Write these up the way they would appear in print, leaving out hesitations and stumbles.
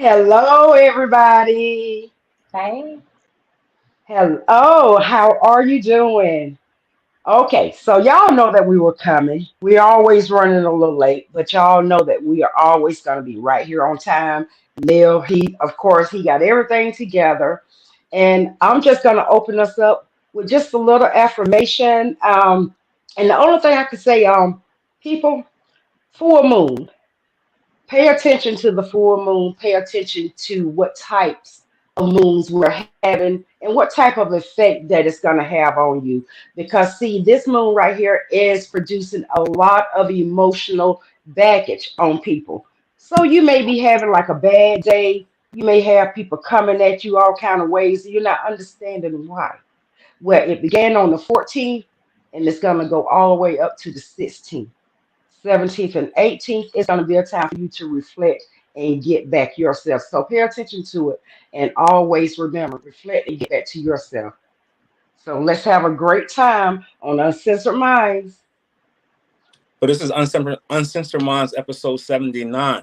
Hello, everybody. Hey. Hello, how are you doing? Okay, so y'all know that we were coming. We're always running a little late, but y'all know that we are always going to be right here on time. Neil, of course, he got everything together. And I'm just going to open us up with just a little affirmation. And the only thing I could say, people, full moon. Pay attention to the full moon. Pay attention to what types of moons we're having and what type of effect that it's going to have on you. Because, see, this moon right here is producing a lot of emotional baggage on people. So you may be having like a bad day. You may have people coming at you all kind of ways. You're not understanding why. Well, it began on the 14th and it's going to go all the way up to the 16th. 17th and 18th, it's going to be a time for you to reflect and get back yourself. So pay attention to it and always remember, reflect and get back to yourself. So let's have a great time on Uncensored Minds. So this is Uncensored Minds episode 79.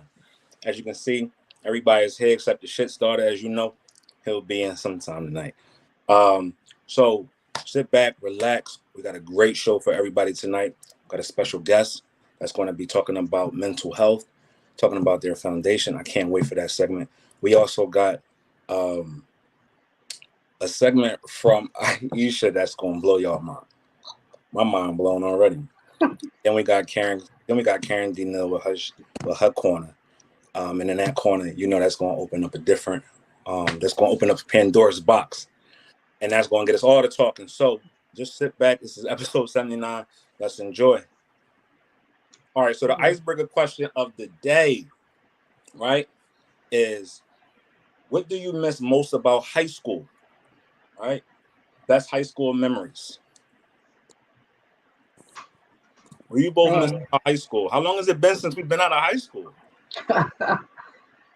As you can see, everybody is here except the shit starter. As you know, he'll be in sometime tonight. So sit back, relax. We got a great show for everybody tonight. Got a special guest that's going to be talking about mental health, talking about their foundation. I can't wait for that segment. We also got a segment from Aisha that's going to blow y'all mind. My mind blown already. Then we got Karen. Then we got Karen D. Nell with her corner. And in that corner, you know that's going to open up a different. That's going to open up Pandora's box, and that's going to get us all to talking. So just sit back. This is episode 79. Let's enjoy. All right. So the icebreaker question of the day, right, is what do you miss most about high school? Right. Best high school memories. Were you both miss Man. high school? How long has it been since we've been out of high school?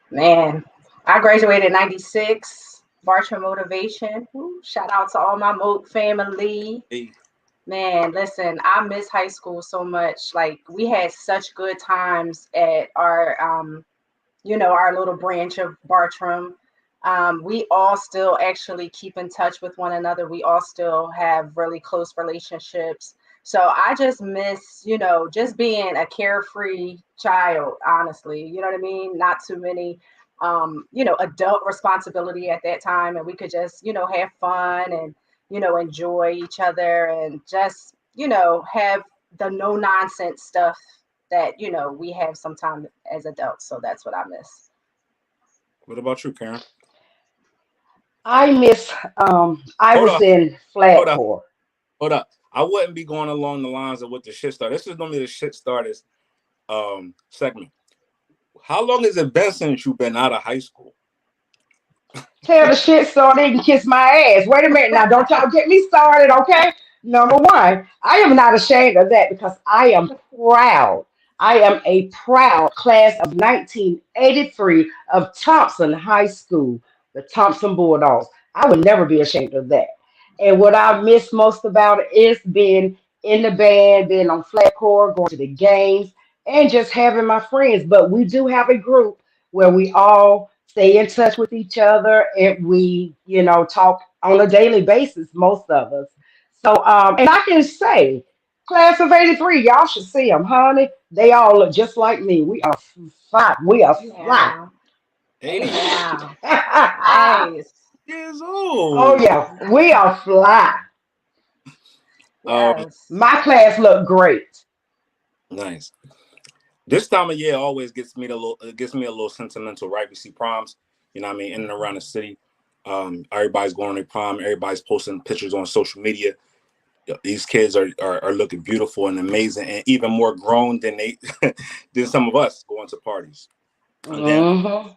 Man. I graduated in 96. Bartram Motivation. Woo, shout out to all my Moat family. Hey, Man, listen, I miss high school so much. Like we had such good times at our little branch of Bartram. We all still actually keep in touch with one another. We all still have really close relationships. So I just miss, just being a carefree child, honestly. You know what I mean? Not too many, adult responsibility at that time. And we could just, have fun and, enjoy each other and just, have the no nonsense stuff that, we have sometimes as adults. So that's what I miss. what about you, Karen? I miss, I Hold was up, in hold flat up, core. hold up. I wouldn't be going along the lines of what the shit started. This is gonna be the shit starters segment. How long has it been since you've been out of high school? Tell the shit so they can kiss my ass. Wait a minute now. Don't y'all get me started, okay? Number one, I am not ashamed of that because I am proud. I am a proud class of 1983 of Thompson High School, the Thompson Bulldogs. I would never be ashamed of that. And what I miss most about it is being in the band, being on flat court, going to the games, and just having my friends. But we do have a group where we all stay in touch with each other and we, talk on a daily basis, most of us. So, and I can say, class of 83, y'all should see them, honey. They all look just like me. We are fly. We are fly. Yeah. Hey 80 now. Nice. years Oh, old. yeah, we are fly. Um, Yes. My class looked great. nice. This time of year always gets me a little sentimental, right? We see proms, you know what I mean, in and around the city. Everybody's going to prom, everybody's posting pictures on social media. These kids are looking beautiful and amazing and even more grown than they than some of us going to parties. And then Hmm.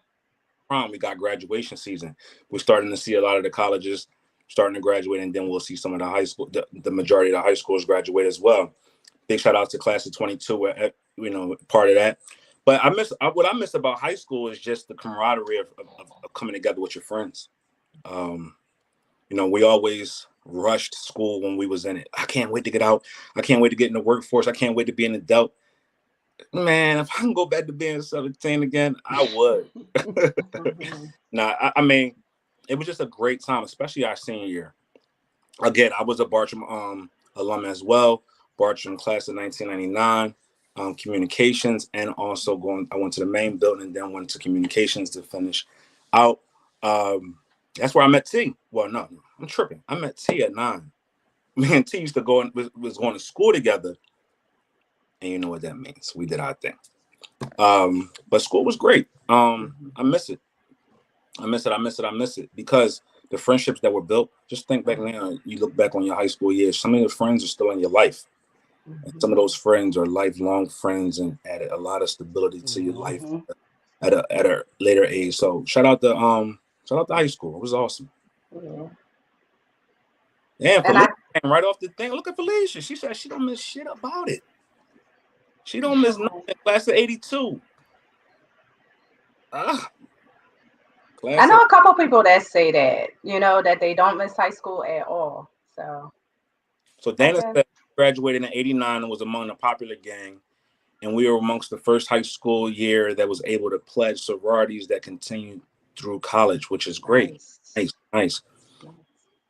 prom, we got graduation season. We're starting to see a lot of the colleges starting to graduate, and then we'll see some of the high school, the majority of the high schools graduate as well. Big shout out to class of 22, part of that. But what I miss about high school is just the camaraderie of coming together with your friends. Um, we always rushed school when we was in it. I can't wait to get out. I can't wait to get in the workforce. I can't wait to be an adult. Man, if I can go back to being 17 again, I would. Mhm. Nah, I mean, it was just a great time, especially our senior year. Again, I was a Bartram alum as well. Bartram class of 1999, communications, and also I went to the main building, and then went to communications to finish out. That's where I met T. Well, no, I'm tripping. I met T at 9. Me and T used to was going to school together, and you know what that means. We did our thing. But school was great. I miss it. I miss it. I miss it. I miss it because the friendships that were built. Just think back now. You look back on your high school years. Some of your friends are still in your life, and some of those friends are lifelong friends and added a lot of stability to your life Mhm. at a later age. So shout out to high school. It was awesome. Yeah. And And I Felicia came right off the thing. Look at Felicia. She said she don't miss shit about it. She don't miss nothing. Class of '82. Ah, I class know of a couple people that say that, that they don't miss high school at all. So So I Dana guess said graduated in '89 and was among the popular gang, and we were amongst the first high school year that was able to pledge sororities that continued through college, which is great. nice. Nice, nice. Nice.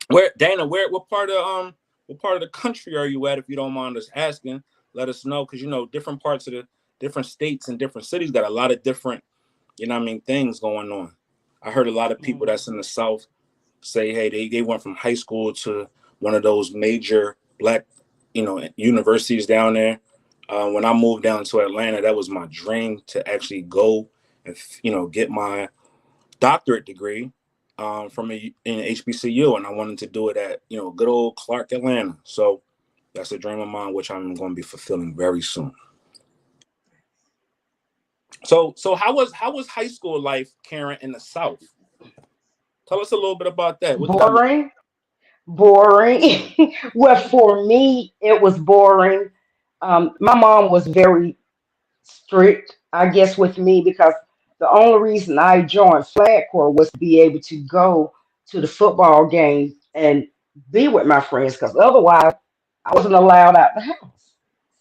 Where Dana, what part of the country are you at? If you don't mind us asking, let us know because different parts of the different states and different cities got a lot of different, things going on. I heard a lot of people that's in the South say, hey, they went from high school to one of those major black, universities down there. When I moved down to Atlanta, that was my dream to actually go and get my doctorate degree in HBCU, and I wanted to do it at good old Clark, Atlanta. So that's a dream of mine, which I'm going to be fulfilling very soon. So how was high school life, Karen, in the South? Tell us a little bit about that. What did I miss? Boring. Boring. Well, for me, it was boring. My mom was very strict, I guess, with me because the only reason I joined Flag Corps was to be able to go to the football game and be with my friends because otherwise I wasn't allowed out the house.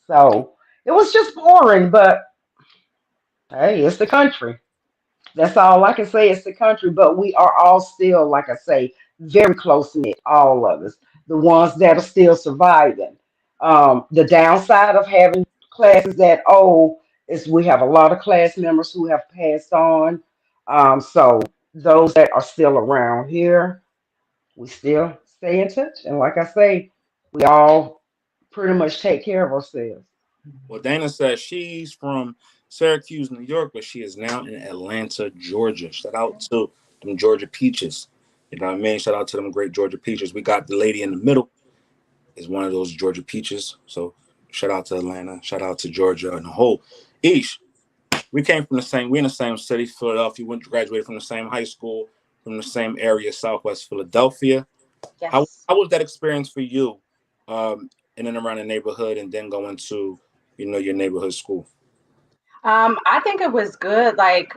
So it was just boring, but hey, it's the country. That's all I can say. It's the country, but we are all still, like I say, very close knit. All of us, the ones that are still surviving. The downside of having classes that old is we have a lot of class members who have passed on. So those that are still around here, we still stay in touch. And like I say, we all pretty much take care of ourselves. Well, Dana says she's from Syracuse, New York, but she is now in Atlanta, Georgia. Shout out to them Georgia Peaches. You know what I mean? Shout out to them great Georgia Peaches. We got the lady in the middle is one of those Georgia Peaches. So shout out to Atlanta. Shout out to Georgia and the whole. Ish, we're in the same city, Philadelphia. We graduated from the same high school, from the same area, Southwest Philadelphia. How, Yes. how was that experience for you in and around the neighborhood and then going to, your neighborhood school? I think it was good. Like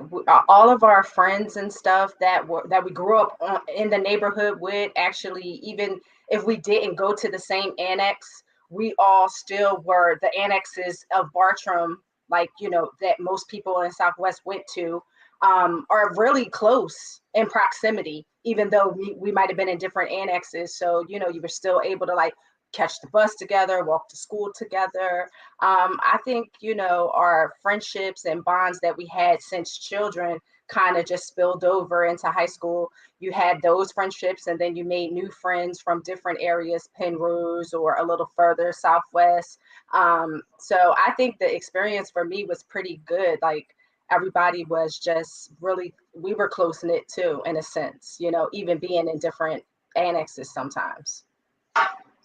all of our friends and stuff that we grew up in the neighborhood with. Actually, even if we didn't go to the same annex, we all still were the annexes of Bartram. Like that most people in Southwest went to, are really close in proximity. Even though we might have been in different annexes, so you were still able to like catch the bus together, walk to school together. I think, our friendships and bonds that we had since children kind of just spilled over into high school. You had those friendships, and then you made new friends from different areas, Penrose or a little further southwest. So I think the experience for me was pretty good. Like everybody was just really, we were close knit too, in a sense, even being in different annexes sometimes.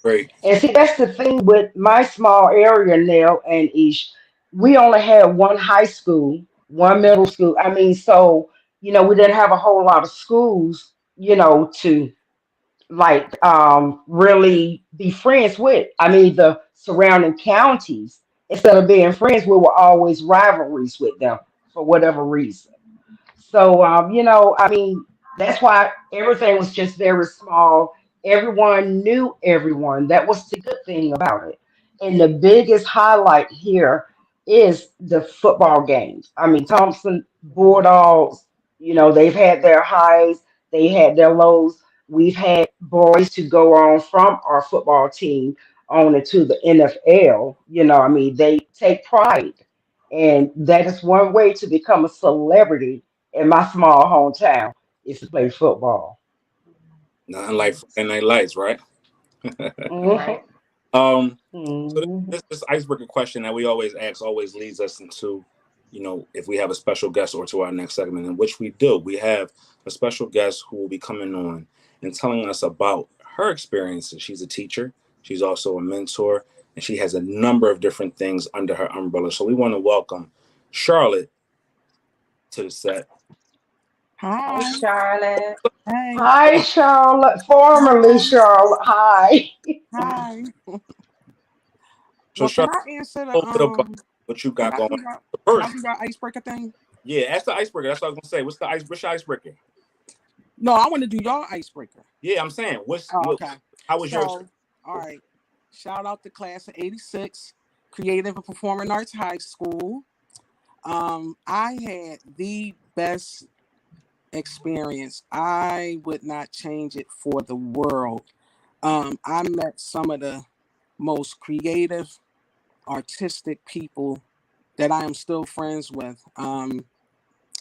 Great. And see, that's the thing with my small area, Nell and Ish. We only had one high school, one middle school. I mean, so, we didn't have a whole lot of schools, to like really be friends with. I mean, the surrounding counties, instead of being friends, we were always rivalries with them for whatever reason. So, I mean, that's why everything was just very small. Everyone knew everyone. That was the good thing about it. And the biggest highlight here is the football games. I mean, Thompson Bulldogs, they've had their highs, they had their lows. We've had boys to go on from our football team on into the NFL. I mean, they take pride. And that is one way to become a celebrity in my small hometown is to play football. Nothing like Friday Night Lights, right? Hmm. Right. Um, so Hmm. this icebreaker question that we always ask always leads us into, if we have a special guest or to our next segment, in which we do. We have a special guest who will be coming on and telling us about her experiences. She's a teacher. She's also a mentor, and she has a number of different things under her umbrella. So we want to welcome Charlotte to the set. Hey, Hi. Charlotte. Hey. Hi, Charlotte, formerly Hi. Charlotte. Hi. Hi. So Well, can Charlotte, I answer a the little bit about what you can got I going do on that? Can I first. do that icebreaker thing? Yeah, ask the icebreaker. That's what I was gonna say. What's your icebreaker? No, I want to do your icebreaker. Yeah, I'm saying, Oh, okay. how was yours? So, all right. Shout out to class of '86, Creative and Performing Arts High School. I had the best experience. I would not change it for the world. I met some of the most creative, artistic people that I am still friends with.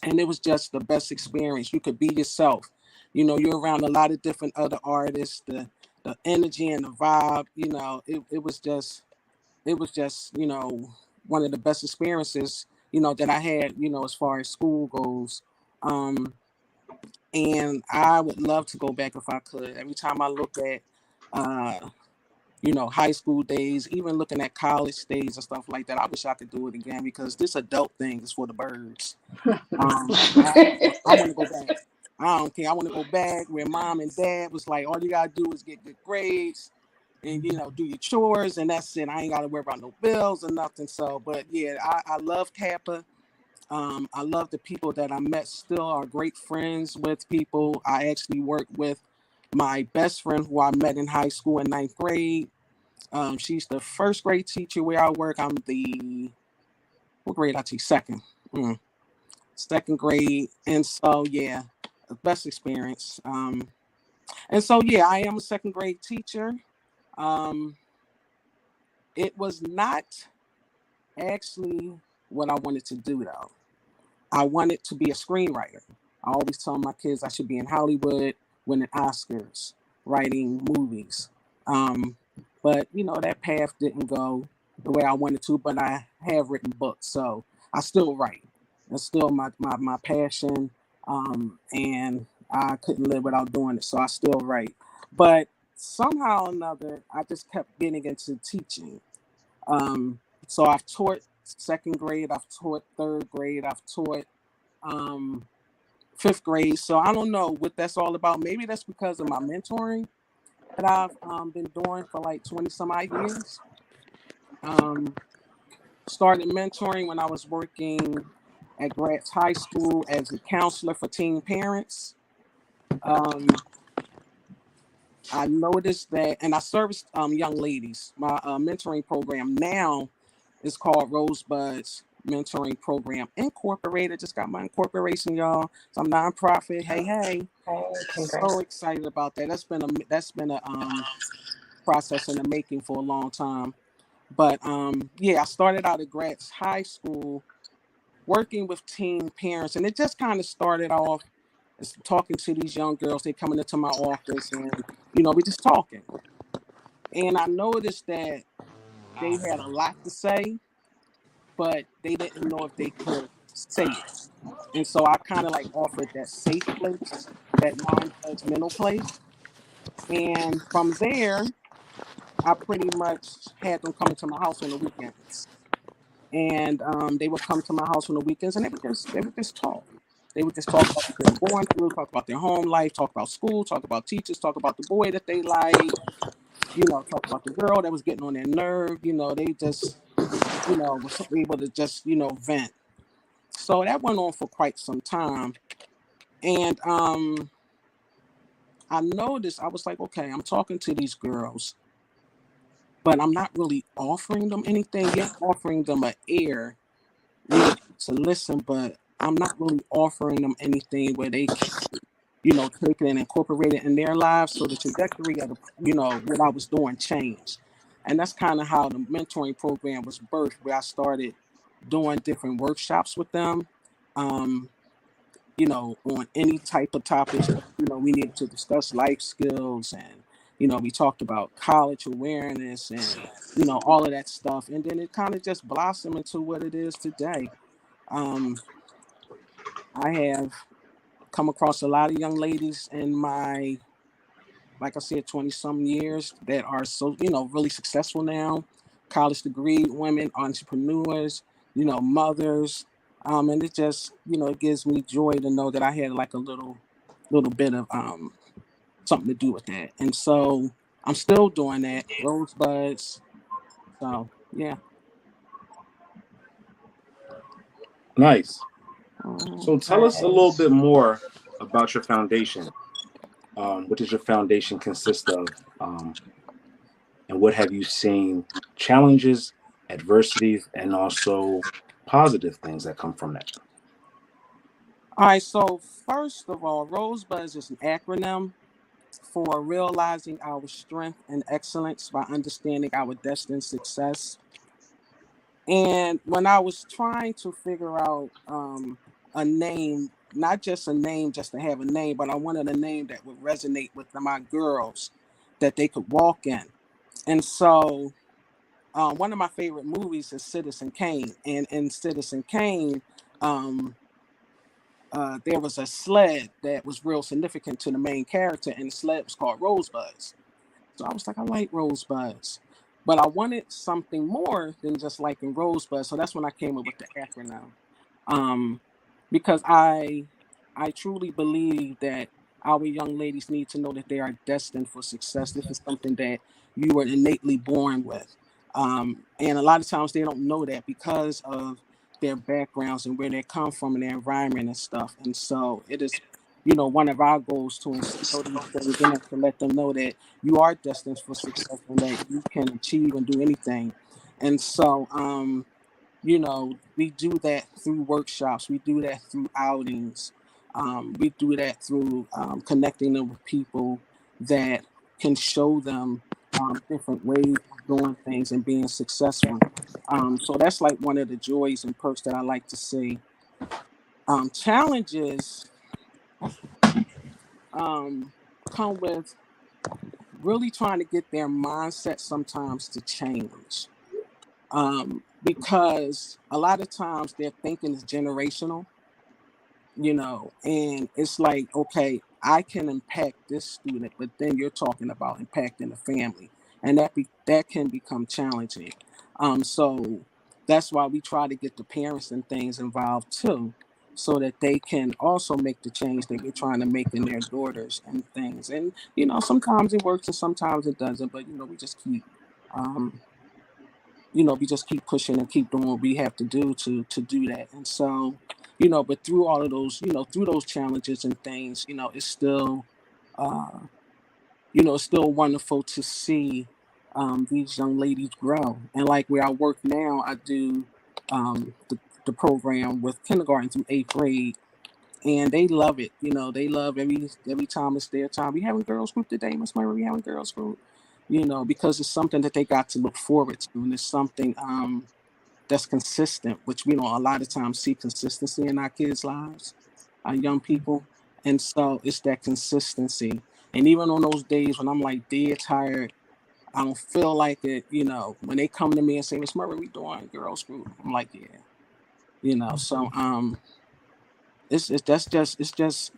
And it was just the best experience. You could be yourself. You're around a lot of different other artists, the energy and the vibe, it was just one of the best experiences, that I had, as far as school goes. Um, and I would love to go back if I could. Every time I look at uh high school days, even looking at college days and stuff like that. I wish I could do it again because this adult thing is for the birds. I want to go back. I don't care. I want to go back where mom and dad was like, all you gotta do is get good grades and do your chores and that's it. I ain't gotta worry about no bills or nothing. So, but yeah, I love Kappa. I love the people that I met. Still are great friends with people. I actually work with my best friend who I met in high school in ninth grade. She's the first grade teacher where I work. I'm the what grade I teach? Second. Second grade. And so yeah, the best experience. And so yeah, I am a second grade teacher. Um, it was not actually what I wanted to do though. I wanted to be a screenwriter. I always tell my kids I should be in Hollywood, winning Oscars, writing movies. Um, but that path didn't go the way I wanted to. But I have written books, so I still write. It's still my passion, and I couldn't live without doing it, so I still write. But somehow or another, I just kept getting into teaching. So I've taught second grade, I've taught third grade, I've taught um, fifth grade. So I don't know what that's all about. Maybe that's because of my mentoring that I've been doing for like 20 some odd years. Um, Started mentoring when I was working at Grants High School as a counselor for teen parents. Um, I noticed that, and I serviced young ladies. My mentoring program now is called Rosebud's Mentoring Program Incorporated. Just got my incorporation, y'all. So I'm nonprofit. Hey, hey. Hey, So congrats. excited about that. That's been a process in the making for a long time. But yeah, I started out at Grants High School working with teen parents, and it just kind of started off as talking to these young girls. They coming into my office, and we just talking. And I noticed that they had a lot to say, but they didn't know if they could say it. And so I kind of like offered that safe place, that non-judgmental place. And from there, I pretty much had them coming to my house on the weekends. And they would come to my house on the weekends and they would just talk. They would just talk about what they were going through, talk about their home life, talk about school, talk about teachers, talk about the boy that they like, talk about the girl that was getting on their nerve. They just, was able to just, vent. So that went on for quite some time. And I noticed, I was like, okay, I'm talking to these girls. but I'm not really offering them anything yet. Offering them an ear, to listen, but I'm not really offering them anything where they can, take it and incorporate it in their lives. So the trajectory of what I was doing changed. And that's kind of how the mentoring program was birthed, where I started doing different workshops with them, um, on any type of topics that, we needed to discuss life skills. And, we talked about college awareness and, all of that stuff. And then it kind of just blossomed into what it is today. Um, I have come across a lot of young ladies in my, like I said, 20 some years that are so, really successful now, college degree women, entrepreneurs, mothers. And it just, it gives me joy to know that I had like a little bit of something to do with that. And so I'm still doing that, Rosebuds. So yeah. Nice. Mhm. So tell us a little bit more about your foundation. What does your foundation consist of? And what have you seen challenges, adversities, and also positive things that come from that? All right. So first of all, Rosebuds is an acronym for realizing our strength and excellence by understanding our destined success. And when I was trying to figure out a name, not just a name just to have a name, but I wanted a name that would resonate with my girls, that they could walk in. And so one of my favorite movies is Citizen Kane. And in Citizen Kane, um, there was a sled that was real significant to the main character, and the sled was called Rosebuds. So I was like, I like Rosebuds. But I wanted something more than just liking Rosebuds. So that's when I came up with the acronym. Um, because I truly believe that our young ladies need to know that they are destined for success. This is something that you were innately born with. And a lot of times they don't know that because of their backgrounds and where they come from and their environment and stuff. And so it is, one of our goals to instill these things in them, to let them know that you are destined for success and that you can achieve and do anything. And so, we do that through workshops, we do that through outings, we do that through connecting them with people that can show them different ways of doing things and being successful. So that's like one of the joys and perks that I like to see. Challenges um, come with really trying to get their mindset sometimes to change, because a lot of times their thinking is generational, and it's like, okay, I can impact this student, but then you're talking about impacting the family, and that can become challenging. So that's why we try to get the parents and things involved too, so that they can also make the change that we're trying to make in their daughters and things. And sometimes it works and sometimes it doesn't, but um, we just keep pushing and keep doing what we have to do to do that. And so, but through all of those, through those challenges and things, uh, it's still wonderful to see these young ladies grow. And like where I work now, I do the program with kindergarten through eighth grade, and they love it. They love every time it's their time. We having girls group today, Miss Murray. We having girls group. Because it's something that they got to look forward to, and it's something that's consistent, which we don't a lot of times see consistency in our kids' lives, our young people, and so it's that consistency. And even on those days when I'm like dead tired, I don't feel like it. When they come to me and say, "Miss Murray, we doing girls group," I'm like, "Yeah." So it's that's just it's just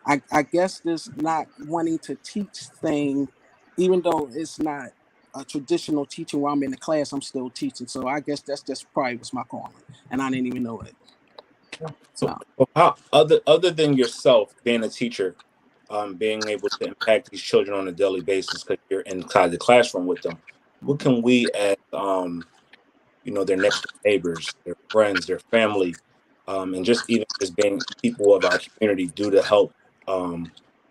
I guess this not wanting to teach thing, even though it's not a traditional teaching where I'm in the class, I'm still teaching. So I guess that's just probably was my calling, and I didn't even know it. So, So so how other than yourself being a teacher, being able to impact these children on a daily basis because you're inside the classroom with them, what can we as their next door neighbors, their friends, their family, and just even just being people of our community do to help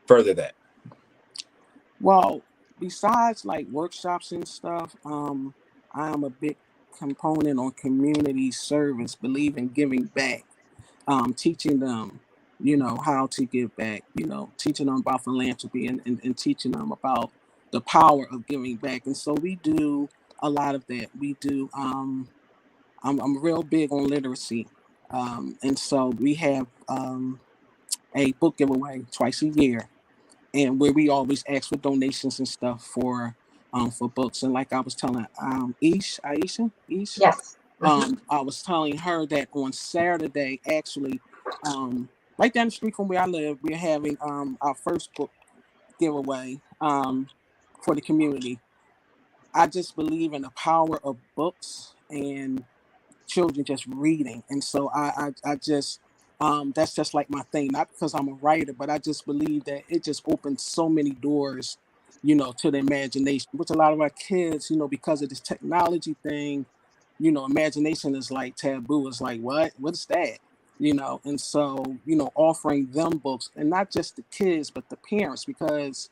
further that? well. besides like workshops and stuff, I am a big component on community service, believe in giving back, teaching them, how to give back, teaching them about philanthropy and teaching them about the power of giving back. And so we do a lot of that. We do, I'm real big on literacy. And so we have a book giveaway twice a year, and where we always ask for donations and stuff for books. And like I was telling Aisha, Yes. I was telling her that on Saturday, actually, right down the street from where I live, we're having our first book giveaway for the community. I just believe in the power of books and children just reading. And so I just that's just like my thing, not because I'm a writer, but I just believe that it just opens so many doors, to the imagination, which a lot of our kids, because of this technology thing, imagination is like taboo. It's like, what is that? And so, offering them books, and not just the kids, but the parents, because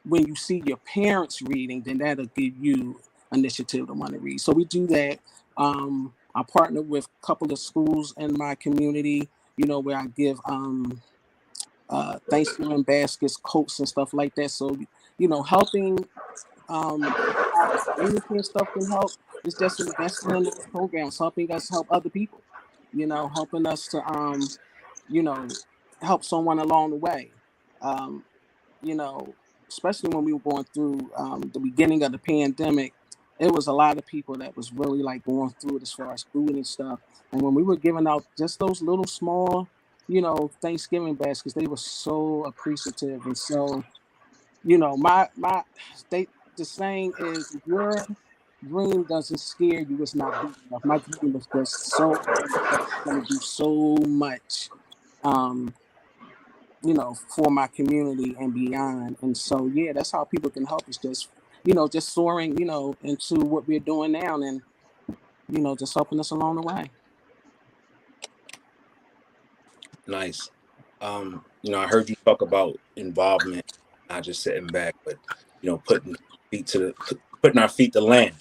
when you see your parents reading, then that'll give you initiative to want to read. So we do that. I partner with a couple of schools in my community, where I give Thanksgiving baskets, coats, and stuff like that. So, helping how the community and stuff can help is just investing in those programs, helping us help other people, helping us to you know, help someone along the way. Um, you know, Especially when we were going through the beginning of the pandemic, it was a lot of people that was really like going through it as far as food and stuff. And when we were giving out just those little small, Thanksgiving baskets, they were so appreciative. And so, my they the saying is, if your dream doesn't scare you, it's not big enough. My dream is just so big that it's gonna do so much. Um, for my community and beyond. And so, yeah, that's how people can help us just, just soaring, into what we're doing now and, just helping us along the way. Nice. I heard you talk about involvement, not just sitting back, but putting our feet to land.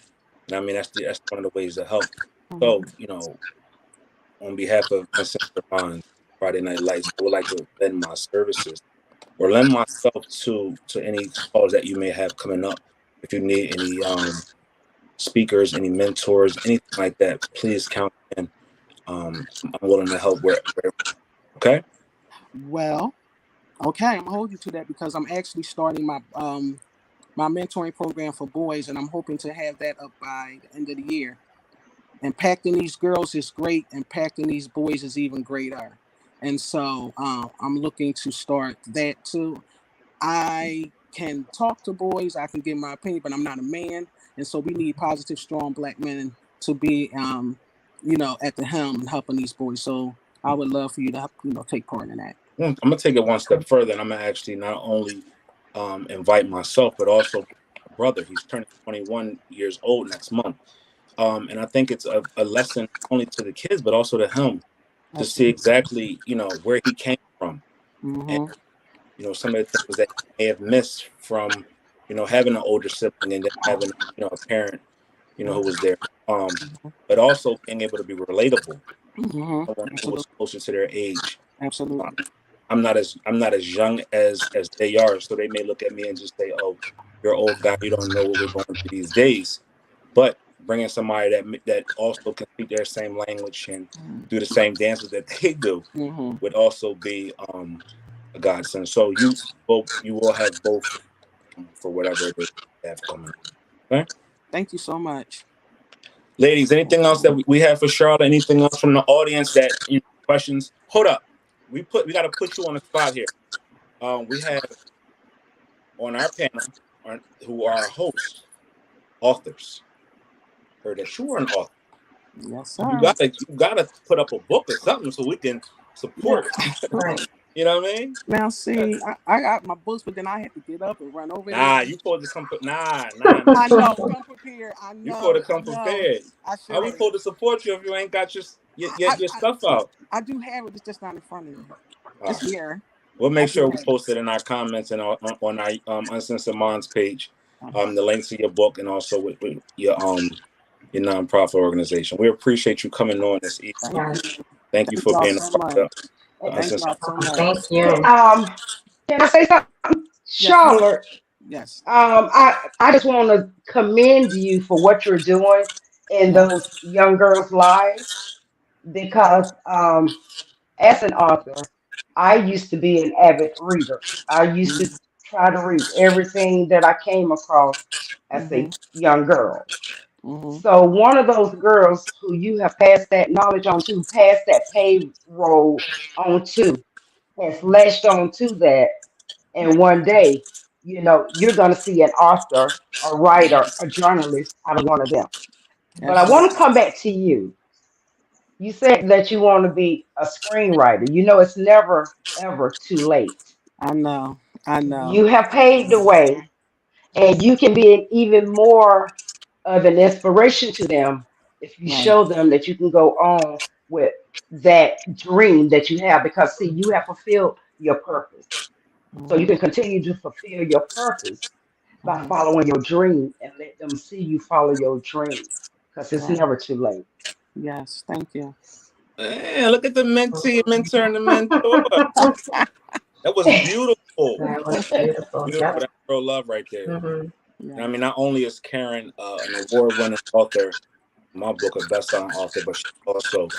And I mean that's one of the ways to help. So, on behalf of Uncensored Minds, Friday Night Lights, I would like to lend my services or lend myself to any calls that you may have coming up. If you need any speakers, any mentors, anything like that, please count in. I'm willing to help where okay? Well, okay, I'm gonna hold you to that because I'm actually starting my mentoring program for boys, and I'm hoping to have that up by the end of the year. Impacting these girls is great. Impacting these boys is even greater. And so I'm looking to start that too. I can talk to boys, I can give my opinion, but I'm not a man. And so we need positive, strong black men to be, at the helm and helping these boys. So I would love for you to, take part in that. I'm gonna take it one step further, and I'm gonna actually not only invite myself, but also my brother. He's turning 21 years old next month, and I think it's a lesson only to the kids, but also to him to see exactly where he came from, and some of the things that he may have missed from having an older sibling and then having a parent who was there, but also being able to be relatable. Someone who was closer to their age. Absolutely. I'm not as young as they are, so they may look at me and just say, "Oh, you're an old guy. You don't know what we're going through these days." But bringing somebody that also can speak their same language and do the same dances that they do would also be a godsend. So you will have both for whatever it is you have coming. Okay. Thank you so much. Ladies, anything else that we have for Charlotte? Anything else from the audience that questions? Hold up. We got to put you on the spot here. We have on our panel who are hosts, authors. Heard that you were an author. Yes, sir. You gotta put up a book or something so we can support. Right. You know what I mean? Now, see, I got my books, but then I had to get up and run over there. You supposed to come. Nah. I know. Come prepared. I know. You supposed to come prepared. How we supposed to support you if you ain't got your stuff out? I do have it. It's just not in front of me. It's here. We'll make sure we post it in our comments and on our Uncensored Minds page. the link to your book and also with your nonprofit organization. We appreciate you coming on this evening. Thank you for y'all being so a part of much. the Thank Uncensored. y'all so much. Thank you. Can I say something, Yes, ma'am. Charlotte? Yes. I just want to commend you for what you're doing in Yes. those young girls' lives because as an author, I used to be an avid reader. I used to try to read everything that I came across as Mm-hmm. a young girl. Mm-hmm. So one of those girls who you have passed that knowledge on to, passed that payroll on to, has latched on to that, and one day, you're going to see an author, a writer, a journalist out of one of them. But I want to Absolutely. come back to you. You said that you want to be a screenwriter. It's never, ever too late. I know. I know. You have paved the way, and you can be an even more of an inspiration to them if you Right. show them that you can go on with that dream that you have. Because, see, you have fulfilled your purpose. So you Mm-hmm. can continue to fulfill your purpose by Mm-hmm. following your dream and let them see you follow your dream because it's Right. never too late. Yes. Thank you. Man, look at the mentee, mentor, and the mentor. That was beautiful. That was beautiful. Beautiful. Yep. That girl love right there. Hmm. And I mean, Yes. not only is Karen an award-winning author, my book a best-selling author, but she's also a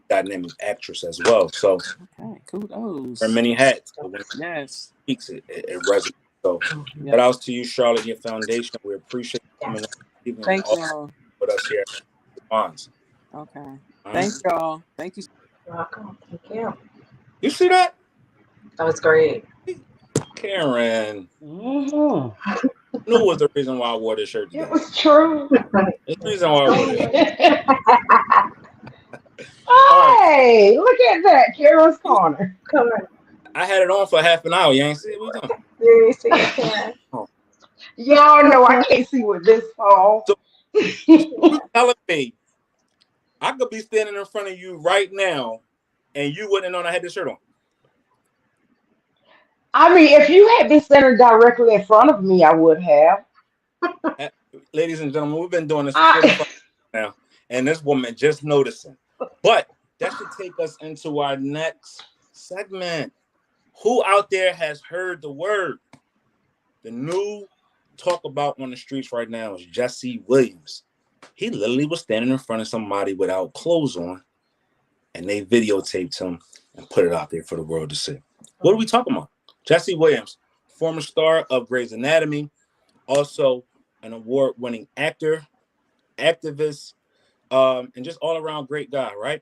dynamic actress as well. So Okay. her Kudos. many hats, but when Yes. she speaks, it resonates. So Yeah. shout outs to you, Charlotte, and your foundation. We appreciate you coming on Yes. this evening and Thank also y'all. with us here at Bonds. Okay. All right. Thank y'all. Thank you. You're welcome. Thank you. You see that? That was great. Karen. Hmm. Knew was the reason why I wore this shirt It today. was true. It's the reason why I wore this shirt. All right. Hey, look at that, Karen's Corner. Come on. I had it on for half an hour. You ain't see it? What you talking You see it, Karen. about? Y'all know I can't see with this phone. So you telling me I could be standing in front of you right now and you wouldn't have known I had this shirt on? I mean, if you had been standing directly in front of me, I would have. Uh, Ladies and gentlemen, we've been doing this for I, 45 minutes now, and this woman just noticing. But that should take us into our next segment. Who out there has heard the word? The new talk about on the streets right now is Jessie Williams. He literally was standing in front of somebody without clothes on, and they videotaped him and put it out there for the world to see. What are we talking about? Jessie Williams, former star of Grey's Anatomy, also an award-winning actor, activist, and just all-around great guy, right?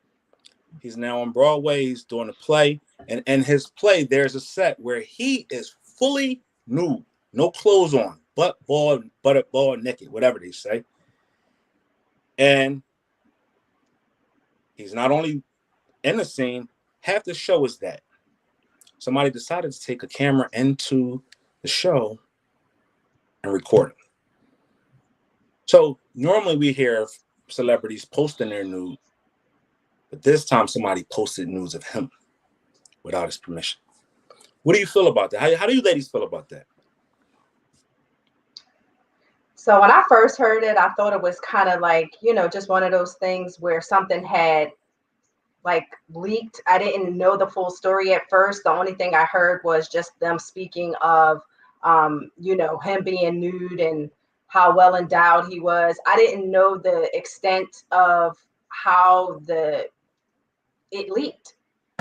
He's now on Broadway. He's doing a play, and in his play, there's a set where he is fully nude, no clothes on, butt ball naked, whatever they say. And he's not only in the scene, half the show is that somebody decided to take a camera into the show and record it. So normally we hear celebrities posting their nude, but this time somebody posted nudes of him without his permission. What do you feel about that? How do you ladies feel about that? So when I first heard it, I thought it was kind of like, just one of those things where something had like leaked. I didn't know the full story at first. The only thing I heard was just them speaking of, him being nude and how well endowed he was. I didn't know the extent of how it leaked.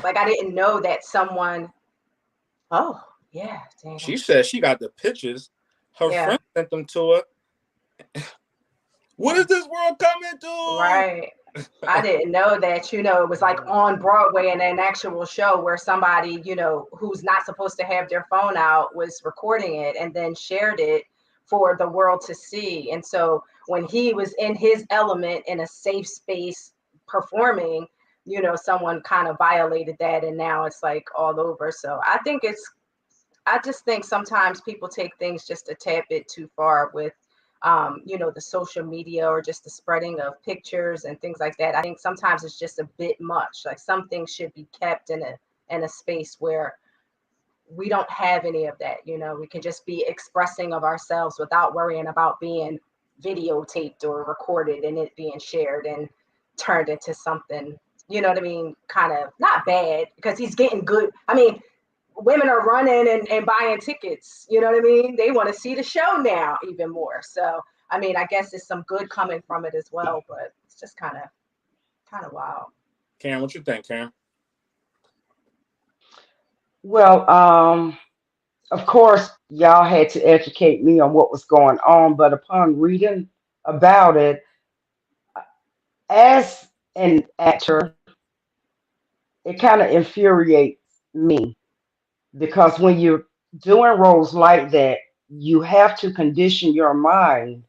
Like I didn't know that someone. Oh yeah, She damn. said she got the pictures. Her Yeah, friend sent them to her. What is this world coming to? right. I didn't know that, it was like on Broadway in an actual show where somebody, who's not supposed to have their phone out was recording it and then shared it for the world to see. And so when he was in his element in a safe space performing, someone kind of violated that and now it's like all over. So I just think sometimes people take things just a tad bit too far with the social media or just the spreading of pictures and things like that. I think sometimes it's just a bit much. Like some things should be kept in a space where we don't have any of that. You know, we can just be expressing of ourselves without worrying about being videotaped or recorded and it being shared and turned into something, you know what I mean, kind of not bad, because he's getting good. I mean, women are running and buying tickets, you know what I mean? They want to see the show now even more. So I mean, I guess there's some good coming from it as well, but it's just kind of wild. Karen, what you think, Karen? Well, of course, y'all had to educate me on what was going on, but upon reading about it, as an actor, it kind of infuriates me because when you're doing roles like that, you have to condition your mind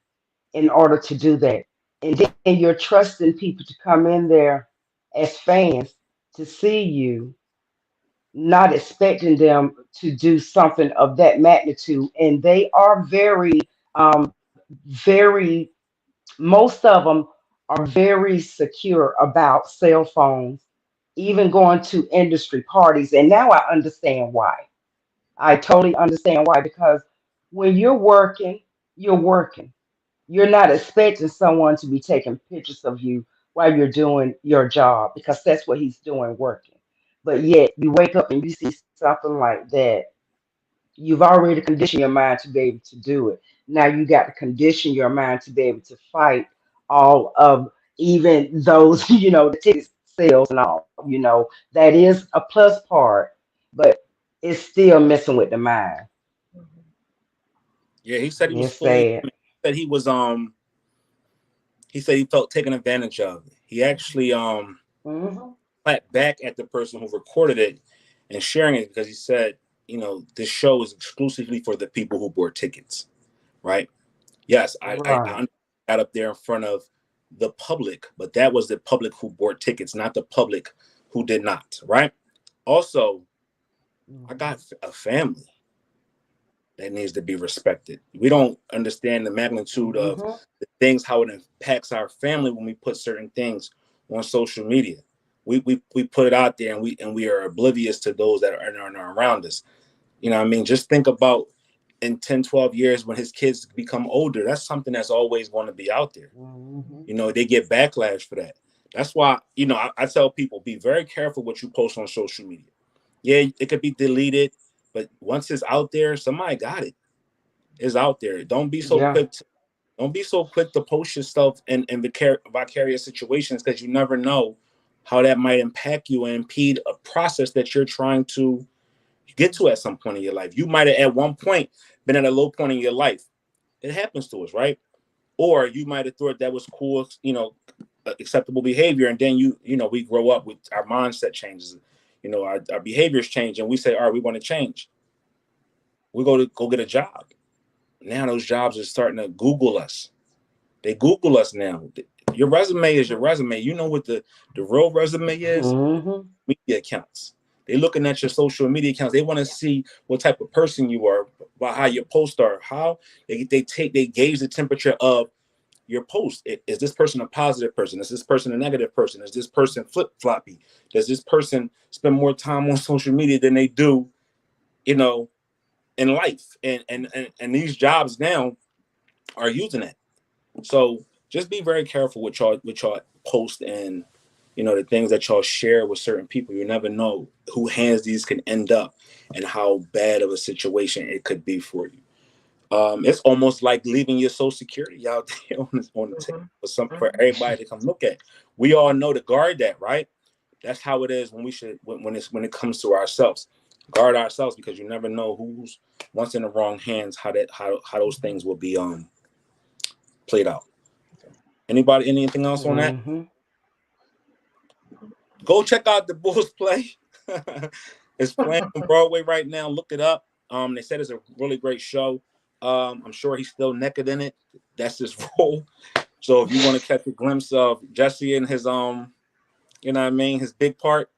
in order to do that. And then you're trusting people to come in there as fans to see you, not expecting them to do something of that magnitude. And they are very, most of them are very secure about cell phones, even going to industry parties. And now I understand why. I totally understand why, because when you're working. You're not expecting someone to be taking pictures of you while you're doing your job because that's what he's doing working. But yet you wake up and you see something like that. You've already conditioned your mind to be able to do it. Now you got to condition your mind to be able to fight all of even those, the ticket sales and all, that is a plus part, but it's still messing with the mind. Yeah, he said he was It's fully. sad. He said he was. He said he felt taken advantage of. He actually Hmm. clapped back at the person who recorded it and sharing it because he said, this show is exclusively for the people who bought tickets, right? Yes, I Right. got up there in front of the public, but that was the public who bought tickets, not the public who did not, right? Also, I got a family that needs to be respected. We don't understand the magnitude of Hmm. the things, how it impacts our family when we put certain things on social media. We put it out there and we are oblivious to those that are around us. You know what I mean? Just think about in 10, 12 years when his kids become older, that's something that's always going to be out there. Hmm. They get backlash for that. That's why, I tell people, be very careful what you post on social media. Yeah, it could be deleted, but once it's out there, somebody got it. It's out there. Yeah. Don't be so quick to post yourself in vicarious situations because you never know how that might impact you and impede a process that you're trying to get to at some point in your life. You might have at one point been at a low point in your life. It happens to us, right? Or you might have thought that was cool, acceptable behavior, and then we grow up with our mindset changes, our behaviors change, and we say, all right, we want to change. We go get a job. Now those jobs are starting to Google us. They Google us now. Your resume is your resume. You know what the real resume is? Hmm. Media accounts. They're looking at your social media accounts. They want to see what type of person you are, by how your posts are, how they gauge the temperature of your post. Is this person a positive person? Is this person a negative person? Is this person flip floppy? Does this person spend more time on social media than they do, you know, in life? And these jobs now are using it. So just be very careful with y'all post and the things that y'all share with certain people. You never know who hands these can end up and how bad of a situation it could be for you. It's almost like leaving your social security out there on the table Mhm, for mhm, everybody to come look at. We all know to guard that, right? That's how it is when it comes to ourselves. Guard ourselves because you never know who's once in the wrong hands, how those things will be played out. Anybody anything else on that? Hmm. Go check out the Bulls play. It's playing on Broadway right now. Look it up. They said it's a really great show. I'm sure he's still naked in it. That's his role. So if you want to catch a glimpse of Jesse and his you know what I mean, his big part,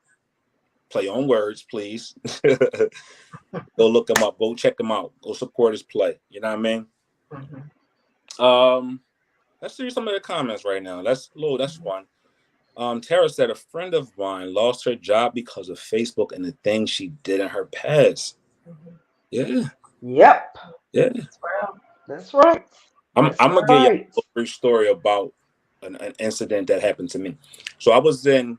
play on words, please. Go look him up. Go check him out. Go support his play. You know what I mean? mhm. Um, let's see some of the comments right now. That's fun. Tara said a friend of mine lost her job because of Facebook and the things she did in her past. Yeah. Yep. Yeah. That's right. I'm That's gonna give you right. a brief story about an incident that happened to me. So I was in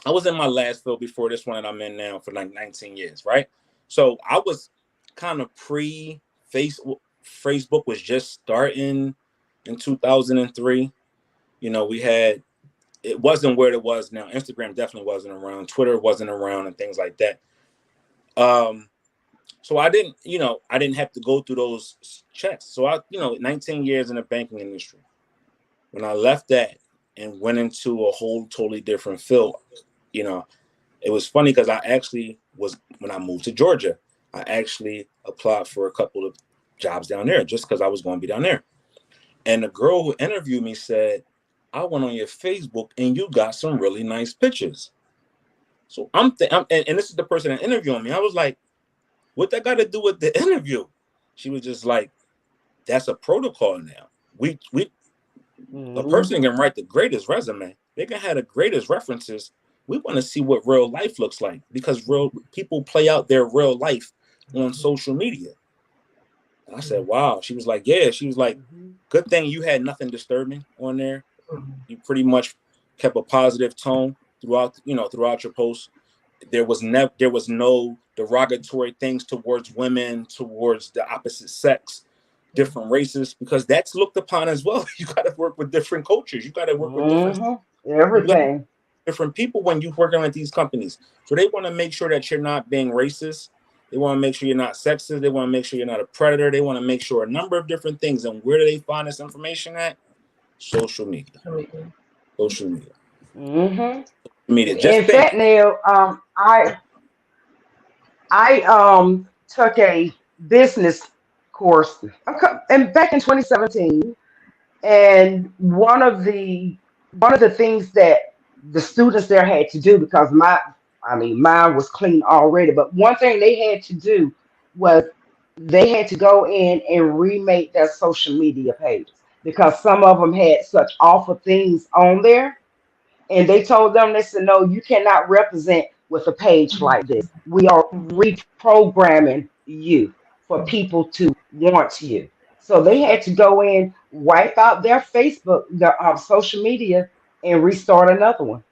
my last field before this one that I'm in now for like 19 years, right? So I was kind of pre Facebook. Facebook was just starting in 2003. We had it wasn't where it was now. Instagram definitely wasn't around. Twitter wasn't around, and things like that. Um, so I didn't have to go through those checks. So 19 years in the banking industry. When I left that and went into a whole totally different field, you know, it was funny because I actually was when I moved to Georgia, I actually applied for a couple of jobs down there just because I was going to be down there. And the girl who interviewed me said, "I went on your Facebook and you got some really nice pictures." So and this is the person that interviewed me. I was like, "What that got to do with the interview?" She was just like, "That's a protocol now. We A person can write the greatest resume. They can have the greatest references. We want to see what real life looks like because real people play out their real life on social media." And I said, "Wow." She was like, "Yeah." She was like, "Good thing you had nothing disturbing on there. You pretty much kept a positive tone throughout your posts. There was no derogatory things towards women, towards the opposite sex, different races, because that's looked upon as well. You got to work with different cultures. You got to work with Everything. different people when you're working with these companies. So they want to make sure that you're not being racist. They want to make sure you're not sexist. They want to make sure you're not a predator. They want to make sure a number of different things. And where do they find this information at? Social media. Social media. Mm-hmm. Media. Just In think. fact, Neil, I took a business course and back in 2017, and one of the things that the students there had to do, because mine was clean already, but one thing they had to do was they had to go in and remake their social media pages because some of them had such awful things on there, and they told them, they said, no, you cannot represent with a page like this. We are reprogramming you for people to want you. So they had to go in, wipe out their Facebook, their social media, and restart another one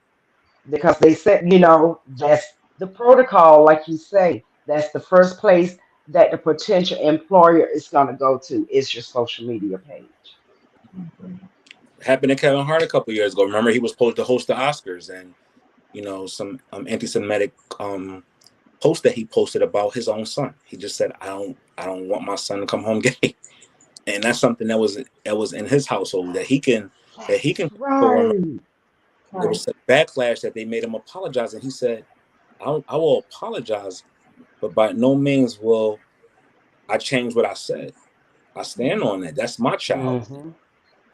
because they said, that's the protocol, like you say. That's the first place that the potential employer is going to go to is your social media page. Happened to Kevin Hart a couple years ago. Remember, he was supposed to host the Oscars, and some anti-Semitic post that he posted about his own son. He just said, "I don't want my son to come home gay," and that's something that was in his household that he can That's control. right. There was a backlash that they made him apologize, and he said, I will apologize, but by no means will I change what I said. I stand on that. That's my child." Hmm.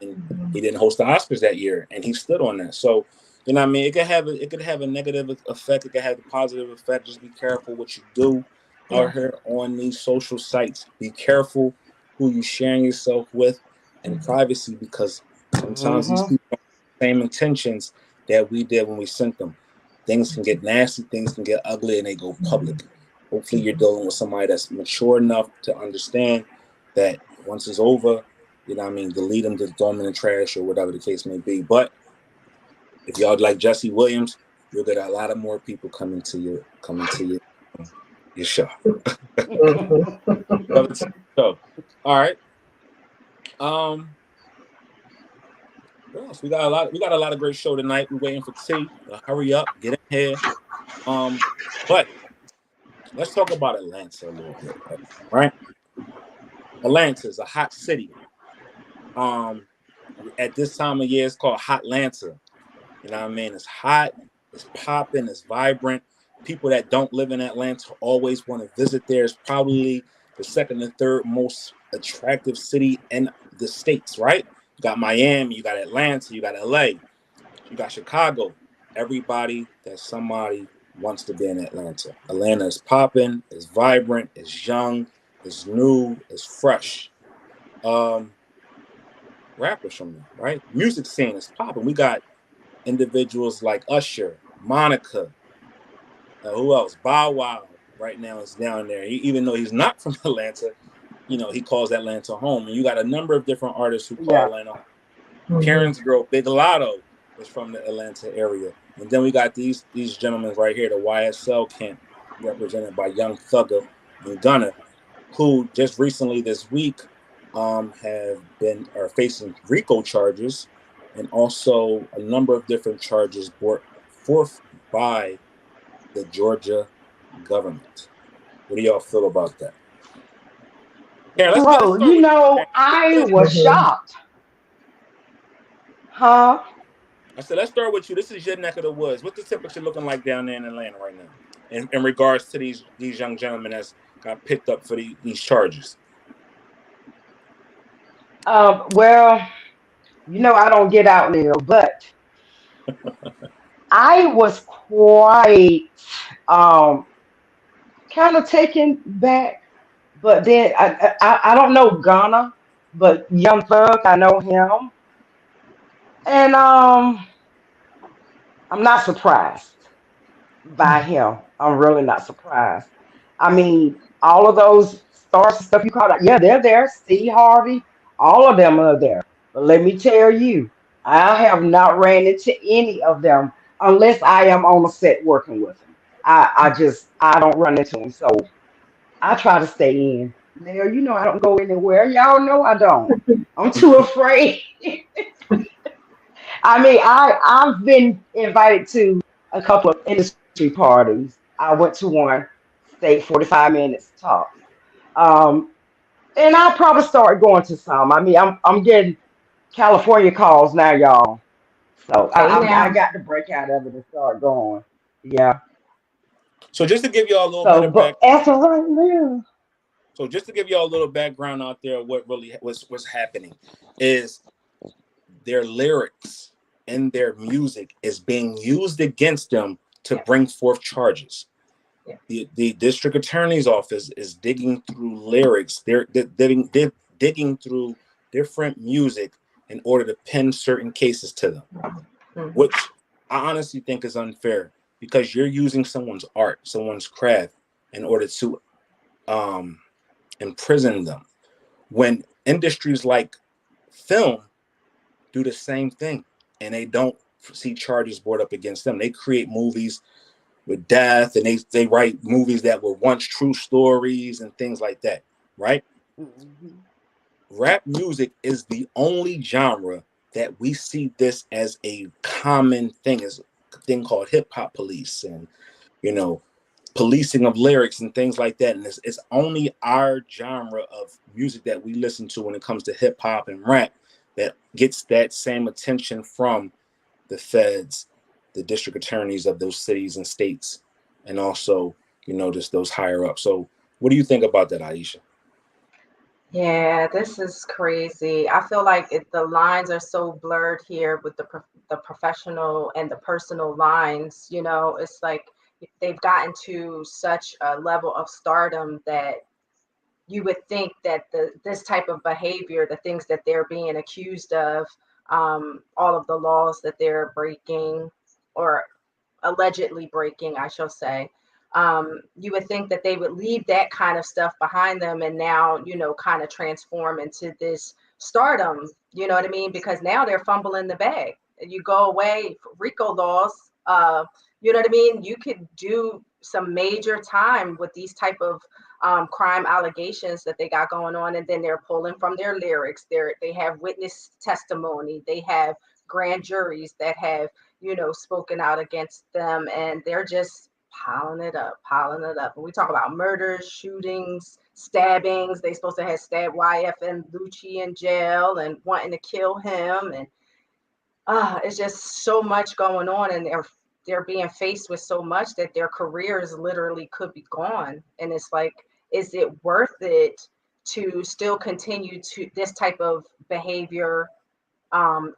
And he didn't host the Oscars that year, and he stood on that. So, what I mean, it could have a negative effect. It could have a positive effect. Just be careful what you do out here on these social sites. Be careful who you sharing yourself with, and privacy, because sometimes these Hmm. people have the same intentions that we did when we sent them. Things can get nasty. Things can get ugly, and they go public. Hopefully, you're dealing with somebody that's mature enough to understand that once it's over, delete them, just throw them in the trash or whatever the case may be. But if y'all like Jessie Williams, you'll get a lot of more people coming to your show. Love it. So, all right. Um, what else? We got a lot of great show tonight. We're waiting for T. Hurry up, get in here. But let's talk about Atlanta a little bit, right? Atlanta is a hot city. Um, at this time of year, it's called Hot Atlanta. You know what I mean? It's hot, it's popping, it's vibrant. People that don't live in Atlanta always want to visit there. It's probably the second and third most attractive city in the states, right? You got Miami, you got Atlanta, you got LA, you got Chicago. Everybody that somebody wants to be in Atlanta. Atlanta is popping, it's vibrant, it's young, it's new, it's fresh. Um, Rappers from there, right? Music scene is popping. We got individuals like Usher, Monica, who else? Bow Wow. right now is down there. Even though he's not from Atlanta, he calls Atlanta home. And you got a number of different artists who call Yeah. Atlanta home. Karen's girl, Big Lotto, is from the Atlanta area. And then we got these gentlemen right here, the YSL camp, represented by Young Thugger and Gunna, who just recently this week are facing RICO charges and also a number of different charges brought forth by the Georgia government. What do y'all feel about that? Karen, let's Bro, start with you. I Karen. was shocked. Huh? I said, let's start with you. This is your neck of the woods. What's the temperature looking like down there in Atlanta right now, in regards to these young gentlemen that's got picked up for these charges? Well, I don't get out there, but I was quite um kind of taken back. But then I don't know Ghana, but Young Thug, I know him, and I'm not surprised by him. I'm really not surprised. I mean, all of those stars and stuff you called out, yeah, they're there. Steve Harvey, all of them are there. But let me tell you, I have not ran into any of them unless I am on the set working with them. I don't run into them. So I try to stay in. Now, I don't go anywhere. Y'all know I don't. I'm too afraid. I mean, I've been invited to a couple of industry parties. I went to one, stayed 45 minutes tops. Um, and I'll probably start going to some. I mean, I'm getting California calls now, y'all. So Hey I now. got to break out of it and start going. Yeah. So just to give y'all a little bit So, of but back, as of right now, so just to give y'all a little background out there, what really was happening is their lyrics and their music is being used against them to Yeah. bring forth charges. Yeah. The district attorney's office is digging through lyrics. They're digging through different music in order to pin certain cases to them, Mm-hmm. which I honestly think is unfair because you're using someone's art, someone's craft, in order to um, imprison them. When industries like film do the same thing and they don't see charges brought up against them, they create movies with death and they write movies that were once true stories and things like that, right? mhm. Rap music is the only genre that we see this as a common thing, as a thing called hip hop police and you know policing of lyrics and things like that. And it's only our genre of music that we listen to when it comes to hip hop and rap that gets that same attention from the feds, the district attorneys of those cities and states, and also, just those higher up. So what do you think about that, Aisha? Yeah, this is crazy. I feel like the lines are so blurred here with the professional and the personal lines. It's like they've gotten to such a level of stardom that you would think that this type of behavior, the things that they're being accused of, all of the laws that they're breaking or allegedly breaking, I shall say, you would think that they would leave that kind of stuff behind them and now, kind of transform into this stardom, you know what I mean? Because now they're fumbling the bag. You go away, RICO laws, you know what I mean? You could do some major time with these type of crime allegations that they got going on, and then they're pulling from their lyrics. They have witness testimony. They have grand juries that have spoken out against them, and they're just piling it up, piling it up. And we talk about murders, shootings, stabbings. They supposed to have stabbed YF and Lucci in jail and wanting to kill him, and it's just so much going on, and they're being faced with so much that their careers literally could be gone. And it's like, is it worth it to still continue to this type of behavior,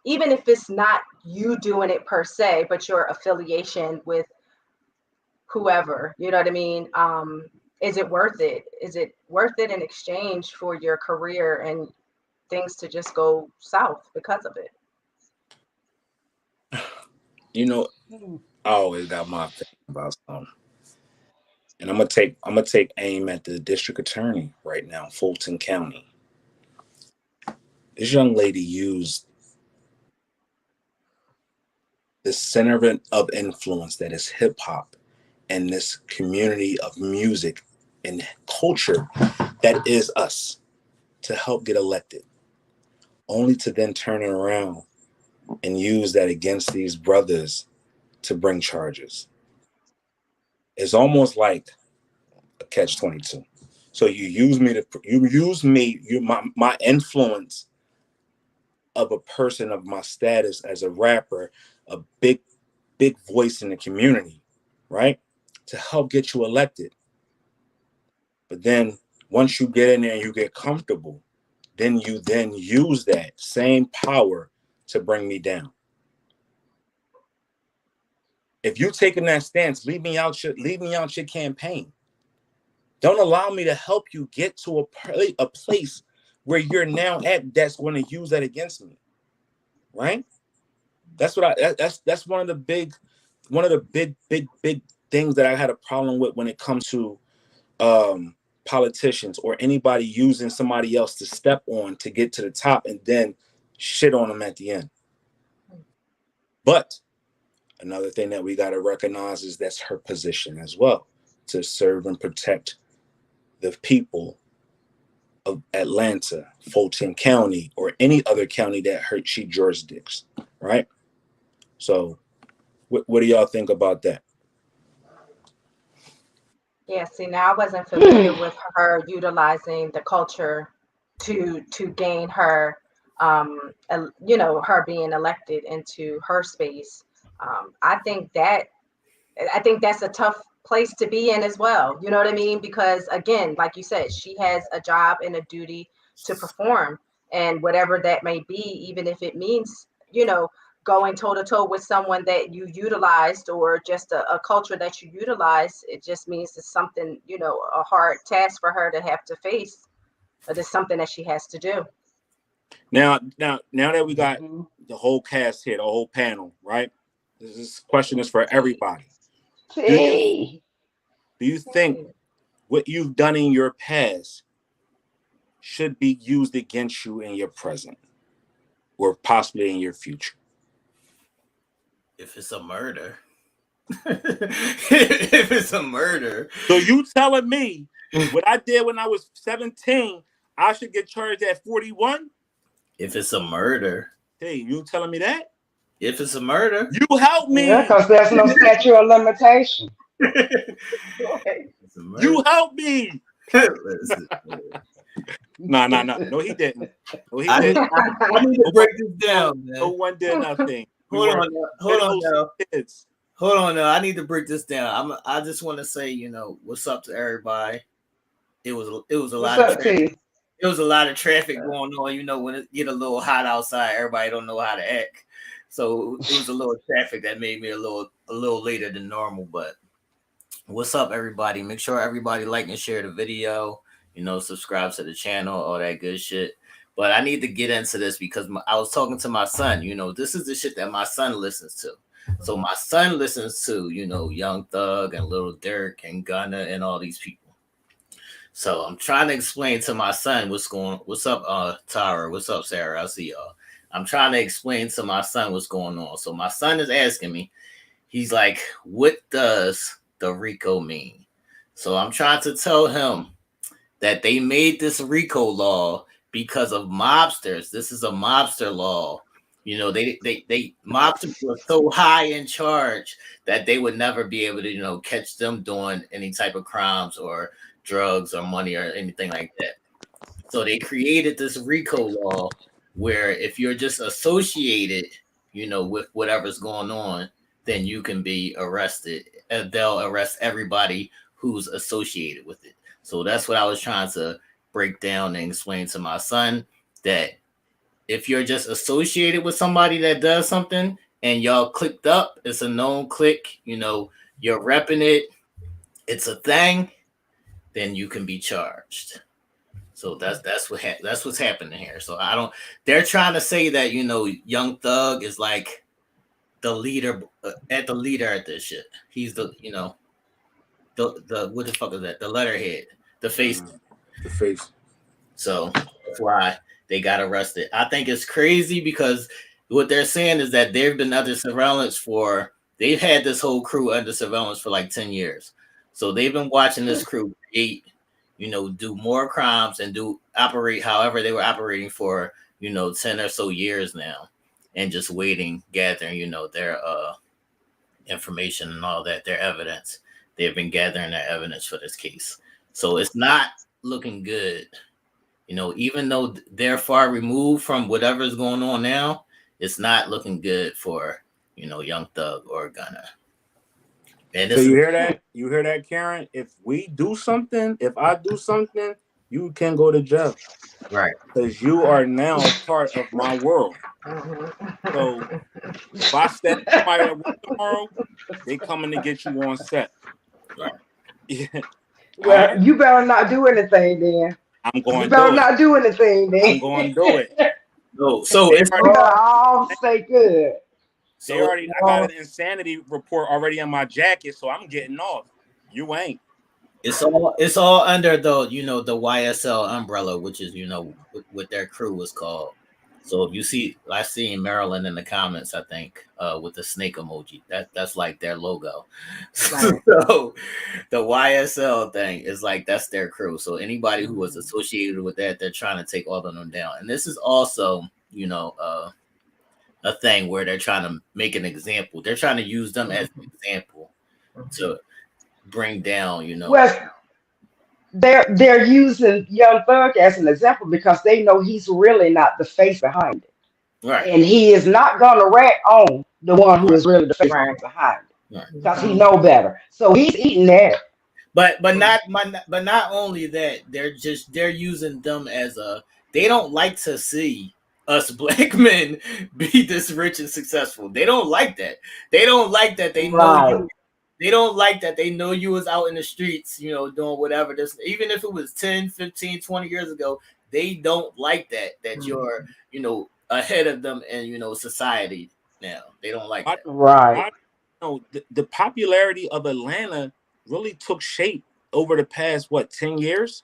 even if it's not you doing it per se, but your affiliation with whoever, you know what I mean? Is it worth it? Is it worth it in exchange for your career and things to just go south because of it? You know, Hmm. I always got my opinion about something, and I'm gonna take aim at the district attorney right now, Fulton County. This young lady used the center of influence that is hip hop and this community of music and culture that is us to help get elected, only to then turn it around and use that against these brothers to bring charges. It's almost like a catch-22. So you use me, my influence of a person of my status as a rapper, a big voice in the community, right? To help get you elected. But then once you get in there and you get comfortable, then you use that same power to bring me down. If you're taking that stance, leave me out your campaign. Don't allow me to help you get to a place where you're now at that's going to use that against me. Right? That's one of the big things that I had a problem with when it comes to politicians or anybody using somebody else to step on to get to the top and then shit on them at the end. But another thing that we got to recognize is that's her position as well, to serve and protect the people of Atlanta, Fulton County, or any other county that she jurisdicts, right? So what do y'all think about that? Yeah, see, now I wasn't familiar with her utilizing the culture to gain her, her being elected into her space. I think that's a tough place to be in as well. You know what I mean? Because again, like you said, she has a job and a duty to perform, and whatever that may be, even if it means, going toe to toe with someone that you utilized or just a culture that you utilize, it just means it's something, a hard task for her to have to face, but it's something that she has to do. Now that we got the whole cast here, the whole panel, right? This question is for everybody. Do you think what you've done in your past should be used against you in your present or possibly in your future? If it's a murder. If it's a murder. So you telling me what I did when I was 17, I should get charged at 41? If it's a murder. Hey, you telling me that? If it's a murder. You help me. Yeah, because there's no statute of limitation. You help me. No, he didn't. No, he didn't. I need to break this down, man. No one did nothing. Hold on now. I need to break this down. I just want to say, what's up to everybody. It was a lot of traffic. It was a lot of traffic going on. When it get a little hot outside, everybody don't know how to act. So it was a little traffic that made me a little later than normal. But what's up, everybody? Make sure everybody like and share the video. Subscribe to the channel, all that good shit. But I need to get into this because I was talking to my son. This is the shit that my son listens to. So my son listens to, Young Thug and Lil Durk and Gunna and all these people. So I'm trying to explain to my son what's up, Tara? What's up, Sarah? I see y'all. I'm trying to explain to my son what's going on. So my son is asking me, he's like, what does the RICO mean? So I'm trying to tell him that they made this RICO law because of mobsters. This is a mobster law. They mobsters were so high in charge that they would never be able to, catch them doing any type of crimes or drugs or money or anything like that. So they created this RICO law where if you're just associated, with whatever's going on, then you can be arrested. And they'll arrest everybody who's associated with it. So that's what I was trying to break down and explain to my son, that if you're just associated with somebody that does something and y'all clicked up, it's a known click, you're repping it, it's a thing, then you can be charged. So that's what's happening here. So they're trying to say that, Young Thug is like the leader at this shit. He's the, the what the fuck is that? The letterhead, the face. The face. So that's why they got arrested. I think it's crazy because what they're saying is that they've been under surveillance they've had this whole crew under surveillance for like 10 years. So they've been watching this crew do more crimes and operate however they were operating for, 10 or so years now, and just waiting, gathering, their information and all that, their evidence. They've been gathering their evidence for this case. So it's not looking good. Even though they're far removed from whatever's going on now, it's not looking good for, Young Thug or Gunna. And so you hear that? You hear that, Karen? If I do something, you can go to jail. Right. Because you are now part of my world. So if I step somebody at work tomorrow, they coming to get you on set. Right. Yeah. Well, you better not do anything then. I'm going You to better do not it. do anything then. I'm going to do it. So it's We better all stay good. I got an insanity report already in my jacket, so I'm getting off. You ain't. It's all under the YSL Umbrella, which is what their crew was called. So if you see, I see Maryland in the comments, I think, with the snake emoji. That's like their logo. Right. So the YSL thing is like that's their crew. So anybody who was associated with that, they're trying to take all of them down. And this is also, a thing where they're trying to make an example. They're trying to use them as an example to bring down, Well, they're using Young Thug as an example because they know he's really not the face behind it. Right. And he is not gonna rat on the one who is really the face behind it. Because he know better. So he's eating that. But not only that, they're using them as they don't like to see us black men be this rich and successful. They don't like that. They don't like that they know you. They don't like that they know you was out in the streets, doing whatever. This, even if it was 10, 15, 20 years ago, they don't like that you're, ahead of them in, society now. They don't like that. Right. The popularity of Atlanta really took shape over the past 10 years?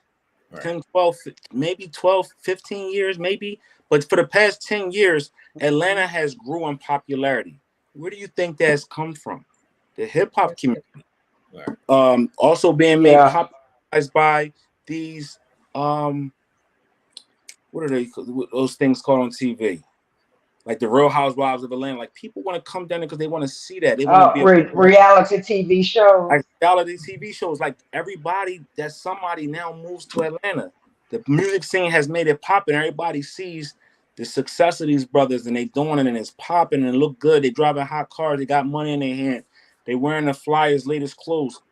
Right. 10, 12, maybe 12, 15 years, maybe. But for the past 10 years, Atlanta has grew in popularity. Where do you think that's come from? The hip hop community. Right. Also being made popularized by these what are those things called on TV? Like the Real Housewives of Atlanta. Like people want to come down there because they want to see that. They want to be reality TV shows. Like reality TV shows. Like everybody that somebody now moves to Atlanta. The music scene has made it pop, and everybody sees the success of these brothers, and they doing it, and it's popping, and it look good. They driving hot cars. They got money in their hand. They wearing the Flyers' latest clothes.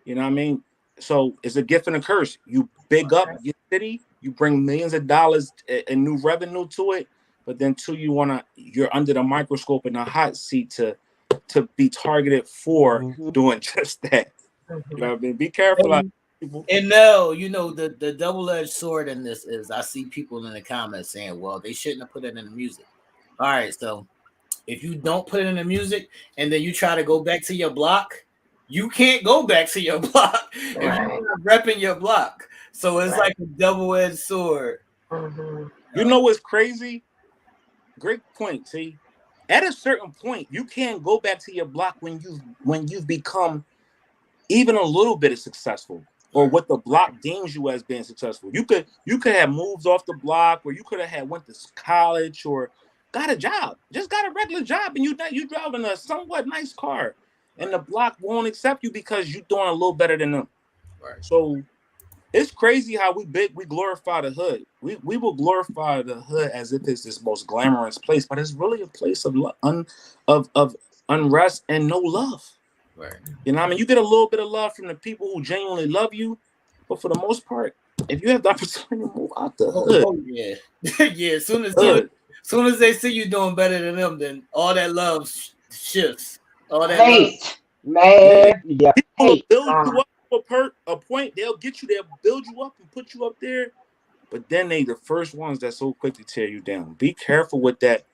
You know what I mean? So it's a gift and a curse. You big up your city. You bring millions of dollars and new revenue to it. But then too, you're under the microscope in the hot seat to be targeted for doing just that. You know what I mean? Be careful. And no, the double-edged sword in this is I see people in the comments saying, well, they shouldn't have put it in the music. All right, so if you don't put it in the music and then you try to go back to your block, you can't go back to your block if you're not repping your block. So it's like a double-edged sword. You know what's crazy? Great point, T. At a certain point, you can't go back to your block when you've become even a little bit of successful, or what the block deems you as being successful. You could have moved off the block, or you could have went to college or got a job, just got a regular job, and you driving a somewhat nice car, and the block won't accept you because you're doing a little better than them. Right. So it's crazy how we glorify the hood. We will glorify the hood as if it's this most glamorous place, but it's really a place of unrest and no love. Right. You know what I mean? You get a little bit of love from the people who genuinely love you, but for the most part, if you have the opportunity to move out the hood, yeah. As soon as they see you doing better than them, then all that love shifts. All that hate, man. Yeah. People build you up to a point. They'll get you there, build you up, and put you up there. But then they the first ones that's so quick to tear you down. Be careful with that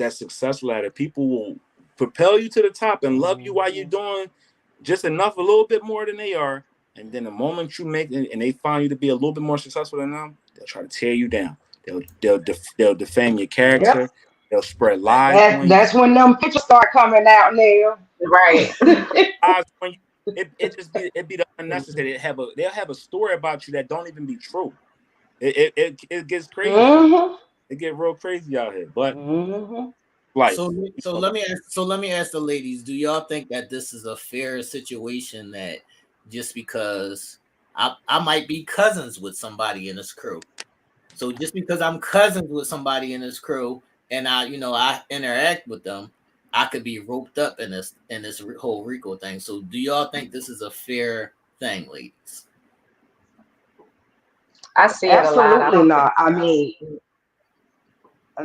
success ladder. People will propel you to the top and love you while you're doing just enough, a little bit more than they are, and then the moment you make it and they find you to be a little bit more successful than them, they'll try to tear you down. They'll defame your Yep. character. They'll spread lies on you. That's when them pictures start coming out, Neil. Right. Lies on you. It just be the unnecessary. They'll have a story about you that don't even be true. It gets crazy. Mm-hmm. It get real crazy out here. But Mm-hmm. life. So so let me ask the ladies, do y'all think that this is a fair situation, that just because I might be cousins with somebody in this crew. So just because I'm cousins with somebody in this crew and I interact with them, I could be roped up in this whole RICO thing. So do y'all think this is a fair thing, ladies? I see it a lot. I Absolutely don't think not. I so. mean,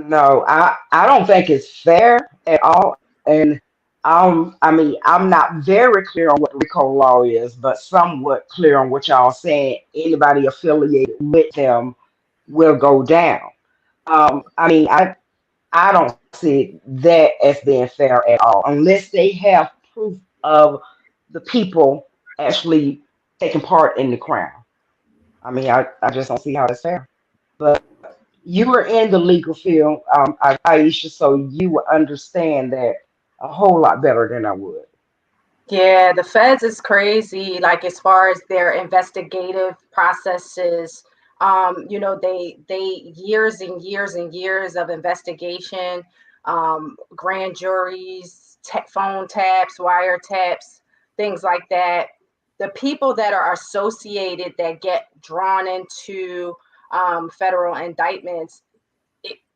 no, I don't think it's fair at all. And I mean, I'm not very clear on what the RICO law is, but somewhat clear on what y'all saying. Anybody affiliated with them will go down. I mean, I don't see that as being fair at all, unless they have proof of the people actually taking part in the crime. I mean, I just don't see how that's fair. But you were in the legal field, Aisha, so you would understand that a whole lot better than I would. Yeah, the feds is crazy. Like as far as their investigative processes, they years and years and years of investigation, grand juries, phone taps, wiretaps, things like that. The people that are associated that get drawn into federal indictments,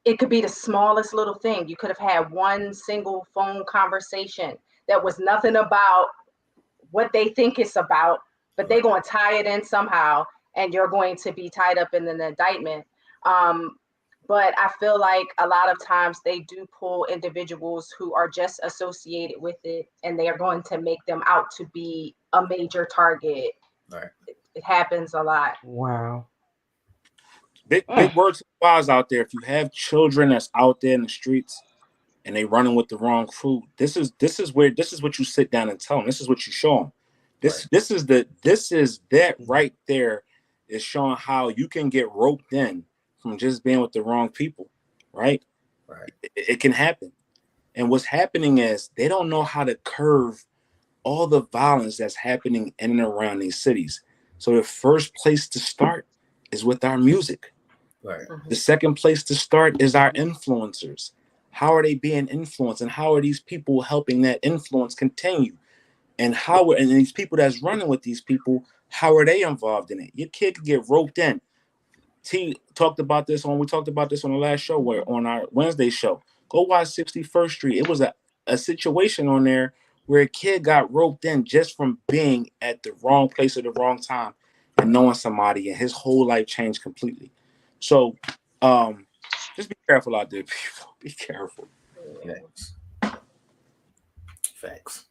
it could be the smallest little thing. You could have had one single phone conversation that was nothing about what they think it's about, but they're going to tie it in somehow, and you're going to be tied up in an indictment. Um, but I feel like a lot of times they do pull individuals who are just associated with it, and they are going to make them out to be a major target. Right. It happens a lot. Wow. Big Mm. words wise out there. If you have children that's out there in the streets and they running with the wrong food, this is what you sit down and tell them. This is what you show them. Right. This is that right there is showing how you can get roped in from just being with the wrong people, right? Right. It can happen. And what's happening is they don't know how to curve all the violence that's happening in and around these cities. So the first place to start is with our music. Right. The second place to start is our influencers. How are they being influenced, and how are these people helping that influence continue? And these people that's running with these people, how are they involved in it? Your kid could get roped in. We talked about this on the last show, where on our Wednesday show. Go watch 61st Street. It was a situation on there where a kid got roped in just from being at the wrong place at the wrong time and knowing somebody, and his whole life changed completely. So just be careful out there, people. Be careful. Facts. Facts.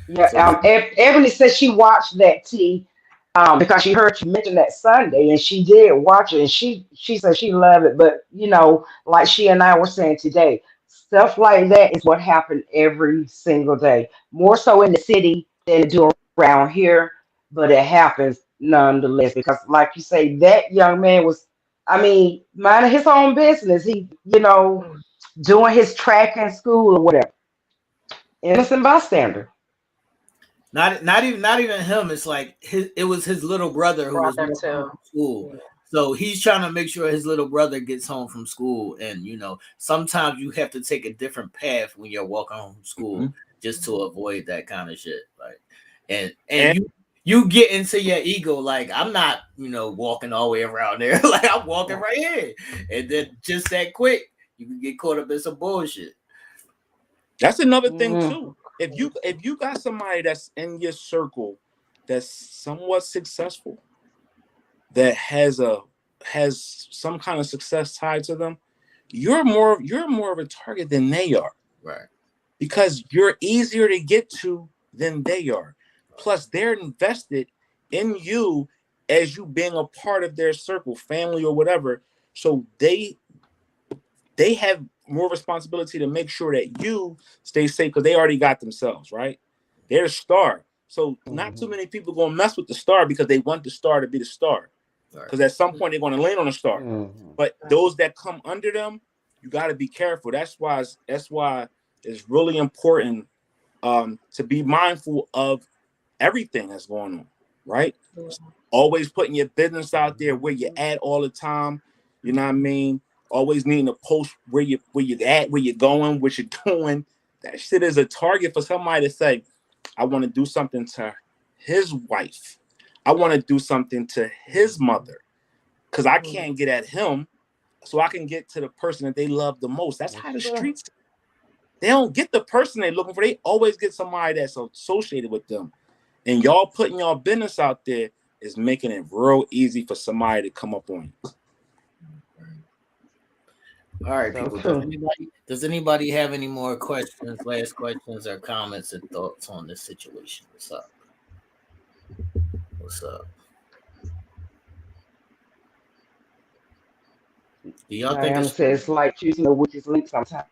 Yeah, So Ebony said she watched that because she heard you mention that Sunday, and she did watch it, and she said she loved it. But like she and I were saying today, stuff like that is what happened every single day. More so in the city than it do around here, but it happens nonetheless. Because, like you say, that young man was, I mean, minding his own business. He, doing his track in school or whatever. Innocent bystander. not even him. It's like it was his little brother who was Brother walking home too. from school. So he's trying to make sure his little brother gets home from school. And sometimes you have to take a different path when you're walking home from school, Mm-hmm. just to avoid that kind of shit. Like, and And you get into your ego, like, I'm not, walking all the way around there. Like, I'm walking right here. And then just that quick, you can get caught up in some bullshit. that's another thing Mm. too. If you got somebody that's in your circle that's somewhat successful, that has some kind of success tied to them, you're more of a target than they are, Right. because you're easier to get to than they are. Plus, they're invested in you as you being a part of their circle, family or whatever. So they have more responsibility to make sure that you stay safe, because they already got themselves, right. They're the star. So not too many people gonna mess with the star because they want the star to be the star. Because at some point they're gonna land on a star. But those that come under them, you got to be careful. That's why it's really important to be mindful of everything that's going on, right? Always putting your business out there where you at all the time. You know what I mean? Always needing to post where you at, where you're going, what you're doing. That shit is a target for somebody to say, I want to do something to his wife. I want to do something to his mother. Because I can't get at him, so I can get to the person that they love the most. That's how the streets. They don't get the person they're looking for. They always get somebody that's associated with them. And y'all putting y'all business out there is making it real easy for somebody to come up on you. All right, people. Does anybody have any more questions, last questions, or comments and thoughts on this situation? What's up? What's up? Do y'all think it's like choosing a witch's link sometimes?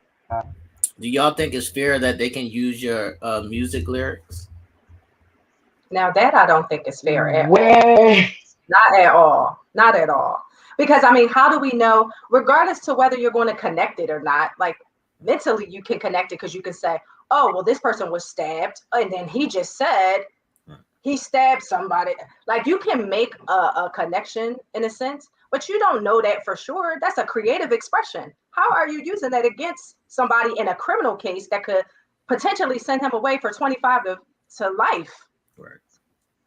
Do y'all think it's fair that they can use your music lyrics? Now that I don't think is fair at all. Not at all. Not at all. Because I mean, how do we know, regardless to whether you're going to connect it or not, like mentally you can connect it because you can say, oh, well, this person was stabbed. And then he just said he stabbed somebody. Like you can make a connection in a sense, but you don't know that for sure. That's a creative expression. How are you using that against somebody in a criminal case that could potentially send him away for 25 to life? Right.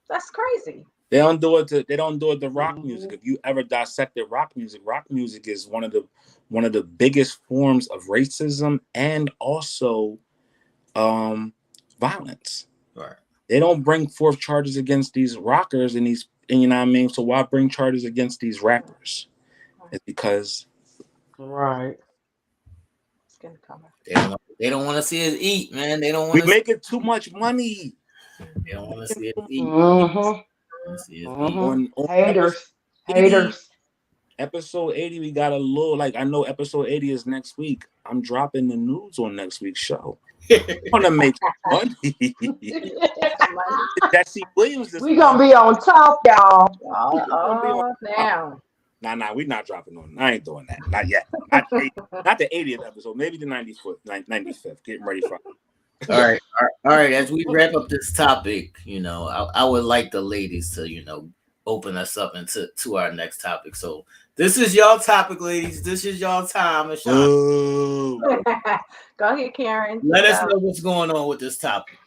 That's crazy. They don't do it to rock music. If you ever dissected rock music is one of the biggest forms of racism and also violence. Right. They don't bring forth charges against these rockers and you know what I mean? So why bring charges against these rappers? It's because they don't want to see us eat, man. They don't want we to make it too much money. They don't want to see us eat. On Haters. Episode 80, we got a little, like, I know episode 80 is next week. I'm dropping the news on next week's show. I want to make money. Jessie Williams. We gonna be on top, y'all. Now. Nah, we not dropping on. I ain't doing that. Not yet. Not the 80th episode. Maybe the 95th. Getting ready for. All right. As we wrap up this topic, I would like the ladies to, open us up to our next topic. So this is y'all topic, ladies. This is y'all time. Go ahead, Karen. Let us know what's going on with this topic.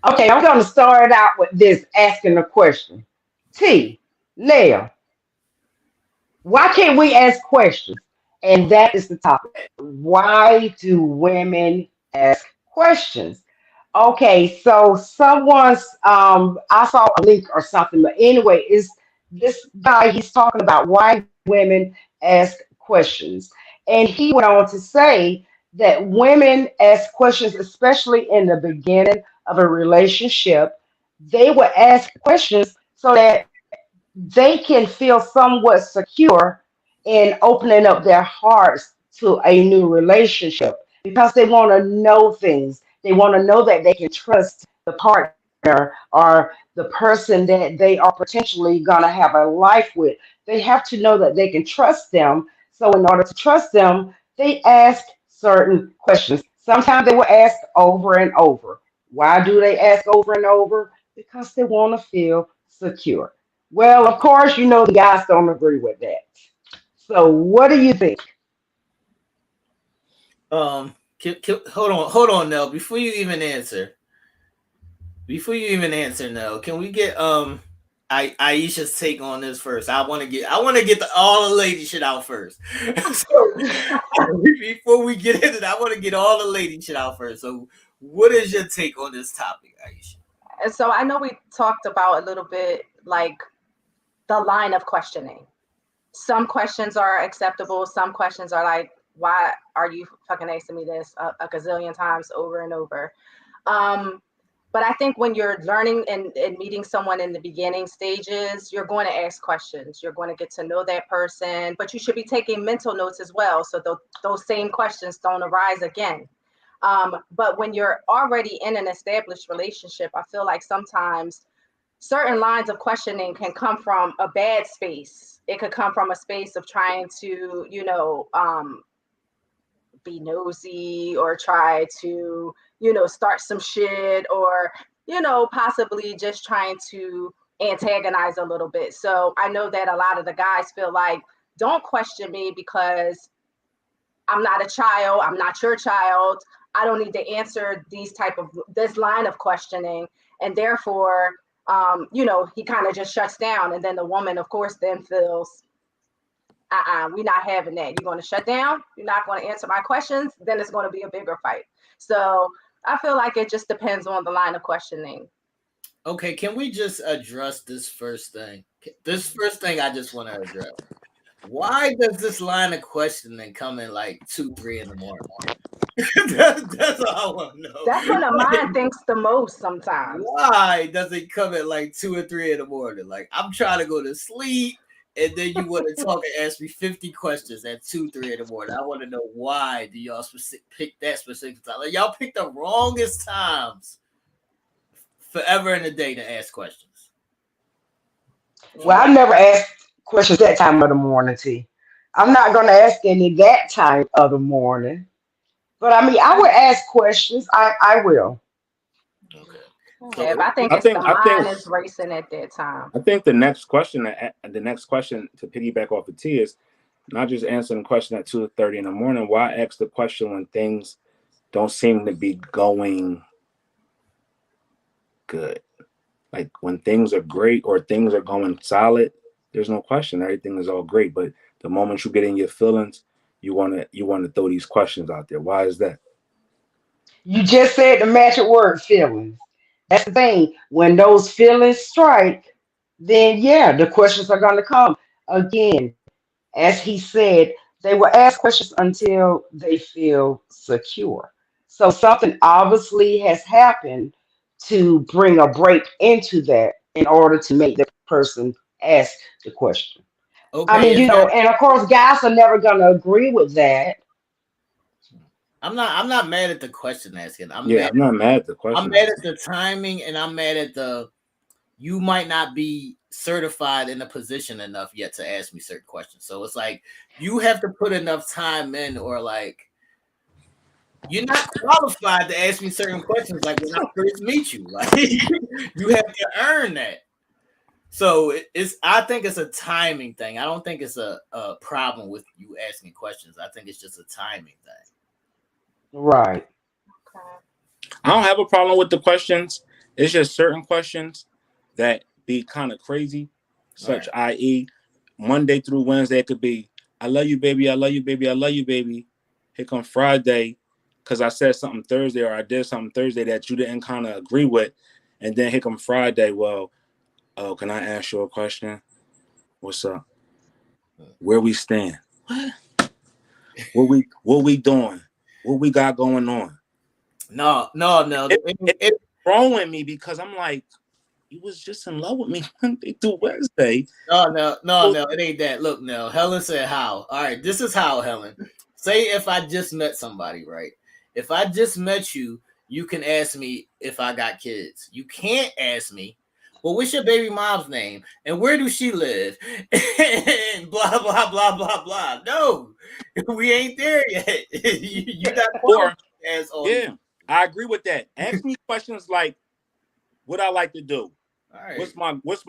Okay, I'm going to start out with this, asking a question. Nell, why can't we ask questions? And that is the topic. Why do women ask questions? Okay, so someone's I saw a link or something, but anyway, is this guy, he's talking about why women ask questions. And he went on to say that women ask questions, especially in the beginning of a relationship. They will ask questions so that they can feel somewhat secure in opening up their hearts to a new relationship because they want to know things. They want to know that they can trust the partner or the person that they are potentially going to have a life with. They have to know that they can trust them. So, in order to trust them, they ask certain questions. Sometimes they will ask over and over. Why do they ask over and over? Because they want to feel secure. Well, of course, the guys don't agree with that. So, what do you think? Hold on, Nell. Before you even answer, Nell, can we get Aisha's take on this first? I want to get all the lady shit out first. So before we get into that, I want to get all the lady shit out first. So, what is your take on this topic, Aisha? And so I know we talked about a little bit like the line of questioning. Some questions are acceptable. Some questions are like, why are you fucking asking me this a gazillion times over and over? But I think when you're learning and meeting someone in the beginning stages, you're going to ask questions. You're going to get to know that person, but you should be taking mental notes as well. So those same questions don't arise again. But when you're already in an established relationship, I feel like sometimes certain lines of questioning can come from a bad space. It could come from a space of trying to, be nosy or try to, start some shit, or, possibly just trying to antagonize a little bit. So I know that a lot of the guys feel like, don't question me because I'm not a child. I'm not your child. I don't need to answer this line of questioning. And therefore, he kind of just shuts down. And then the woman, of course, then feels, we're not having that. You're going to shut down. You're not going to answer my questions. Then it's going to be a bigger fight. So I feel like it just depends on the line of questioning. Okay, can we just address this first thing? This first thing I just want to address. Why does this line of questioning come in like 2, 3 in the morning? That's all I want to know. That's when a mind thinks the most sometimes. Why does it come at like 2 or 3 in the morning? Like, I'm trying to go to sleep, and then you want to talk and ask me 50 questions at 2, 3 in the morning. I want to know why do y'all pick that specific time? Like, y'all pick the wrongest times forever in the day to ask questions. Well, I never ask questions that time of the morning, T. I'm not going to ask any that time of the morning. But I mean, I would ask questions. I will. Okay. Yeah, I think the mind is racing at that time. I think the next question to piggyback off of T is not just answering the question at 2:30 in the morning. Why ask the question when things don't seem to be going good? Like when things are great or things are going solid, there's no question. Everything is all great. But the moment you get in your feelings, you want to throw these questions out there. Why is that? You just said the magic word, feelings. That's the thing. When those feelings strike, then yeah, the questions are going to come. Again, as he said, they will ask questions until they feel secure. So something obviously has happened to bring a break into that in order to make the person ask the question. I Okay, mean, and of course, guys are never going to agree with that. I'm not mad at the question asking. I'm not mad at the question. I'm mad at the timing, and I'm mad at you might not be certified in a position enough yet to ask me certain questions. So it's like you have to put enough time in, or like you're not qualified to ask me certain questions. Like when I first meet you, like you have to earn that. So I think it's a timing thing. I don't think it's a problem with you asking questions. I think it's just a timing thing. Right. I don't have a problem with the questions. It's just certain questions that be kind of crazy, such i.e. Monday through Wednesday, it could be, I love you, baby. I love you, baby. I love you, baby. Here come Friday, because I said something Thursday or I did something Thursday that you didn't kind of agree with. And then here come Friday. Well, oh, can I ask you a question? What's up? Where we stand? What we doing? What we got going on? No. It's throwing me because I'm like, you was just in love with me Monday through Wednesday. No, it ain't that. Look, Nell, Helen said how. All right, this is how, Helen. Say if I just met somebody, right? If I just met you, you can ask me if I got kids. You can't ask me, well, what's your baby mom's name? And where do she live? And blah, blah, blah, blah, blah. No, we ain't there yet. you got or, yeah, I agree with that. Ask me questions like what I like to do. All right. What's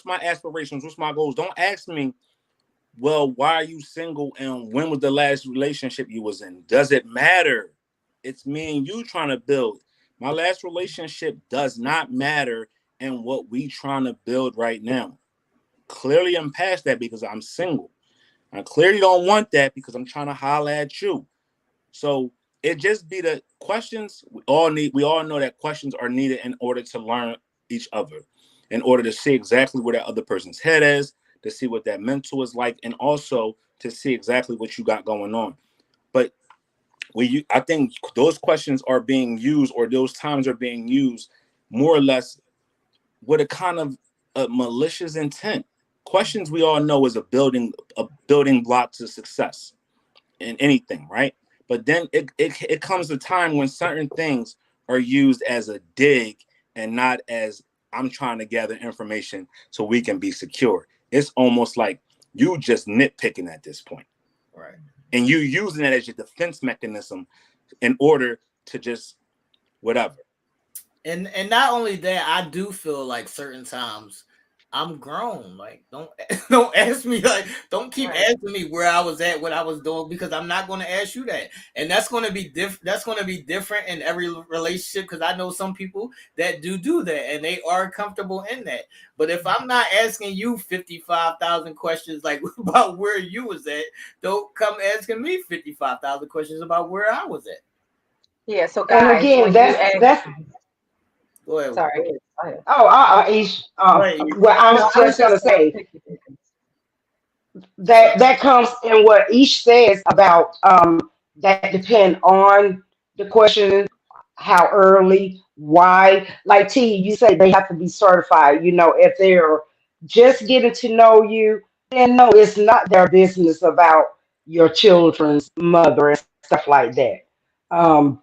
my aspirations? What's my goals? Don't ask me, well, why are you single and when was the last relationship you was in? Does it matter? It's me and you trying to build. My last relationship does not matter in what we trying to build right now. Clearly I'm past that because I'm single. I clearly don't want that because I'm trying to holler at you. So it just be the questions we all know that questions are needed in order to learn each other, in order to see exactly where that other person's head is, to see what that mental is like, and also to see exactly what you got going on. But I think those questions are being used, or those times are being used more or less with a kind of a malicious intent. Questions we all know is a building block to success in anything, right? But then it comes a time when certain things are used as a dig and not as I'm trying to gather information so we can be secure. It's almost like you just nitpicking at this point. Right. And you using it as your defense mechanism in order to just whatever. And not only that, I do feel like certain times I'm grown. Like, don't ask me, like, don't keep asking me where I was at, what I was doing, because I'm not going to ask you that. And that's going to be that's going to be different in every relationship, because I know some people that do that and they are comfortable in that. But if I'm not asking you 55,000 questions like about where you was at, don't come asking me 55,000 questions about where I was at. Yeah. So guys, and again, that's Go ahead. sorry. Go ahead. Well, I was No, I was just gonna just say that comes in what each says about that depend on the question, how early, why. Like T, you say they have to be certified. If they're just getting to know you, then no, it's not their business about your children's mother and stuff like that. Um,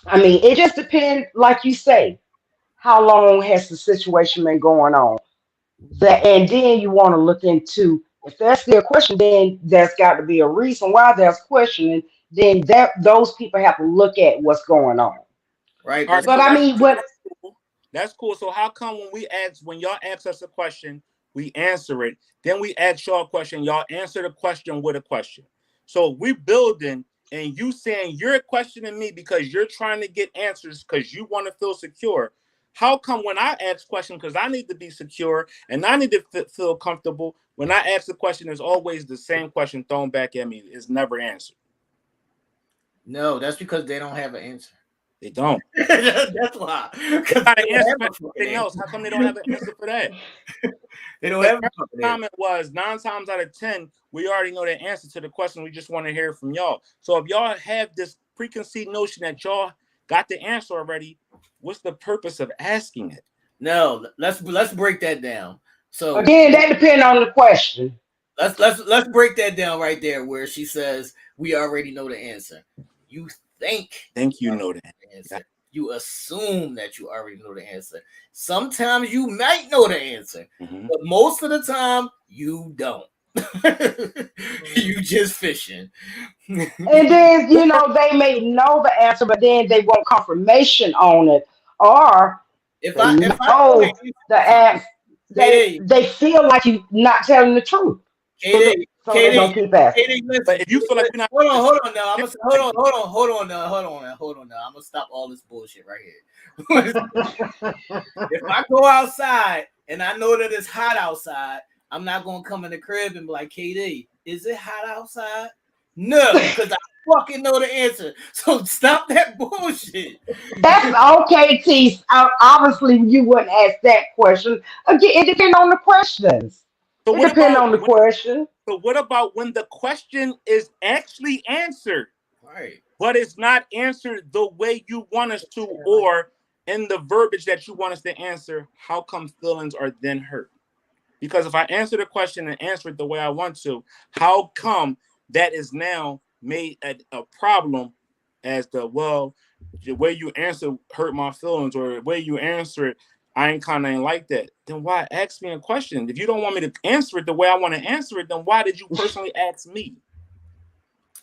I mean, it just depends, like you say, how long has the situation been going on? And then you want to look into if that's still a question, then there's got to be a reason why there's questioning. Then those people have to look at what's going on. Right. All right, But so I mean, what? that's cool. So how come when y'all ask us a question, we answer it, then we ask y'all a question, y'all answer the question with a question. So we building and you saying you're questioning me because you're trying to get answers because you want to feel secure. How come when I ask questions, because I need to be secure and I need to feel comfortable, when I ask the question, it's always the same question thrown back at me. It's never answered. No, that's because they don't have an answer. They don't. That's why. They got an answer for everything else. How come they don't have an answer for that? They don't have a comment was 9 times out of 10, we already know the answer to the question. We just want to hear from y'all. So if y'all have this preconceived notion that y'all got the answer already, what's the purpose of asking it? No, let's break that down. So again, that depends on the question. Let's break that down right there, where she says we already know the answer. You think you know the answer. Yeah. You assume that you already know the answer. Sometimes you might know the answer, but most of the time you don't. You just fishing. And then they may know the answer, but then they want confirmation on it, or if I know the answer, they feel like you not telling the truth. So they don't keep asking. But if you feel like we're not, hold on now. Hold on now. I'm gonna stop all this bullshit right here. If I go outside and I know that it's hot outside, I'm not gonna come in the crib and be like, KD, is it hot outside? No, because I fucking know the answer. So stop that bullshit. That's okay, T. Obviously, you wouldn't ask that question. Again, it depends on the questions. So it depends on the question. So what about when the question is actually answered, right, but it's not answered the way you want us to, or in the verbiage that you want us to answer? How come feelings are then hurt? Because if I answer the question and answer it the way I want to, how come that is now made a problem as the way you answer hurt my feelings, or the way you answer it, I ain't like that. Then why ask me a question? If you don't want me to answer it the way I want to answer it, then why did you personally ask me?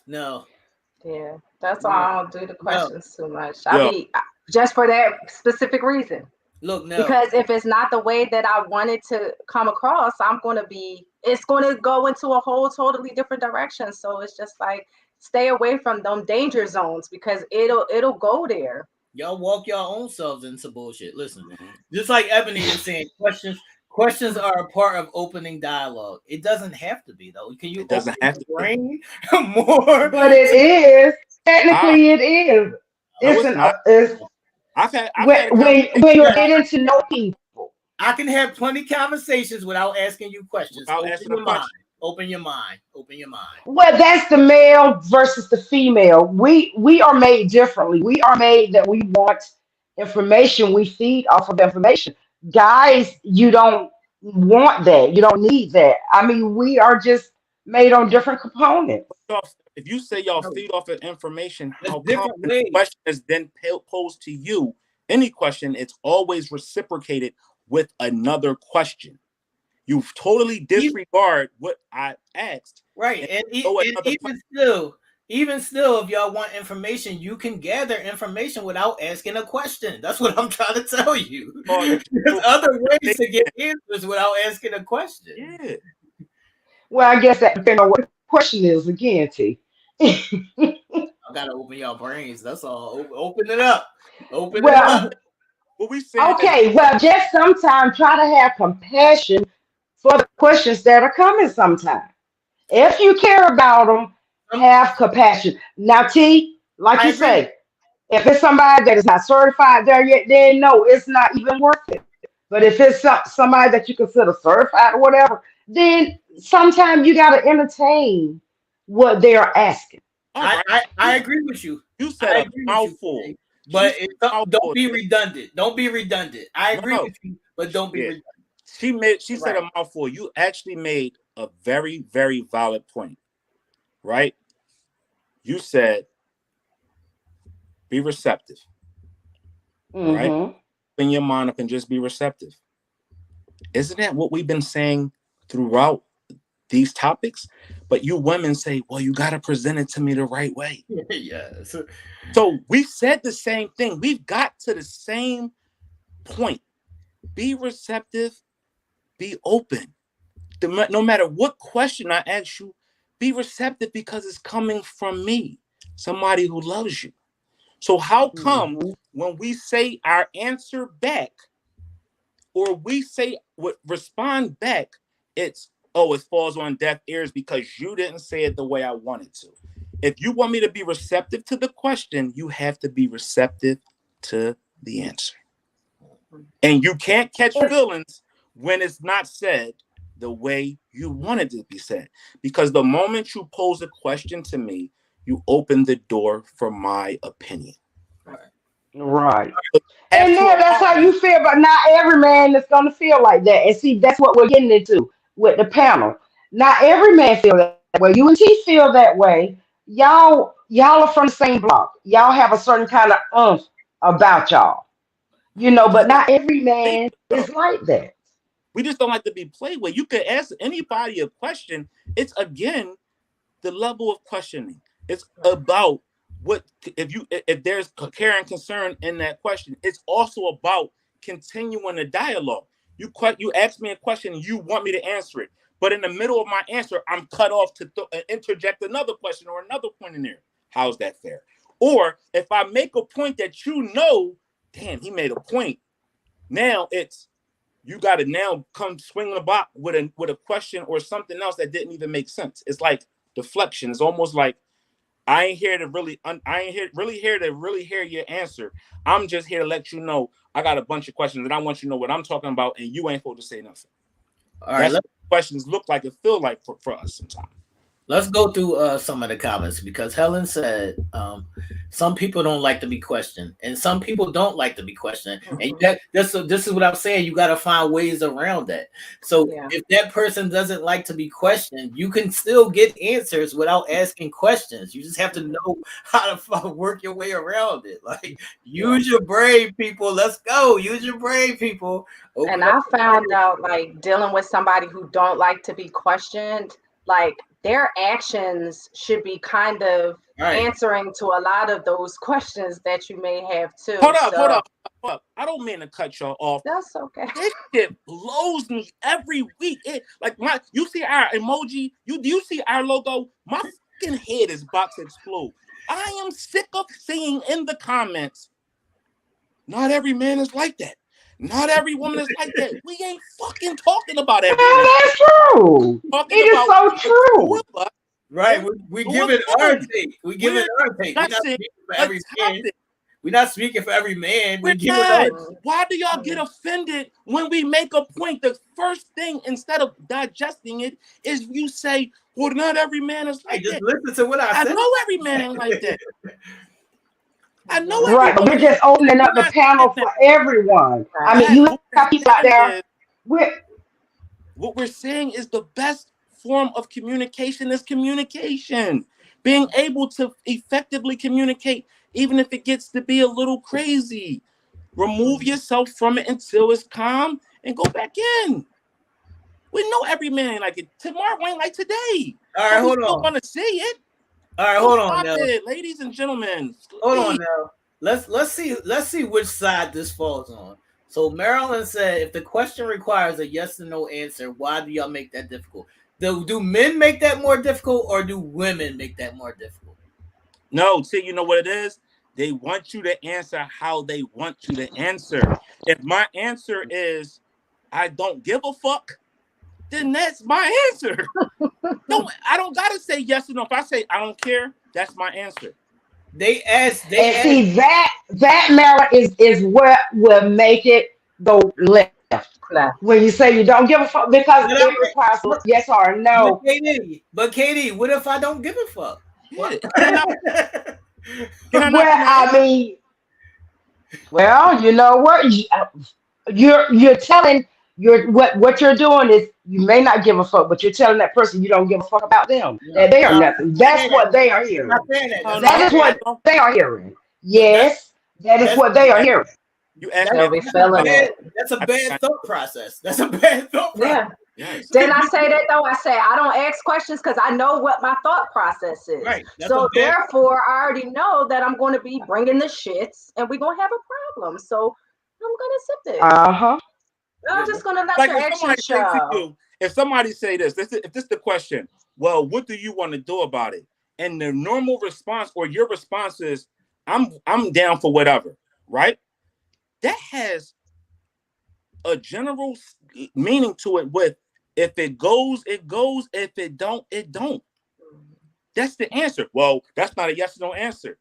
No. Yeah, that's why I don't do the questions too much. I mean, just for that specific reason. Look, no. Because if it's not the way that I want it to come across, it's going to go into a whole totally different direction. So it's just like, stay away from them danger zones, because it'll go there. Y'all walk your own selves into bullshit. Listen, just like Ebony is saying, questions are a part of opening dialogue. It doesn't have to be, though. Can you doesn't have to bring more? But it is. Technically, it is. When you're getting to know people. I can have plenty of conversations without asking you questions. Open your mind. Well, that's the male versus the female. We are made differently. We are made that we want information. We feed off of information. Guys, you don't want that. You don't need that. I mean, we are just made on different components. if you say y'all feed off of information, how come different when ways. the question is then posed to you, any question, it's always reciprocated with another question. You totally disregard what I asked. Right. And even still, if y'all want information, you can gather information without asking a question. That's what I'm trying to tell you. There's other ways to get answers without asking a question. Yeah. Well, I guess that depends on what the question is again, T. I gotta open y'all brains. That's all. Open it up. Open it Well, up. What we saying okay, well, just sometimes try to have compassion for the questions that are coming sometimes. If you care about them, have compassion. Now, T, like I you agree. say, if it's somebody that is not certified there yet, then no, it's not even worth it. But if it's somebody that you consider certified or whatever, then sometimes you got to entertain what they are asking. I agree with you. You said a mouthful. But don't be redundant. Don't be redundant. I agree with you, but don't be redundant. She said a mouthful. You actually made a very, very valid point, right? You said be receptive, right? Open your mind up and just be receptive. Isn't that what we've been saying throughout these topics? But you women say, well, you got to present it to me the right way. Yes. So we said the same thing. We've got to the same point. Be receptive, be open. No matter what question I ask you, be receptive because it's coming from me, somebody who loves you. So how come when we say our answer back or we say what respond back, it's, oh, it falls on deaf ears because you didn't say it the way I wanted to. If you want me to be receptive to the question, you have to be receptive to the answer. And you can't catch feelings when it's not said the way you want it to be said. Because the moment you pose a question to me, you open the door for my opinion. Right. And then that's how you feel, but not every man is going to feel like that. And see, that's what we're getting into with the panel. Not every man feel that way. You and T feel that way. Y'all are from the same block. Y'all have a certain kind of about y'all. But not every man is like that. We just don't like to be played with. You could ask anybody a question. It's, again, the level of questioning. It's about what if there's care and concern in that question. It's also about continuing the dialogue. You ask me a question and you want me to answer it, but in the middle of my answer, I'm cut off to interject another question or another point in there. How's that fair? Or if I make a point that damn, he made a point. Now it's you got to now come swinging the block with a question or something else that didn't even make sense. It's like deflection. It's almost like I ain't here to really hear your answer. I'm just here to let you know I got a bunch of questions and I want you to know what I'm talking about, and you ain't supposed to say nothing. All right, that's what questions look like and feel like for us sometimes. Let's go through some of the comments because Helen said some people don't like to be questioned and some people don't like to be questioned. And this is what I'm saying. You got to find ways around that. So if that person doesn't like to be questioned, you can still get answers without asking questions. You just have to know how to work your way around it. Like use your brain, people. Let's go. Use your brain, people. And I found out like dealing with somebody who don't like to be questioned, like their actions should be kind of answering to a lot of those questions that you may have too. Hold up. I don't mean to cut y'all off. That's okay. This shit blows me every week. You see our emoji? You see our logo? My fucking head is about to explode. I am sick of seeing in the comments, not every man is like that. Not every woman is like that. We ain't fucking talking about everything. That's true. It is so true. Right. We give it our take. We give it our take. We're not speaking for every man. We give it our. Why do y'all get offended when we make a point? The first thing, instead of digesting it, is you say, well, not every man is like that. Just listen to what I said. I know every man ain't like that. I know. Right, but we're just opening up the panel for everyone. I mean, you have people out there. What we're saying is the best form of communication is communication. being able to effectively communicate, even if it gets to be a little crazy. Remove yourself from it until it's calm and go back in. We know every man ain't like it. Tomorrow ain't like today. All right, hold on. on. Want to say it? All right, hold on, Nell. Ladies and gentlemen. Hold on, Nell. Let's see which side this falls on. So Marilyn said, if the question requires a yes or no answer, why do y'all make that difficult? Do men make that more difficult, or do women make that more difficult? No, see, you know what it is? They want you to answer how they want you to answer. If my answer is, I don't give a fuck, then that's my answer. I don't gotta say yes or no. If I say I don't care, that's my answer. See that Marilyn is what will make it go left. When you say you don't give a fuck, because it requires yes or no. But Katie, what if I don't give a fuck? Yeah. I mean, well, you know what? You're telling what you're doing is you may not give a fuck, but you're telling that person you don't give a fuck about them. That they are nothing. That's what they are hearing. That is what they are hearing. Yes, that is what they are hearing. You ask me. That's a bad thought process. That's a bad thought process. Yes. Then I say that though. I say I don't ask questions because I know what my thought process is. Right. So therefore, I already know that I'm going to be bringing the shits, and we're gonna have a problem. So I'm gonna sit there. I'm just gonna let your actions show. If somebody say this, if this is the question, well, what do you want to do about it? And the normal response or your response is, I'm down for whatever, right? That has a general meaning to it with, if it goes, it goes. If it don't, it don't. That's the answer. Well, that's not a yes or no answer.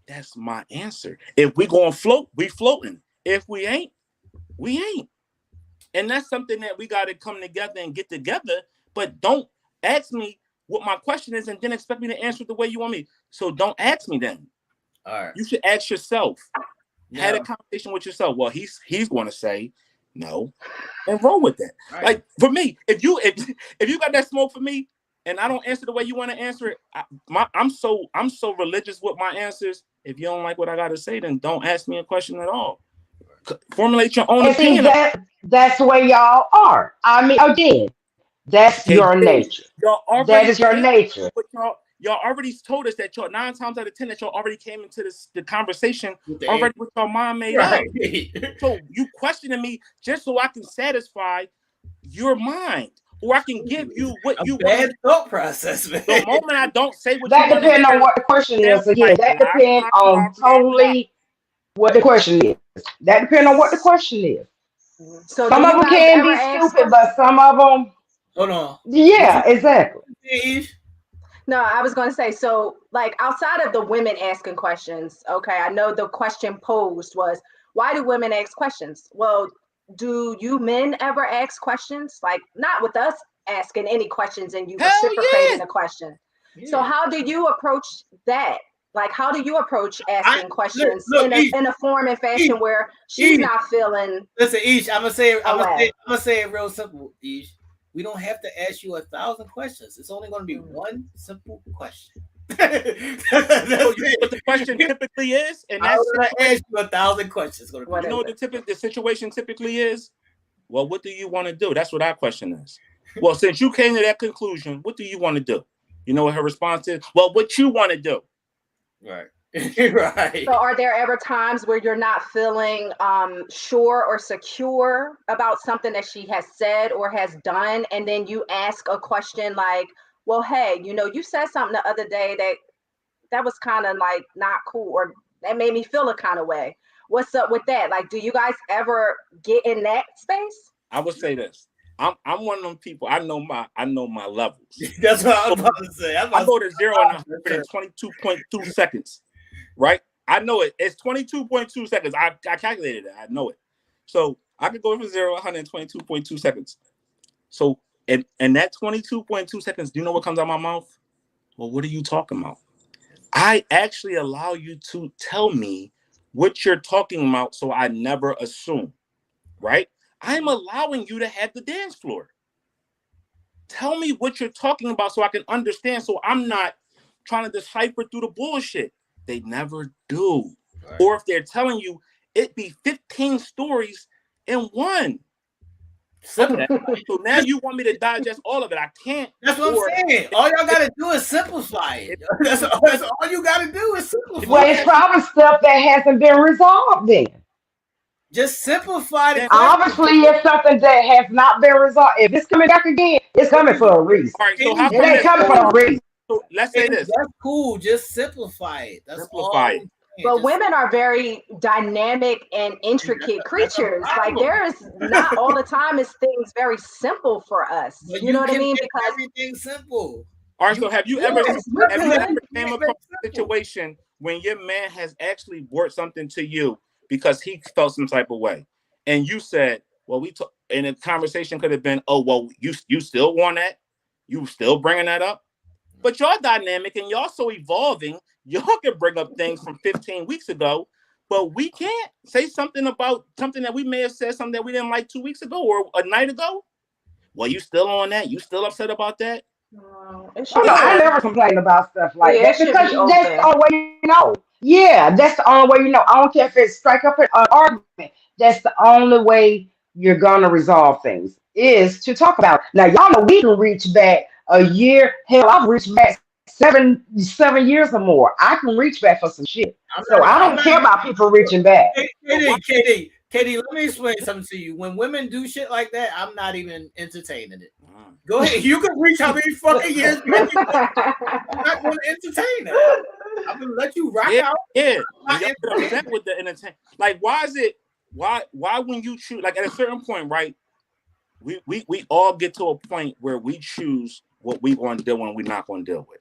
That's my answer. If we gonna float, we floating. If we ain't, we ain't. And that's something that we got to come together and get together. But don't ask me what my question is and then expect me to answer it the way you want me. So don't ask me then. All right. You should ask yourself. Yeah. Had a conversation with yourself. Well, he's going to say no, and roll with that. Right. Like for me, if you got that smoke for me, and I don't answer the way you want to answer it, I'm so religious with my answers. If you don't like what I got to say, then don't ask me a question at all. Formulate your own opinion. That's the way y'all are. I mean, again, that's your nature. That is your nature. But y'all already told us that y'all 9 times out of 10 that y'all already came into the conversation already with your mind made up. So you questioning me just so I can satisfy your mind, or I can give you what you want. Thought process, man. The moment I don't say what that depends on what the question is. Again, that depends on totally what the question is. That depends on what the question is. So some of them can be stupid, but some of them. Hold on. Yeah, exactly. No, I was going to say, so like outside of the women asking questions, okay, I know the question posed was, why do women ask questions? Well, do you men ever ask questions? Like not with us asking any questions and you reciprocating the question. Yeah. So how do you approach that? Like, how do you approach asking questions in a form and fashion where she's not feeling? Listen, Ish, I'm gonna say it real simple, Ish. We don't have to ask you 1,000 questions. It's only going to be one simple question. That's what the question typically is, and that's going to ask you 1,000 questions. You know what the situation typically is? Well, what do you want to do? That's what our question is. Well, since you came to that conclusion, what do you want to do? You know what her response is? Well, what you want to do? Right. Right. So are there ever times where you're not feeling sure or secure about something that she has said or has done, and then you ask a question like, well, hey, you said something the other day that was kind of like not cool, or that made me feel a kind of way. What's up with that? Like, do you guys ever get in that space? I would say this. I'm one of them people. I know my levels. That's what I'm about to say. I go to 0 and 100 in 22.2 seconds. Right? I know it. It's 22.2 seconds. I calculated it. I know it. So I could go from 0 to 100 in 22.2 seconds. So in that 22.2 seconds, do you know what comes out of my mouth? Well, what are you talking about? I actually allow you to tell me what you're talking about, so I never assume. Right? I'm allowing you to have the dance floor. Tell me what you're talking about so I can understand, so I'm not trying to decipher through the bullshit. They never do. Right. Or if they're telling you, it be 15 stories in one. Simple. Okay. So now you want me to digest all of it. I can't. That's what I'm saying. All y'all gotta do is simplify it. That's all you gotta do is simplify Well, it's probably stuff that hasn't been resolved then. Just simplify the question. Obviously, it's something that has not been resolved. If it's coming back again, it's coming for a reason. All right, so how It ain't coming for a reason. So let's say this. That's cool. Just simplify it. That's Simplify all. it. But women are very dynamic and intricate creatures. Like there is not all the time is things very simple for us. You know what I mean? Because everything's simple. All right, so have you ever came across a situation when your man has actually brought something to you because he felt some type of way, and you said, "Well, and the conversation could have been, oh, well, you still want that? You still bringing that up?" But y'all dynamic and y'all so evolving. Y'all can bring up things from 15 weeks ago, but we can't say something about something that we may have said something that we didn't like 2 weeks ago or a night ago. Well, you still on that? You still upset about that? No, I never complain about stuff like that because that's open. the only way you know. Yeah, that's the only way you know. I don't care if it's strike up an argument. That's the only way you're gonna resolve things is to talk about it. Now, y'all know we can reach back a year. Hell, I've reached back 7 years or more. I can reach back for some shit. So I don't care about people reaching back. Katie, let me explain something to you. When women do shit like that, I'm not even entertaining it. Go ahead. You can reach how many fucking years. I'm not going to entertain it. I'm going to let you rock out. Yeah. You're upset with the entertainment. Like, why is it? Why when you choose? Like at a certain point, right? We all get to a point where we choose what we want to deal with and we're not going to deal with.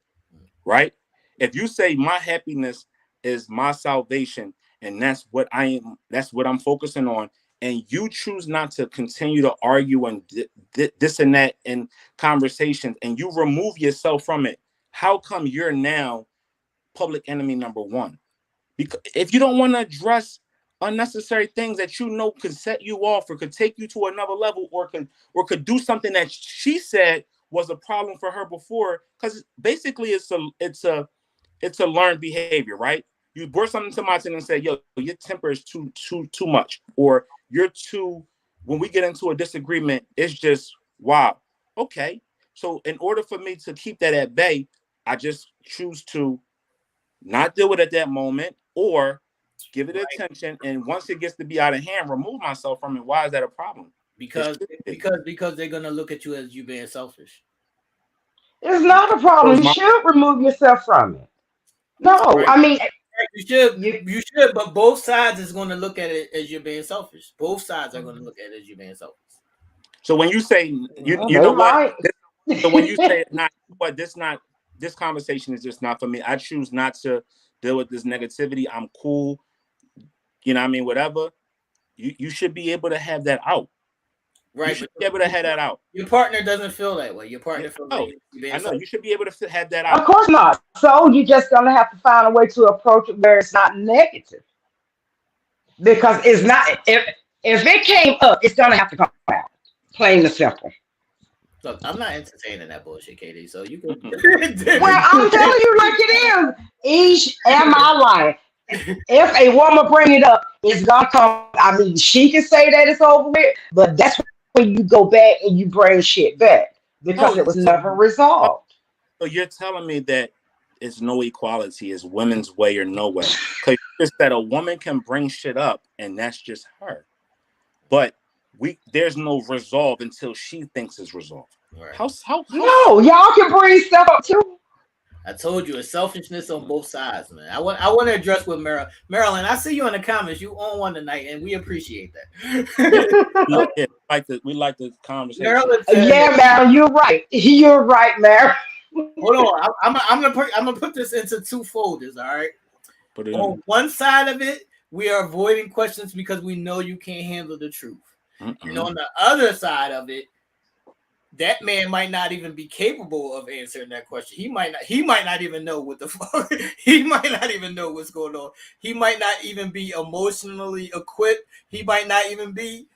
Right? If you say my happiness is my salvation and that's what I'm focusing on, and you choose not to continue to argue and this and that in conversations and you remove yourself from it, how come you're now public enemy number one? Because if you don't want to address unnecessary things that you know could set you off or could take you to another level or could do something that she said was a problem for her before, because basically it's a learned behavior, right? You brought something to my attention and say, yo, your temper is too much, or you're too, when we get into a disagreement, it's just wow. Okay. So in order for me to keep that at bay, I just choose to not deal with it at that moment or give it attention. And once it gets to be out of hand, remove myself from it. Why is that a problem? Because they're gonna look at you as you being selfish. It's not a problem. You should remove yourself from it. No, right. I mean you should, but both sides is gonna look at it as you're being selfish. Both sides are gonna look at it as you being selfish. So when you say you know what, so when you say not what this conversation is just not for me. I choose not to deal with this negativity. I'm cool. You know what I mean? Whatever. You should be able to have that out. Right. You should be able to have that out. Your partner doesn't feel that way. Your partner feels like I know. You should be able to have that out. Of course not. So you're just going to have to find a way to approach it where it's not negative. Because it's not, if it came up, it's going to have to come out. Plain and simple. Look, I'm not entertaining that bullshit, Katie. So you can. Well, I'm telling you like it is. Am I lying? If a woman bring it up, it's gonna come. I mean, she can say that it's over with, but that's when you go back and you bring shit back because it was never resolved. So you're telling me that it's no equality, it's women's way or no way? Because it's that a woman can bring shit up and that's just her, but there's no resolve until she thinks it's resolved. Right. How no, y'all can bring stuff up too. I told you, it's selfishness on both sides, man. I want to address with Marilyn. I see you in the comments. You on one tonight, and we appreciate that. We like the conversation. Marilyn, Marilyn, you're right. You're right, Marilyn. Hold on, I'm gonna put this into two folders. All right. On one side of it, we are avoiding questions because we know you can't handle the truth. And on the other side of it, that man might not even be capable of answering that question. He might not even know what the fuck. He might not even know what's going on. He might not even be emotionally equipped. He might not even be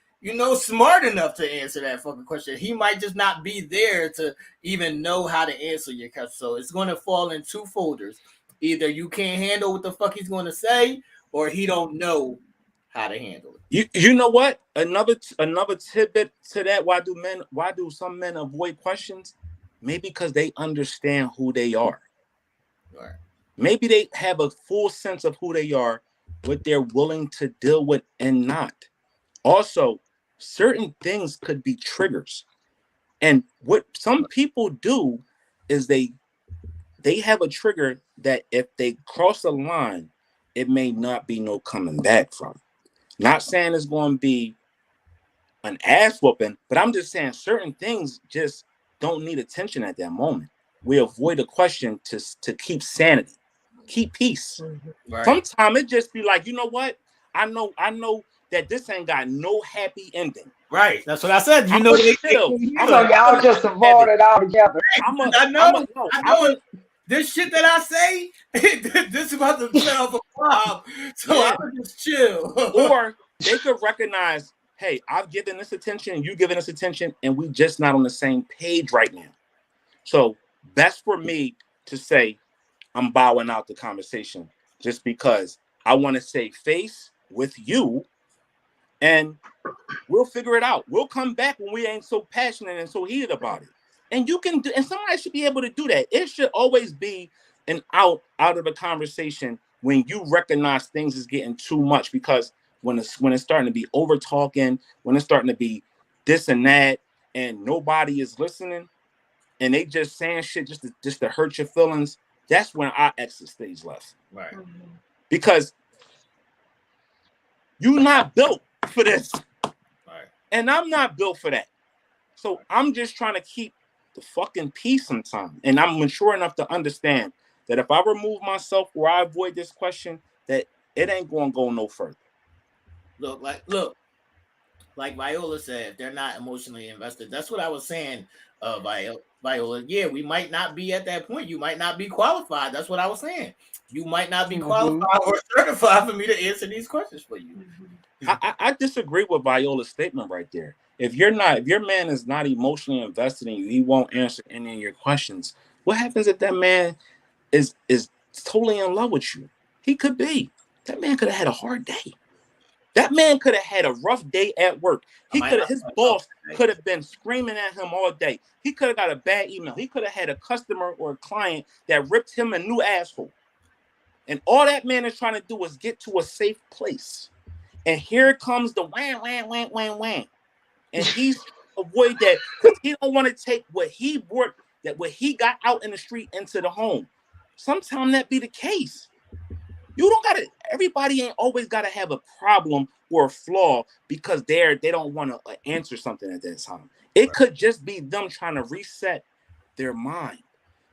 smart enough to answer that fucking question. He might just not be there to even know how to answer your question. So it's going to fall in two folders. Either you can't handle what the fuck he's going to say, or he don't know how to handle it. You know what? Another tidbit to that. Why do some men avoid questions? Maybe because they understand who they are. Right. Maybe they have a full sense of who they are, what they're willing to deal with and not. Also, certain things could be triggers. And what some people do is they have a trigger that if they cross a line, it may not be no coming back from. Not saying it's going to be an ass whooping, but I'm just saying certain things just don't need attention at that moment. We avoid a question to keep sanity, keep peace. Right. Sometimes it just be like, you know what? I know that this ain't got no happy ending. Right. That's what I said. Y'all just avoid it altogether. I know. This shit that I say, this is about to set off a bomb. So I'm gonna just chill. Or they could recognize, hey, I've given this attention, you giving this attention, and we just not on the same page right now. So best for me to say I'm bowing out the conversation just because I want to save face with you, and we'll figure it out. We'll come back when we ain't so passionate and so heated about it. And you can do, and somebody should be able to do that. It should always be an out of a conversation when you recognize things is getting too much, because when it's starting to be over talking, when it's starting to be this and that, and nobody is listening, and they just saying shit just to hurt your feelings, that's when I exit stage left. Right. Because you're not built for this. Right. And I'm not built for that. So I'm just trying to keep the fucking peace sometimes. And I'm mature enough to understand that if I remove myself or I avoid this question, that it ain't going to go no further. Look, like Viola said, they're not emotionally invested. That's what I was saying, Viola. Yeah, we might not be at that point. You might not be qualified. That's what I was saying. You might not be qualified or certified for me to answer these questions for you. I disagree with Viola's statement right there. If your man is not emotionally invested in you, he won't answer any of your questions. What happens if that man is totally in love with you? He could be. That man could have had a hard day. That man could have had a rough day at work. His boss could have been screaming at him all day. He could have got a bad email. He could have had a customer or a client that ripped him a new asshole. And all that man is trying to do is get to a safe place. And here comes the wham, wham, wham, wham, wham. And he's avoid that because he don't want to take what he got out in the street into the home. Sometimes that be the case. You don't gotta. Everybody ain't always gotta have a problem or a flaw because they don't want to answer something at that time. It could just be them trying to reset their mind,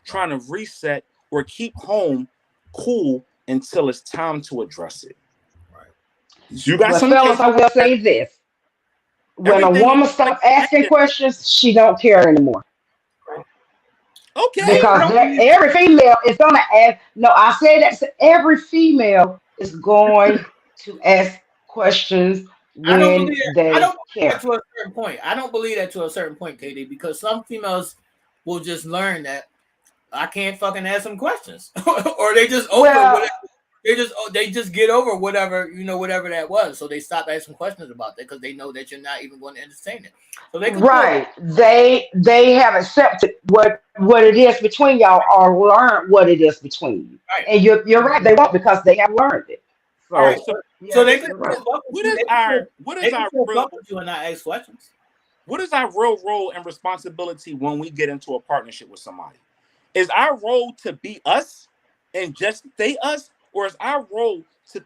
trying to reset or keep home cool until it's time to address it. Right. You got some fellas, I will say this: when a woman stops asking questions, she don't care anymore. Okay. Because every female is going to ask. No, I said that every female is going to ask questions when they care. To a certain point. I don't believe that to a certain point, KD, because some females will just learn that I can't fucking ask them questions, or they just they just get over whatever that was, so they stop asking questions about that because they know that you're not even going to entertain it. So they have accepted what it is between y'all, or learned what it is between you. Right. And you're right, they won't because they have learned it. So, all right, so they can what is our real and not ask questions? What is our real role and responsibility when we get into a partnership with somebody? Is our role to be us and just stay us? Or is our role to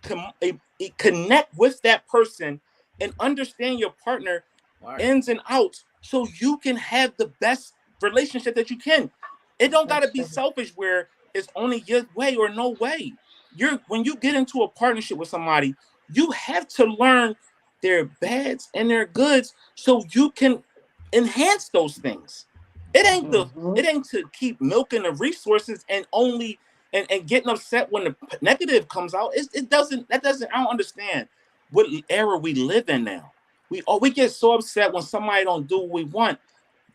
connect with that person and understand your partner ins and outs so you can have the best relationship that you can? It don't got to be selfish where it's only your way or no way. When you get into a partnership with somebody, you have to learn their bads and their goods so you can enhance those things. It ain't to keep milking the resources and only and getting upset when the negative comes out. I don't understand what era we live in now. we get so upset when somebody don't do what we want.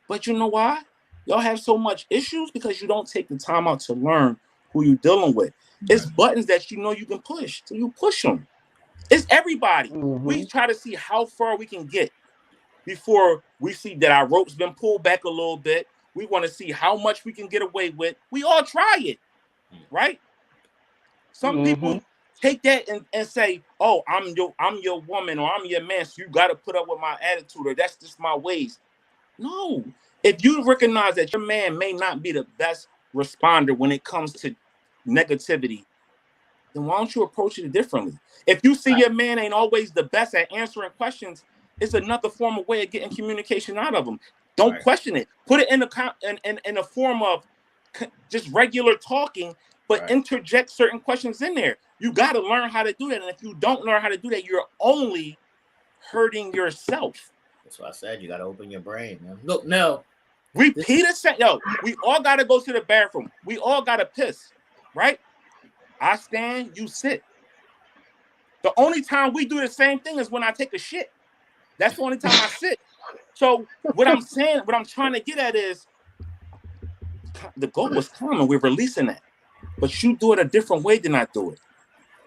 But you know why? Y'all have so much issues because you don't take the time out to learn who you're dealing with. It's buttons that you know you can push, so you push them. It's everybody. We try to see how far we can get before we see that our rope's been pulled back a little bit. We want to see how much we can get away with. We all try it, right? Some people take that and say, "Oh, I'm your woman or I'm your man, so you got to put up with my attitude or that's just my ways." No. If you recognize that your man may not be the best responder when it comes to negativity, then why don't you approach it differently? If you see your man ain't always the best at answering questions, it's another form of way of getting communication out of him. Don't question it. Put it in a form of just regular talking, but interject certain questions in there. You got to learn how to do that. And if you don't learn how to do that, you're only hurting yourself. That's why I said you got to open your brain, man. Look, Nell. Peter said, yo, we all got to go to the bathroom. We all got to piss, right? I stand, you sit. The only time we do the same thing is when I take a shit. That's the only time I sit. So what I'm saying, what I'm trying to get at is the goal is common. We're releasing that. But you do it a different way than I do it.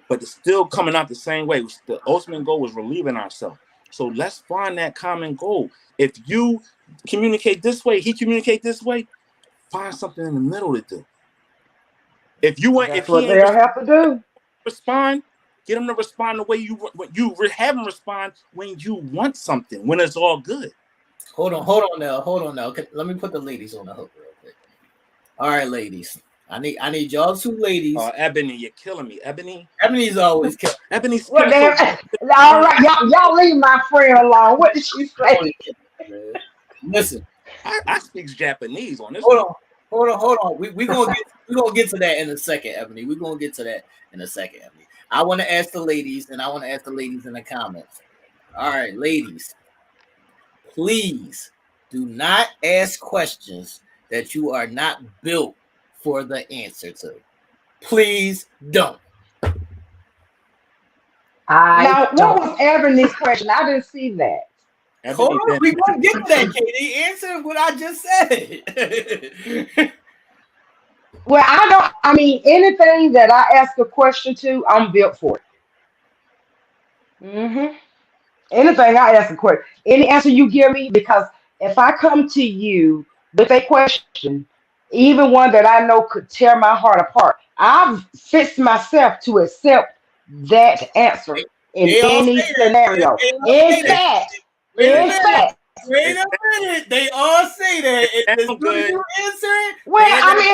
But it's still coming out the same way. The ultimate goal was relieving ourselves. So let's find that common goal. If you communicate this way, he communicate this way, find something in the middle to do. If you want, that's what they'll have to do. Respond, get them to respond the way you have them respond when you want something, when it's all good. Hold on now. Let me put the ladies on the hook real quick. All right, ladies. I need y'all two ladies. Ebony, you're killing me. Ebony's always killing. Ebony's killing me. All right, y'all leave my friend alone. What did she say? Listen, I speak Japanese on this. Hold on. We gonna get to that in a second, Ebony. We're gonna get to that in a second, Ebony. I want to ask the ladies, and I want to ask the ladies in the comments. All right, ladies, please do not ask questions that you are not built for the answer to. Please don't. What was Ebony's question? I didn't see that. Hold on, we gonna get to that, Katie. Answer what I just said. Well, anything that I ask a question to, I'm built for it. Anything I ask a question, any answer you give me, because if I come to you with a question, even one that I know could tear my heart apart, I've fixed myself to accept that answer in any scenario. In fact, wait a minute. They all say that. It's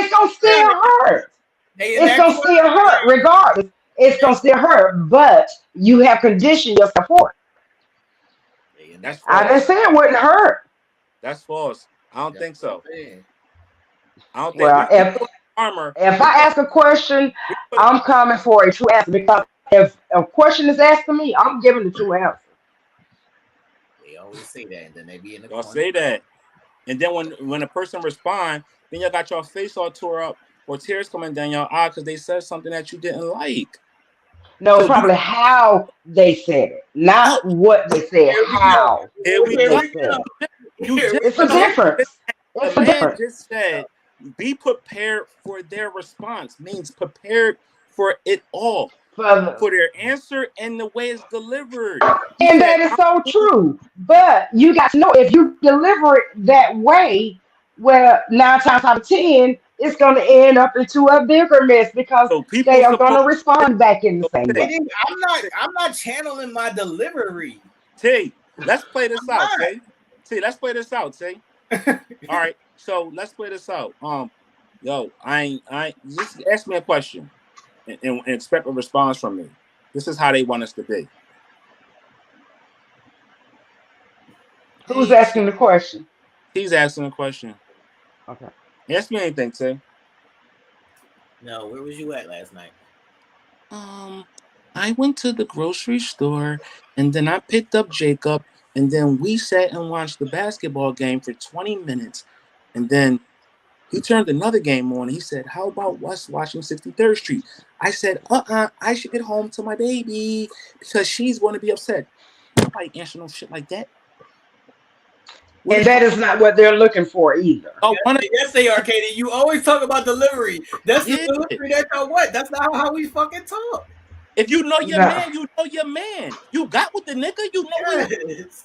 gonna still hurt. It's gonna still hurt, regardless. It's gonna still hurt, but you have conditioned yourself for it. I didn't say it wouldn't hurt. That's false. I don't think so. I don't think. Well, if I ask a question, I'm coming for a true answer, because if a question is asked to me, I'm giving the true answer. They always say that, and then they be in the y'all say that, and then when a person responds, then y'all got your face all tore up or tears coming down your eye because they said something that you didn't like. No, so probably how they said it, not what they said. How they said it. It's a difference. The man just said, "Be prepared for their response." Means prepared for it all. For their answer and the way it's delivered. And that is so true. But you got to know, if you deliver it that way, well, 9 times out of 10, it's going to end up into a bigger mess, because they are going to respond back in the same way. I'm not channeling my delivery. T, let's play this out, T. T, let's play this out, T. All right, so let's play this out. I just ask me a question. And expect a response from me. This is how they want us to be. Who's asking the question? He's asking the question. Okay. Ask me anything, Tim. No, where was you at last night? I went to the grocery store, and then I picked up Jacob, and then we sat and watched the basketball game for 20 minutes, and then he turned another game on. And he said, "How about us watching 63rd Street?" I said, I should get home to my baby because she's going to be upset. Nobody answer no shit like that. And that is not what they're looking for either. Oh, yes, they are, Katie. You always talk about delivery. That's the Yeah. delivery that y'all what? That's not how we fucking talk. If you know your No. man, you know your man. You got with the nigga, you know what. Yes.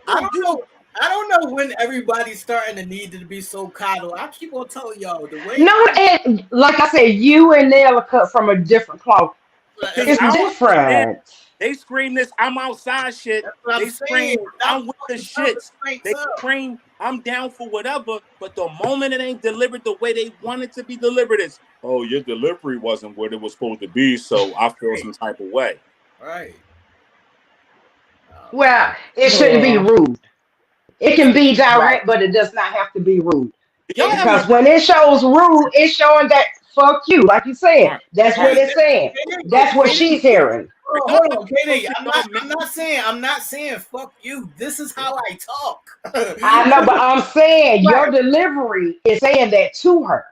I don't know when everybody's starting to need to be so coddled. I keep on telling y'all the way. No, and like I said, you and Nell are cut from a different cloth. It's different. They scream this, I'm outside shit. They scream, I'm with the shits. They scream, I'm down for whatever. But the moment it ain't delivered the way they want it to be delivered, is, oh, your delivery wasn't what it was supposed to be, so I feel some type of way. Right. Well, it shouldn't be rude. It can be direct, but it does not have to be rude. Because when it shows rude, it's showing that fuck you, like you said. That's what it's saying. That's what she's hearing. Hold on, Katie. I'm not saying fuck you. This is how I talk. I know, but I'm saying your delivery is saying that to her.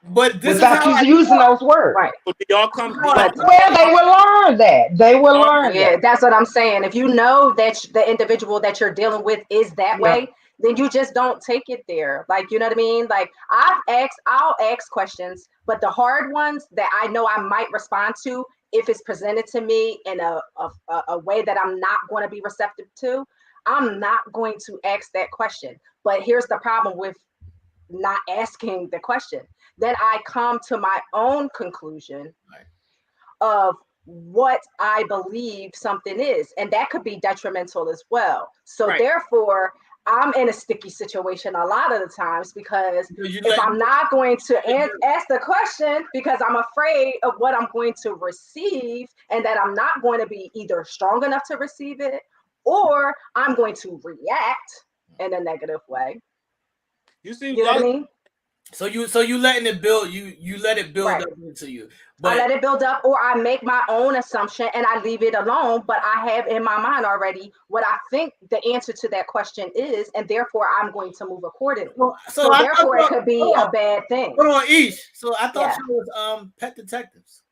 But this without is how you using those words. Right. So y'all come. Well, they will learn that. They will learn that. That's what I'm saying. If you know that the individual that you're dealing with is that way, then you just don't take it there. Like, you know what I mean? Like, I'll ask questions, but the hard ones that I know I might respond to, if it's presented to me in a way that I'm not going to be receptive to, I'm not going to ask that question. But here's the problem with not asking the question. Then I come to my own conclusion of what I believe something is, and that could be detrimental as well. So therefore, I'm in a sticky situation a lot of the times because if I'm not going to ask the question because I'm afraid of what I'm going to receive and that I'm not going to be either strong enough to receive it or I'm going to react in a negative way. You know what I mean? So you letting it build, you let it build up into you. But I let it build up, or I make my own assumption and I leave it alone, but I have in my mind already what I think the answer to that question is, and therefore I'm going to move accordingly. So therefore it could be a bad thing. Hold on, Ish. So I thought you was pet detectives.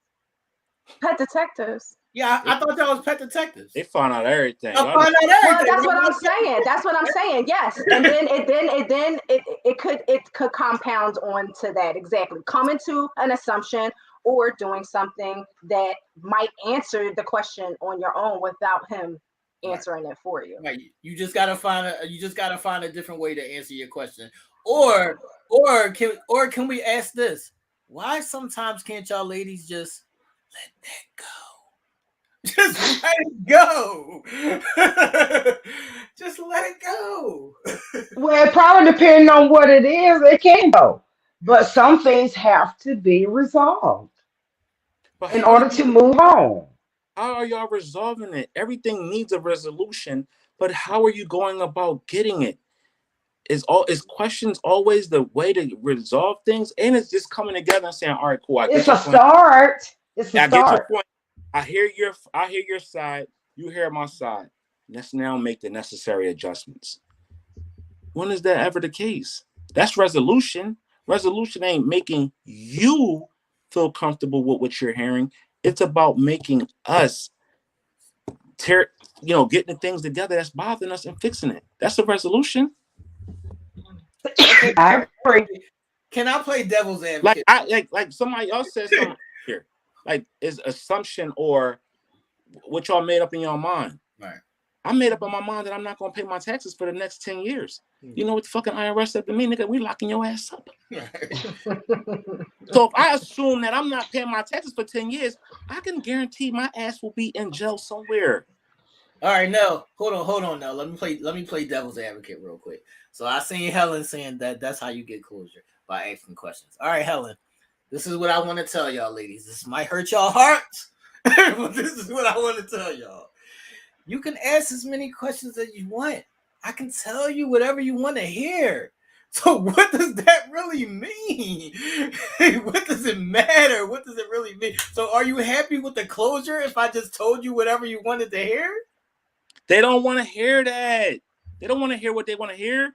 Pet detectives? Yeah, I thought that was pet detectives. They find out everything. Well, that's what I'm saying. That's what I'm saying. Yes, and then it could compound on to that exactly. Coming to an assumption or doing something that might answer the question on your own without him answering it for you. Right. You just gotta find a different way to answer your question. Or can we ask this? Why sometimes can't y'all ladies just let that go? Just let it go. Just let it go. Well, it probably depends on what it is. It can go. But some things have to be resolved in order to move on. How are y'all resolving it? Everything needs a resolution, but how are you going about getting it? Is questions always the way to resolve things? And it's just coming together and saying, all right, cool. It's a start. It's a start. Get your point. I hear your side. You hear my side. Let's now make the necessary adjustments. When is that ever the case? That's resolution. Resolution ain't making you feel comfortable with what you're hearing. It's about making us getting the things together that's bothering us and fixing it. That's the resolution. I agree. Can I play devil's advocate? Like somebody else said something here. Like, is assumption or what y'all made up in your mind. Right. I made up in my mind that I'm not going to pay my taxes for the next 10 years. You know what the fucking IRS said to me, nigga? We locking your ass up. Right. So if I assume that I'm not paying my taxes for 10 years, I can guarantee my ass will be in jail somewhere. All right, Nell, hold on now. Let me play devil's advocate real quick. So I seen Helen saying that's how you get closure, by asking questions. All right, Helen. This is what I want to tell y'all, ladies. This might hurt y'all hearts, but this is what I want to tell y'all. You can ask as many questions as you want. I can tell you whatever you want to hear. So what does that really mean? What does it matter? What does it really mean? So are you happy with the closure if I just told you whatever you wanted to hear? They don't want to hear that. They don't want to hear what they want to hear.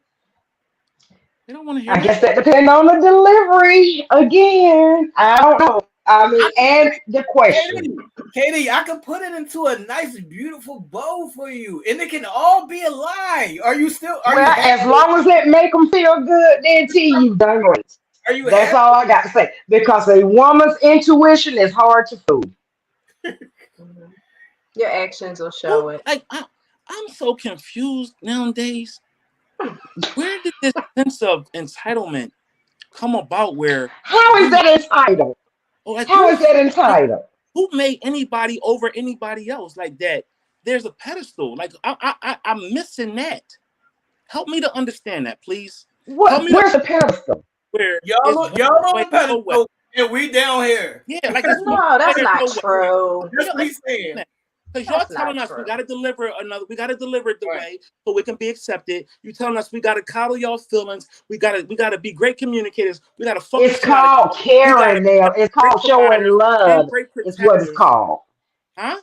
They don't want to hear I guess that depends on the delivery. Again, I don't know. I mean, and the question. Katie, I can put it into a nice, beautiful bow for you, and it can all be a lie. Are you Well, as long as it make them feel good, then T, you done great. Are you That's happy? all I got to say. Because a woman's intuition is hard to fool. Mhm. Your actions will Who, show it. like, I'm so confused nowadays. Where did this sense of entitlement come about? Where How is that entitled? like How is that entitled? who made anybody over anybody else like that? There's a pedestal. Like I'm missing that. Help me to understand that, please. Help me Where's the pedestal? where Y'all on the pedestal, way. and we down here. Yeah, like it's one No, that's way or not no way. true. That's what he's saying. Because y'all That's telling not us we true. got to deliver it the Right. way so we can be accepted. You telling us we got to coddle y'all feelings. We got to be great communicators. We got to fuck It's the shit out of called y'all. We got caring to be now. It's great called showing providers and love. great Is what it's protectors. called. Huh?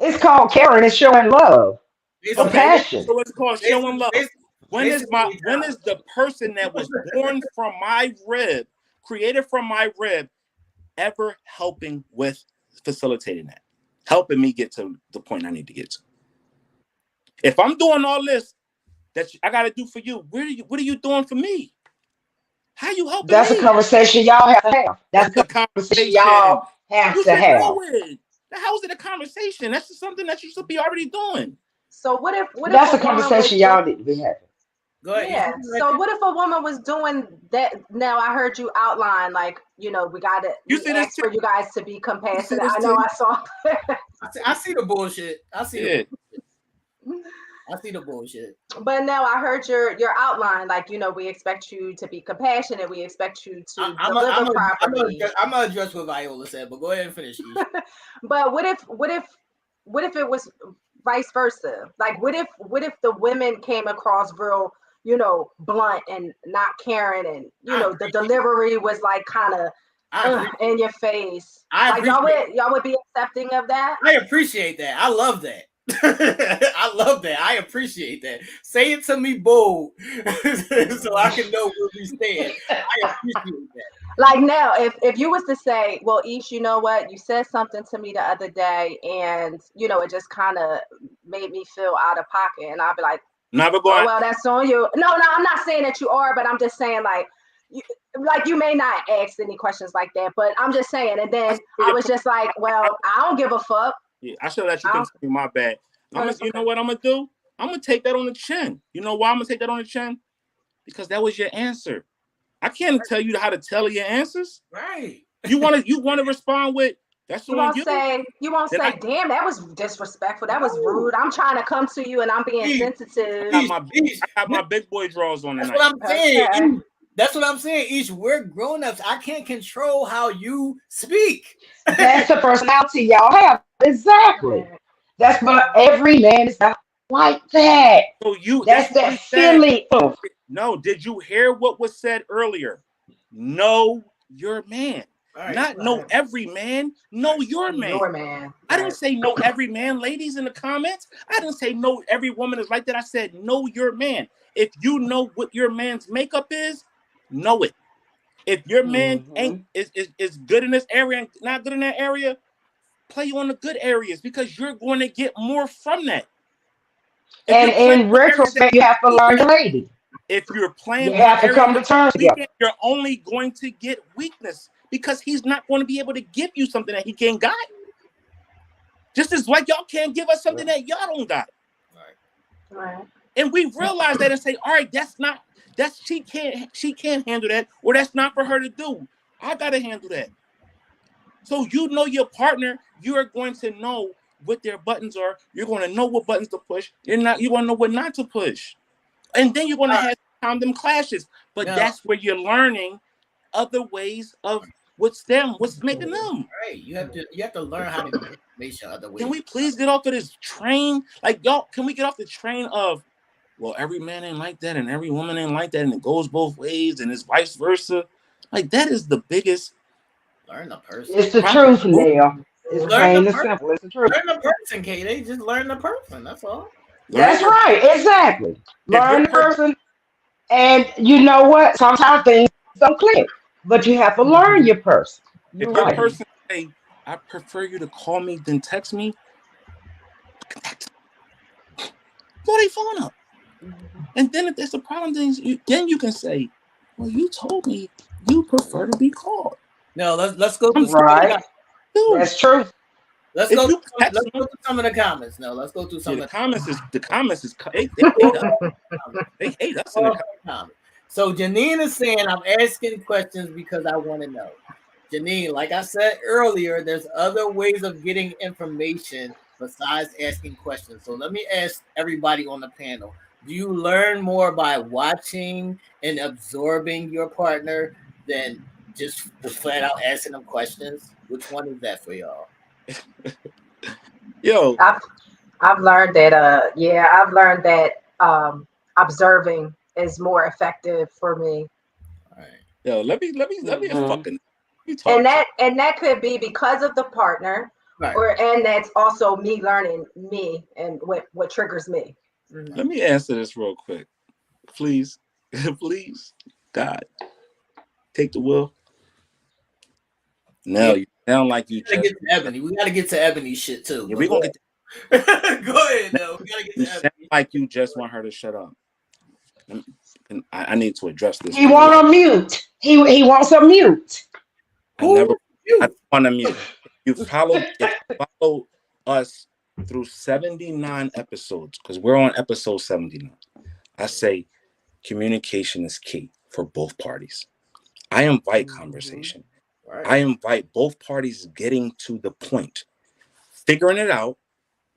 It's called caring. It's showing love, Okay. compassion. So it's called showing love. When is basically, the person that was born from my rib, created from my rib, ever helping with facilitating that? Helping me get to the point I need to get to. If I'm doing all this that I got to do for you, what are you doing for me? How you helping That's a me? conversation y'all have to have. That's That's a a conversation conversation. y'all have You to should know have. it. How is it a conversation? That's just something that you should be already doing. So what if That's a a woman was conversation doing, y'all need to be having. Go ahead. yeah. So what if a woman was doing that? Now I heard you outline, like, we You see this asked for you guys to be compassionate. this I know too? I saw. I see the bullshit. I see Yeah. the bullshit. But now I heard your outline, like, we expect you to be compassionate. We expect you to deliver properly. I'm gonna address what Viola said, but go ahead and finish. But what if it was vice versa? Like, what if the women came across real, blunt and not caring, and the delivery was like kind of in your face? Like, y'all would be accepting of that? I appreciate that. I love that. I love that. I appreciate that. Say it to me bold so I can know where we stand. I appreciate that. Like, now, if you was to say, well, Ish, you know what? You said something to me the other day, and, it just kind of made me feel out of pocket. And I'll be like, Never oh, going. well, that's on you. No, I'm not saying that you are, but I'm just saying, like, you may not ask any questions like that, but I'm just saying. And then I was just like, well, I don't give a fuck. Yeah, I should let you continue. My bad. You know what I'm gonna do? I'm gonna take that on the chin. You know why I'm gonna take that on the chin? Because that was your answer. I can't tell you how to tell your answers. Right. You wanna respond with that's you won't say, damn, that was disrespectful. That was rude. I'm trying to come to you and I'm being sensitive. I got my big boy drawers on tonight. That's what I'm saying. Okay. That's what I'm saying. We're grown-ups. I can't control how you speak. That's the personality y'all have. Exactly. That's but every man is not like that. So that's that feeling. No, did you hear what was said earlier? Know your man. Not know every man. Know your man. Your man. I didn't say know every man, ladies, in the comments. I didn't say know every woman is like that. I said know your man. If you know what your man's makeup is, know it. If your man is good in this area and not good in that area, play on the good areas because you're going to get more from that. And in retrospect, you have to learn your lady. If you're playing, you have to come to terms together. You're only going to get weakness because he's not going to be able to give you something that he can't got. Just as like y'all can't give us something that y'all don't got. Right. And we realize that and say, all right, she can't handle that, or that's not for her to do. I gotta handle that. So you know your partner, you're going to know what their buttons are. You're going to know what buttons to push. You're going to know what not to push. And then you're going to have them clashes. But that's where you're learning other ways of what's making them. Right. You have to learn how to make sure other ways. Can we please get off of this train? Like, y'all, can we get off the train of, well, every man ain't like that and every woman ain't like that and it goes both ways and it's vice versa? Like, that is the biggest. Learn the person. It's the truth, Nell. It's plain and simple. It's the truth. Learn the person, Kate. Just learn the person. That's all. That's right. Exactly. Learn the person. And you know what? Sometimes things don't click, but you have to learn your person. You're If your right. person say, I prefer you to call me than text me, blow their phone up. And then if there's a problem, then you can say, well, you told me you prefer to be called. No, let's go through Right. That's true. Let's If go. you Let's text go them, through some of the comments. No, let's go through some the of comments is they hate us. They hate us in the comments. So Janine is saying, I'm asking questions because I want to know. Janine, like I said earlier, there's other ways of getting information besides asking questions. So let me ask everybody on the panel. Do you learn more by watching and absorbing your partner than just flat out asking them questions? Which one is that for y'all? Yo, I've learned that I've learned that observing is more effective for me. All right. Yo, let me fucking and that could be because of the partner, right. and that's also me learning me and what triggers me. Let me answer this real quick, please. Please, God, take the wheel. Nell, you sound like you just get to Ebony. We gotta get to Ebony shit too. Yeah, we're gonna get to go ahead, Nell. We gotta get to you sound like you just want her to shut up. And I need to address this. He want to mute. He wants a mute. I want to mute. If you follow us through 79 episodes, because we're on episode 79, I say communication is key for both parties. I invite conversation. Right. I invite both parties getting to the point, figuring it out,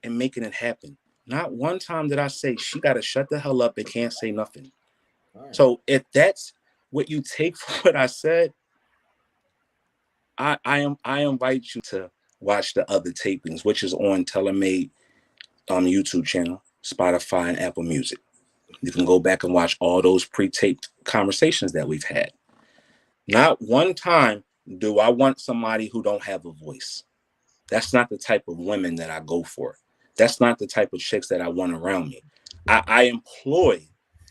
and making it happen. Not one time did I say she got to shut the hell up and can't say nothing. Right. So if that's what you take for what I said, I invite you to watch the other tapings, which is on Telemade YouTube channel, Spotify, and Apple Music. You can go back and watch all those pre-taped conversations that we've had. Not one time do I want somebody who don't have a voice. That's not the type of women that I go for. That's not the type of chicks that I want around me. I employ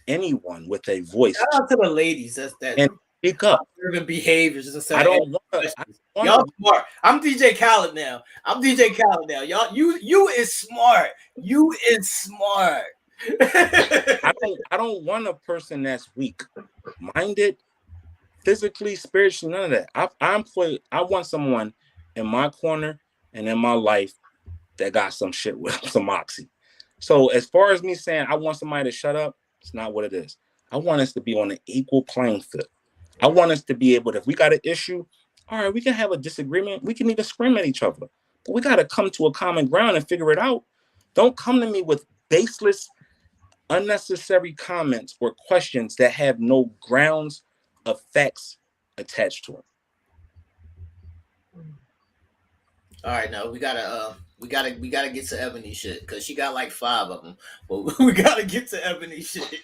anyone with a voice. Shout out to the ladies. That's that. And speak up. Observant behaviors. I don't want. Y'all smart. I'm DJ Khaled now. Y'all, you is smart. You is smart. I don't want a person that's weak-minded, physically, spiritually, none of that. I want someone in my corner and in my life that got some shit with some moxie. So as far as me saying I want somebody to shut up, it's not what it is. I want us to be on an equal playing field. I want us to be able to, if we got an issue, all right, we can have a disagreement. We can even scream at each other. But we got to come to a common ground and figure it out. Don't come to me with baseless, unnecessary comments or questions that have no grounds of facts attached to them. All right, now we gotta get to Ebony shit because she got like 5 of them, but we gotta get to Ebony shit.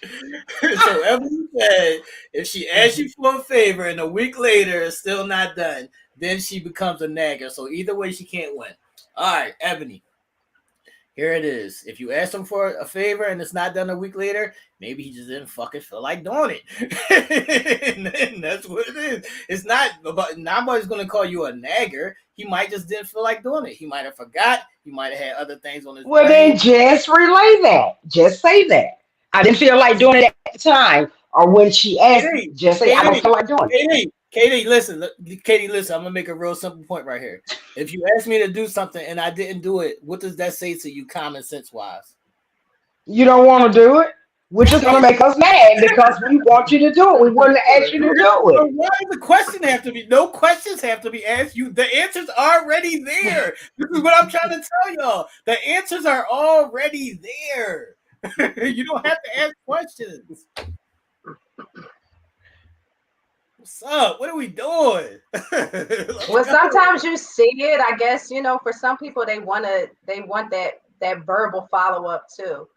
So Ebony said if she asks you for a favor and a week later it's still not done, then she becomes a nagger. So either way, she can't win. All right, Ebony. Here it is. If you ask him for a favor and it's not done a week later, maybe he just didn't fucking feel like doing it. And that's what it is. It's not about, nobody's going to call you a nagger. He might just didn't feel like doing it. He might have forgot. He might have had other things on his brain. Then just relay that. Just say that. I didn't feel like doing it at the time. Or when she asked, just say, I don't feel like doing it. Katie, listen. I'm gonna make a real simple point right here. If you ask me to do something and I didn't do it, what does that say to you, common sense wise? You don't want to do it, which is gonna make us mad because we want you to do it. We wouldn't ask you to do it. Why does the question have to be? No questions have to be asked. The answer's already there. This is what I'm trying to tell y'all. The answers are already there. You don't have to ask questions. What's up? What are we doing? Well, sometimes you see it. I guess for some people they want that verbal follow up too.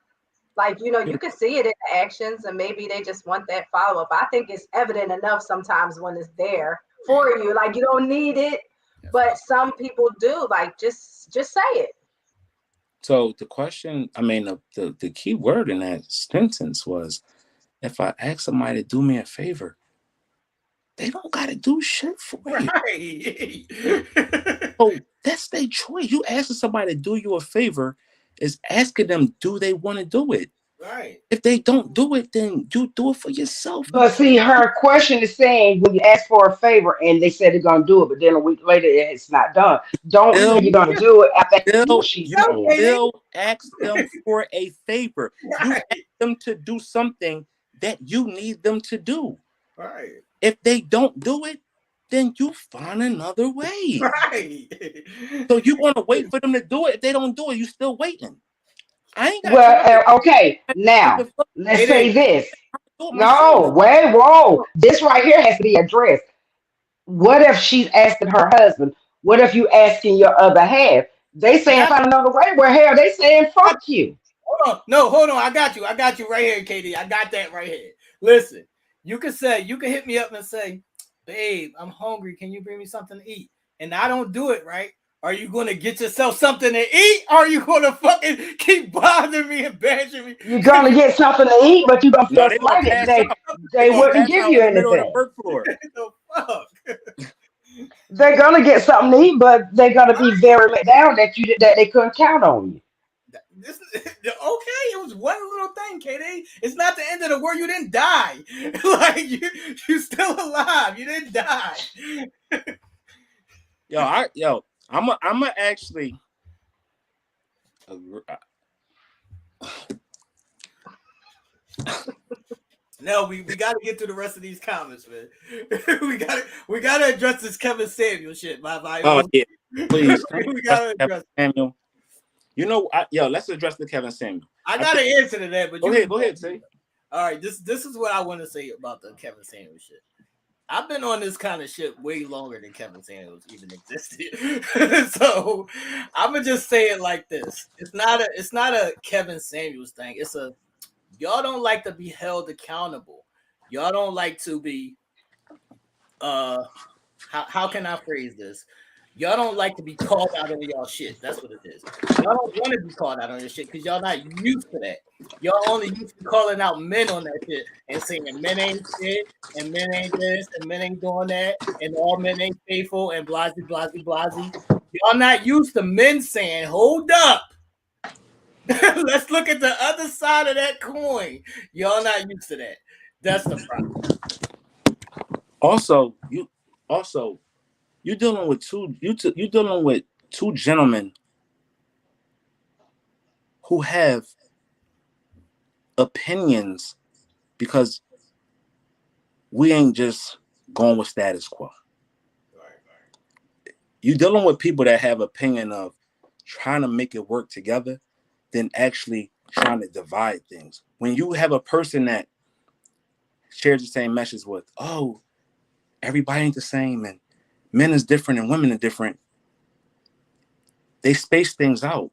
Like you can see it in the actions, and maybe they just want that follow up. I think it's evident enough sometimes when it's there for you. Like you don't need it, but some people do. Like just say it. So the question, the key word in that sentence was, if I ask somebody to do me a favor, they don't gotta do shit for you. Right. So that's their choice. You asking somebody to do you a favor is asking them, do they want to do it? Right. If they don't do it, then you do it for yourself. But see, her question is saying when you ask for a favor and they said they're gonna do it, but then a week later it's not done. Don't say Still, you're gonna do it after what still, she's you saying. Okay. still ask them for a favor. You Right. ask them to do something that you need them to do. Right. If they don't do it, then you find another way. Right. So you want to wait for them to do it. If they don't do it, you still waiting. I ain't got time Well, to okay, give now a fuck. let's It say is. this. Do it myself. No, wait, whoa. This right here has to be addressed. What if she's asking her husband? What if you asking your other half? They saying Not, find another way. Well, hell, they saying not, fuck you. hold on. No, hold on. I got you. I got you right here, Katie. I got that right here. Listen, you can hit me up and say, babe, I'm hungry. Can you bring me something to eat? And I don't do it, right? Are you going to get yourself something to eat? Or are you going to fucking keep bothering me and bashing me? You're gonna get something to eat, but you're gonna No, feel they gonna slighted. pass out. They They gonna wouldn't pass give out you in the middle of the anything. work floor. The fuck? They're gonna get something to eat, but they're gonna be very let down that they couldn't count on you. This okay, it was one little thing, KD. It's not the end of the world. You didn't die. Like you still alive. You didn't die. I'm actually. No, we got to get to the rest of these comments, man. we got to address this Kevin Samuel shit, my Oh yeah, please. we got to address Samuel. You know, let's address the Kevin Samuel. I got an answer to that, but go ahead, say. All right, this is what I want to say about the Kevin Samuel shit. I've been on this kind of shit way longer than Kevin Samuels even existed. So I'm gonna just say it like this: it's not a Kevin Samuels thing. It's a y'all don't like to be held accountable. Y'all don't like to be how can I phrase this? Y'all don't like to be called out on y'all shit. That's what it is. Y'all don't want to be called out on your shit because y'all not used to that. Y'all only used to calling out men on that shit and saying men ain't shit and men ain't this and men ain't doing that and all men ain't faithful and blasey blasey blasey. Y'all not used to men saying, hold up. Let's look at the other side of that coin. Y'all not used to that. That's the problem. Also, you're dealing with two gentlemen who have opinions because we ain't just going with status quo. You're dealing with people that have opinion of trying to make it work together than actually trying to divide things. When you have a person that shares the same message with, oh, everybody ain't the same and men is different and women are different, they space things out.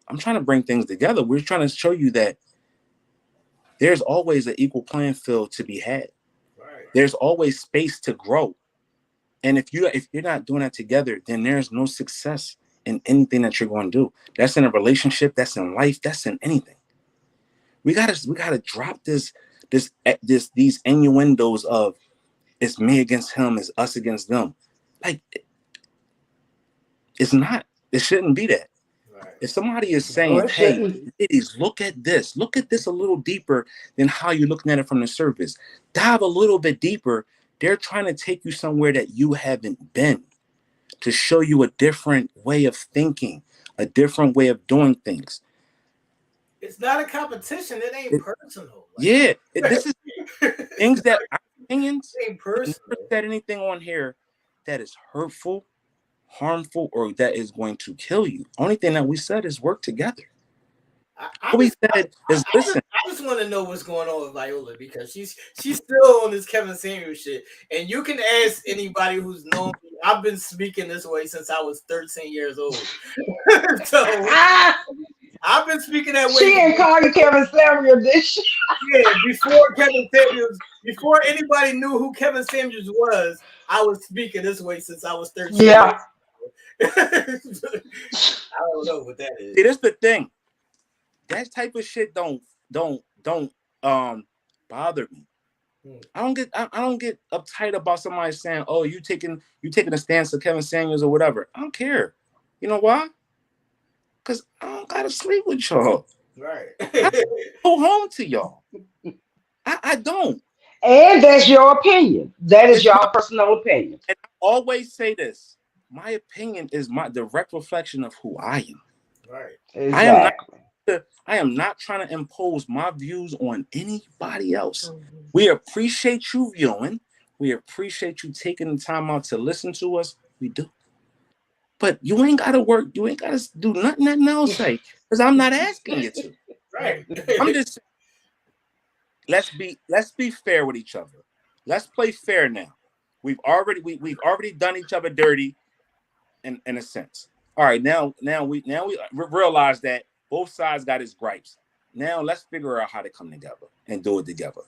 I'm trying to bring things together. We're trying to show you that there's always an equal playing field to be had. Right. There's always space to grow. And if you're not doing that together, then there's no success in anything that you're going to do. That's in a relationship, that's in life, that's in anything. We gotta drop these innuendos of it's me against him, it's us against them. Like it's not. It shouldn't be that. Right. If somebody is saying, hey, ladies, look at this a little deeper than how you're looking at it from the surface. Dive a little bit deeper. They're trying to take you somewhere that you haven't been to show you a different way of thinking, a different way of doing things. It's not a competition. It ain't personal. Yeah, this is things that our opinions. It ain't personal. Never said anything on here that is hurtful, harmful, or that is going to kill you. Only thing that we said is work together. I just want to know what's going on with Viola because she's still on this Kevin Samuel shit. And you can ask anybody who's known me. I've been speaking this way since I was 13 years old. So I've been speaking that way. She ain't call you Kevin Samuel, did she? Yeah, before anybody knew who Kevin Samuels was, I was speaking this way since I was 13. Yeah. I don't know what that is. See, that's the thing. That type of shit don't bother me. I don't get uptight about somebody saying, "Oh, you taking a stance of Kevin Samuels or whatever." I don't care. You know why? Because I don't gotta sleep with y'all. Right. I go home to y'all. I don't. And that's your opinion. That is It's your my, personal opinion. and I always say this. My opinion is my direct reflection of who I am. Right. I am not. Exactly. I am not trying to impose my views on anybody else. We appreciate you viewing. We appreciate you taking the time out to listen to us. We do. But you ain't gotta work. You ain't gotta do nothing that Nell say, because I'm not asking you to. Right. I'm just saying, let's be fair with each other. Let's play fair now. We've already done each other dirty in a sense. All right, now we realize that both sides got his gripes. Now let's figure out how to come together and do it together.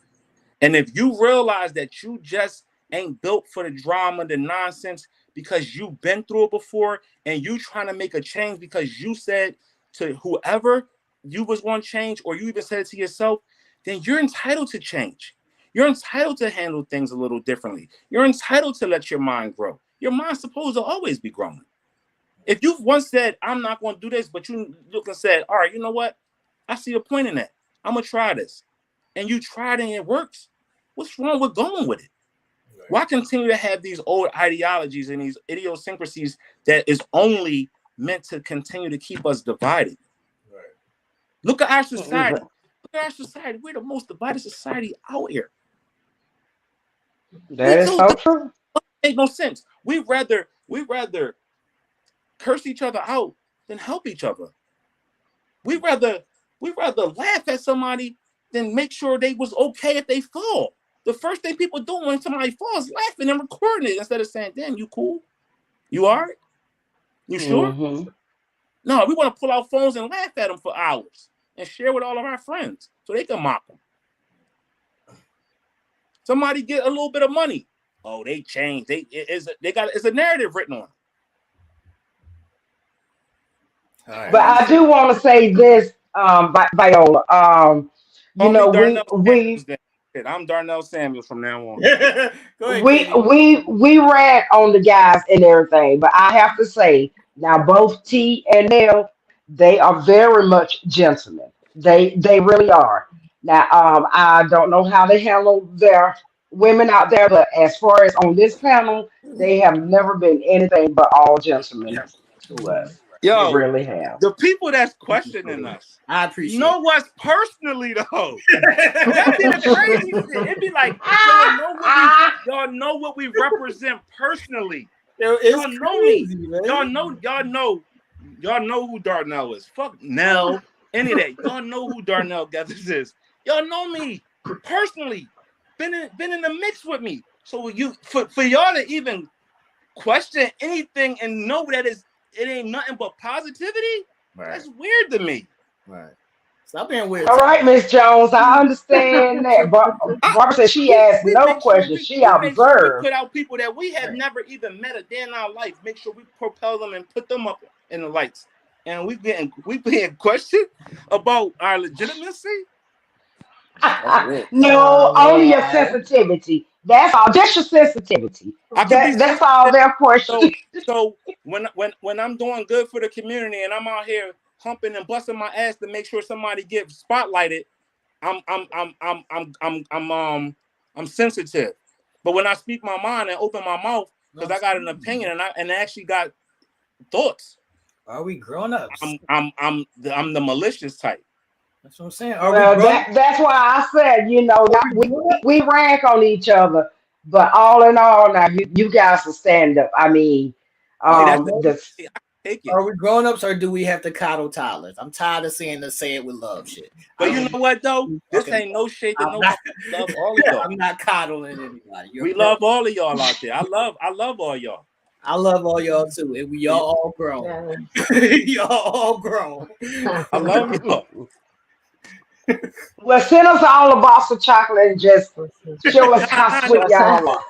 And if you realize that you just ain't built for the drama, the nonsense, because you've been through it before, and you trying to make a change because you said to whoever you was going to change, or you even said it to yourself, then you're entitled to change. You're entitled to handle things a little differently. You're entitled to let your mind grow. Your mind's supposed to always be growing. If you've once said, I'm not going to do this, but you look and said, all right, you know what? I see a point in that. I'm going to try this. And you tried it and it works. What's wrong with going with it? Right. Why continue to have these old ideologies and these idiosyncrasies that is only meant to continue to keep us divided? Right. Look at our society. Look at our society. We're the most divided society out here. That is so true. Make no sense. We rather curse each other out than help each other. We rather laugh at somebody than make sure they was okay if they fall. The first thing people do when somebody falls is laughing and recording it instead of saying, damn, you cool? You all right? You sure? Mm-hmm. No, we want to pull out phones and laugh at them for hours and share with all of our friends so they can mock them. Somebody get a little bit of money. Oh, they changed. It's a narrative written on them. Right. But I do want to say this, Viola. I'm Darnell Samuels from now on. Go ahead, we ran on the guys and everything, but I have to say now both T and Nell, they are very much gentlemen. They really are. Now I don't know how they handle their women out there, but as far as on this panel, they have never been anything but all gentlemen to us. Yo, they really have. The people that's questioning us, I appreciate. Know what's personally though? That be the crazy shit. It'd be like y'all know what we represent personally. Y'all know crazy, me. Man. Y'all know who Darnell is. Fuck Nell. Any of that. Y'all know who Darnell Gathers is. Y'all know me personally. Been in the mix with me. So for y'all to even question anything and know that it ain't nothing but positivity. Right. That's weird to me. Right. Stop being weird. All right, Miss Jones, I understand that. Barbara said she asked no questions. She observed. Sure we put out people that we have never even met a day in our life. Make sure we propel them and put them up in the lights. And we being questioned about our legitimacy. No, only your sensitivity. That's all. Just your sensitivity. That's all their question. So when I'm doing good for the community and I'm out here humping and busting my ass to make sure somebody gets spotlighted, I'm sensitive. But when I speak my mind and open my mouth because I got an opinion and I actually got thoughts. Are we grown ups? I'm the malicious type. That's what I'm saying. That's why I said, we rank on each other, but all in all, now you guys will stand up. I mean, are we grown ups or do we have to coddle toddlers? I'm tired of seeing the say it with love shit. But you know what though? This ain't no shade that nobody love all of y'all. I'm not coddling anybody. We love all of y'all out there. I love all y'all. I love all y'all too, and we all grown. Y'all all grown. I love y'all. Well, send us all a box of chocolate and just show us how sweet y'all are.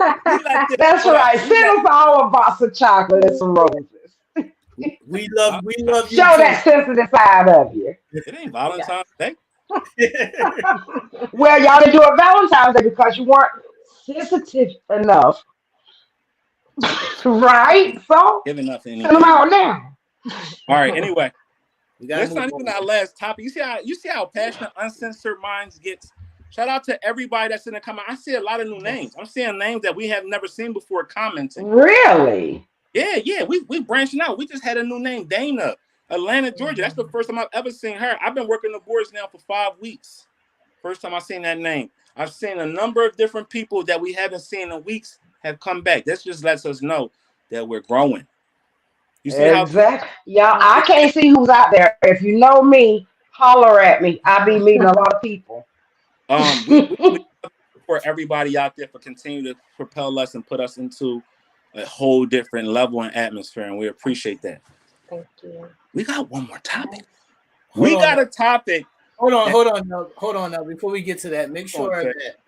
That's right. Send us all a box of chocolate and some roses. We love you. Show that sensitive side of you. It ain't Valentine's Day. Well, y'all didn't do it Valentine's Day because you weren't sensitive enough, right? So Giving up send them anything. out now. All right. Anyway, Let's not even our last topic. You see how passionate Uncensored Minds gets. Shout out to everybody that's in the comment. I see a lot of new names. I'm seeing names that we have never seen before commenting. Really? Yeah. We branching out. We just had a new name, Dana, Atlanta, Georgia. That's the first time I've ever seen her. I've been working the boards now for 5 weeks. First time I've seen that name. I've seen a number of different people that we haven't seen in weeks have come back. This just lets us know that we're growing. You see how Exactly. Y'all, I can't see who's out there. If you know me, holler at me. I be meeting a lot of people. we for everybody out there for continuing to propel us and put us into a whole different level and atmosphere, and we appreciate that. Thank you. We got one more topic. Hold on. A topic. Hold on now. Before we get to that, make sure that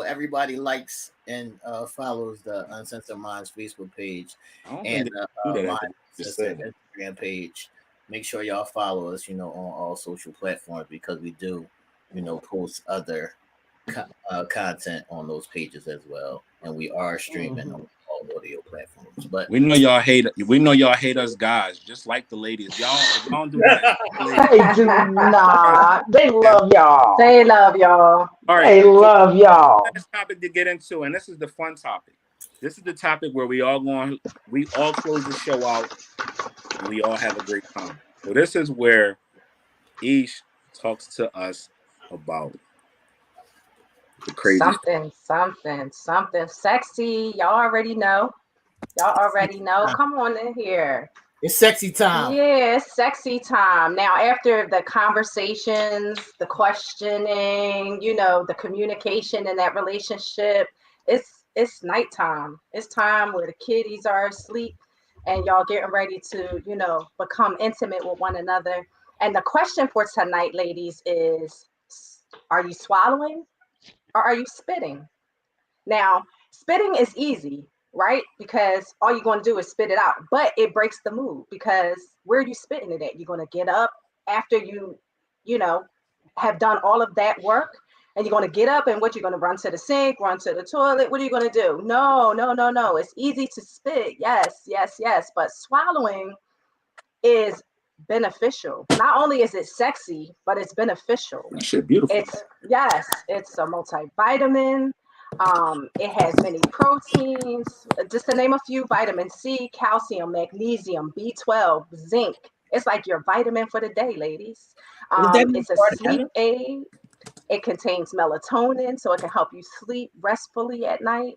everybody likes and follows the Uncensored Minds Facebook page and my Instagram page. Make sure y'all follow us, on all social platforms because we do, post other content on those pages as well, and we are streaming on all audio platforms. But we know y'all hate us guys, just like the ladies. Y'all don't do that. They do not. They love y'all. They love y'all. All right. They love y'all. Last topic to get into, and this is the fun topic. This is the topic where we all close the show out and we all have a great time. So this is where Ish talks to us about the crazy something sexy. Y'all already know. Come on in here. It's sexy time. Yeah, it's sexy time. Now, after the conversations, the questioning, the communication in that relationship, it's nighttime. It's time where the kiddies are asleep and y'all getting ready to, become intimate with one another. And the question for tonight, ladies, is, are you swallowing or are you spitting? Now, spitting is easy, right? Because all you're going to do is spit it out, but it breaks the mood because where are you spitting it at? You're going to get up after you have done all of that work and you're going to get up and what you're going to run to the sink, run to the toilet. What are you going to do? No. It's easy to spit. Yes. But swallowing is beneficial. Not only is it sexy, but it's beneficial. That shit beautiful. It's a multivitamin. It has many proteins, just to name a few: vitamin C, calcium, magnesium, B12, zinc. It's like your vitamin for the day, ladies. It's a sleep aid. It contains melatonin, so it can help you sleep restfully at night.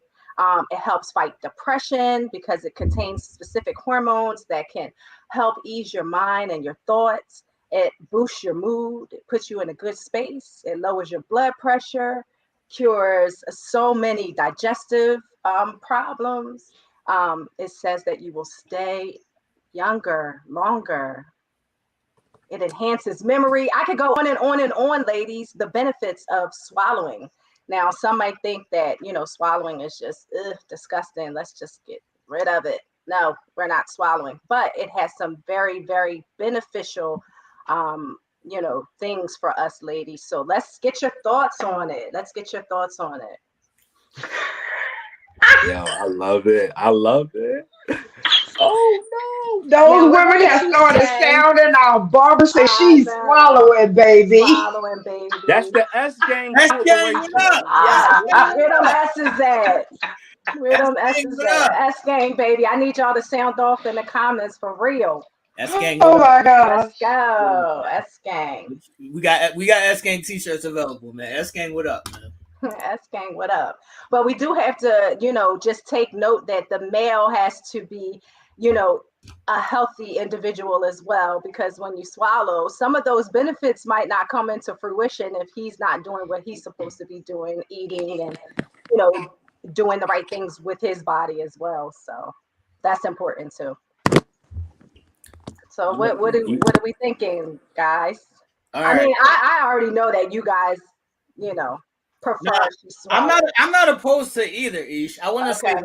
It helps fight depression because it contains specific hormones that can help ease your mind and your thoughts. It boosts your mood. It puts you in a good space. It lowers your blood pressure, cures so many digestive problems. It says that you will stay younger, longer. It enhances memory. I could go on and on and on, ladies, the benefits of swallowing. Now, some might think that, swallowing is just disgusting. Let's just get rid of it. No, we're not swallowing, but it has some very, very beneficial, things for us ladies. So let's get your thoughts on it. Yo, I love it. Oh no, those women have started sounding off. Barbara said she's swallowing, baby. That's the S gang. S gang, what up? Where them S's at? S gang, baby. I need y'all to sound off in the comments for real. S gang. Oh my God. Let's go. S gang. We got S gang t-shirts available, man. S gang, what up, man? S gang, what up? But we do have to, just take note that the male has to be, a healthy individual as well, because when you swallow, some of those benefits might not come into fruition if he's not doing what he's supposed to be doing, eating and, doing the right things with his body as well. So that's important too. So what are we thinking, guys? I mean, I already know that you guys, prefer. I'm not opposed to either, Ish. I want to say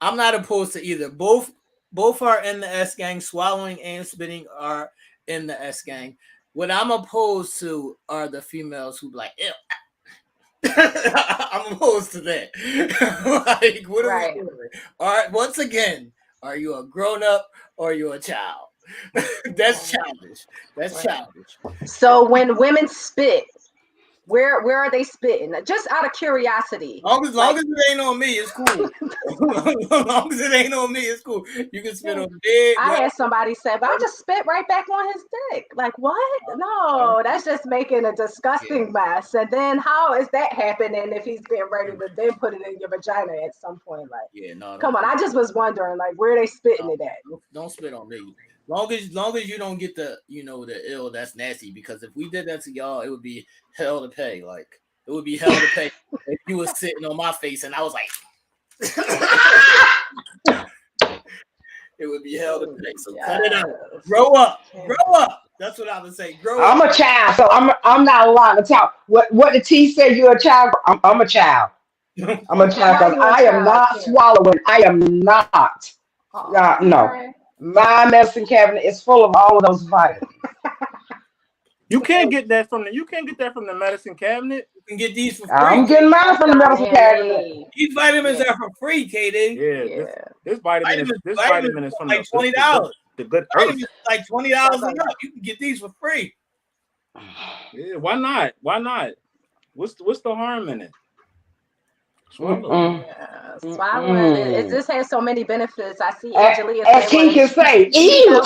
I'm not opposed to either. Both are in the S gang. Swallowing and spitting are in the S gang. What I'm opposed to are the females who be like, ew. I'm opposed to that. Like, what are we doing? All right, once again, are you a grown up or are you a child? That's childish. That's childish. So when women spit, where are they spitting? Just out of curiosity. Long as it ain't on me, it's cool. Long as it ain't on me, it's cool. You can spit on bed. I had somebody say, but I just spit right back on his dick. Like, what? No, that's just making a disgusting mess. And then how is that happening if he's getting ready to then put it in your vagina at some point? Like, come on. I just was wondering, like, where are they spitting it at? Don't spit on me. Long as you don't get the the ill, that's nasty. Because if we did that to y'all, it would be hell to pay. Like, it would be hell to pay if you was sitting on my face and I was like, it would be hell to pay. So cut it out. Grow up. That's what I would say. Grow up. I'm a child, so I'm not allowed to talk. What the T said? You're a child. I'm a child. I'm a child because I am not swallowing. I am not. No. My medicine cabinet is full of all of those vitamins. You can't get that from the medicine cabinet. You can get these for free. I'm getting mine from the medicine cabinet. These vitamins are for free, KD. Yeah. This vitamin is from like $20. The good earth. Like $20 enough. You can get these for free. Yeah, why not? What's the harm in it? Swallow. Swallowing it just has so many benefits. I see Angelia as he can say, ew.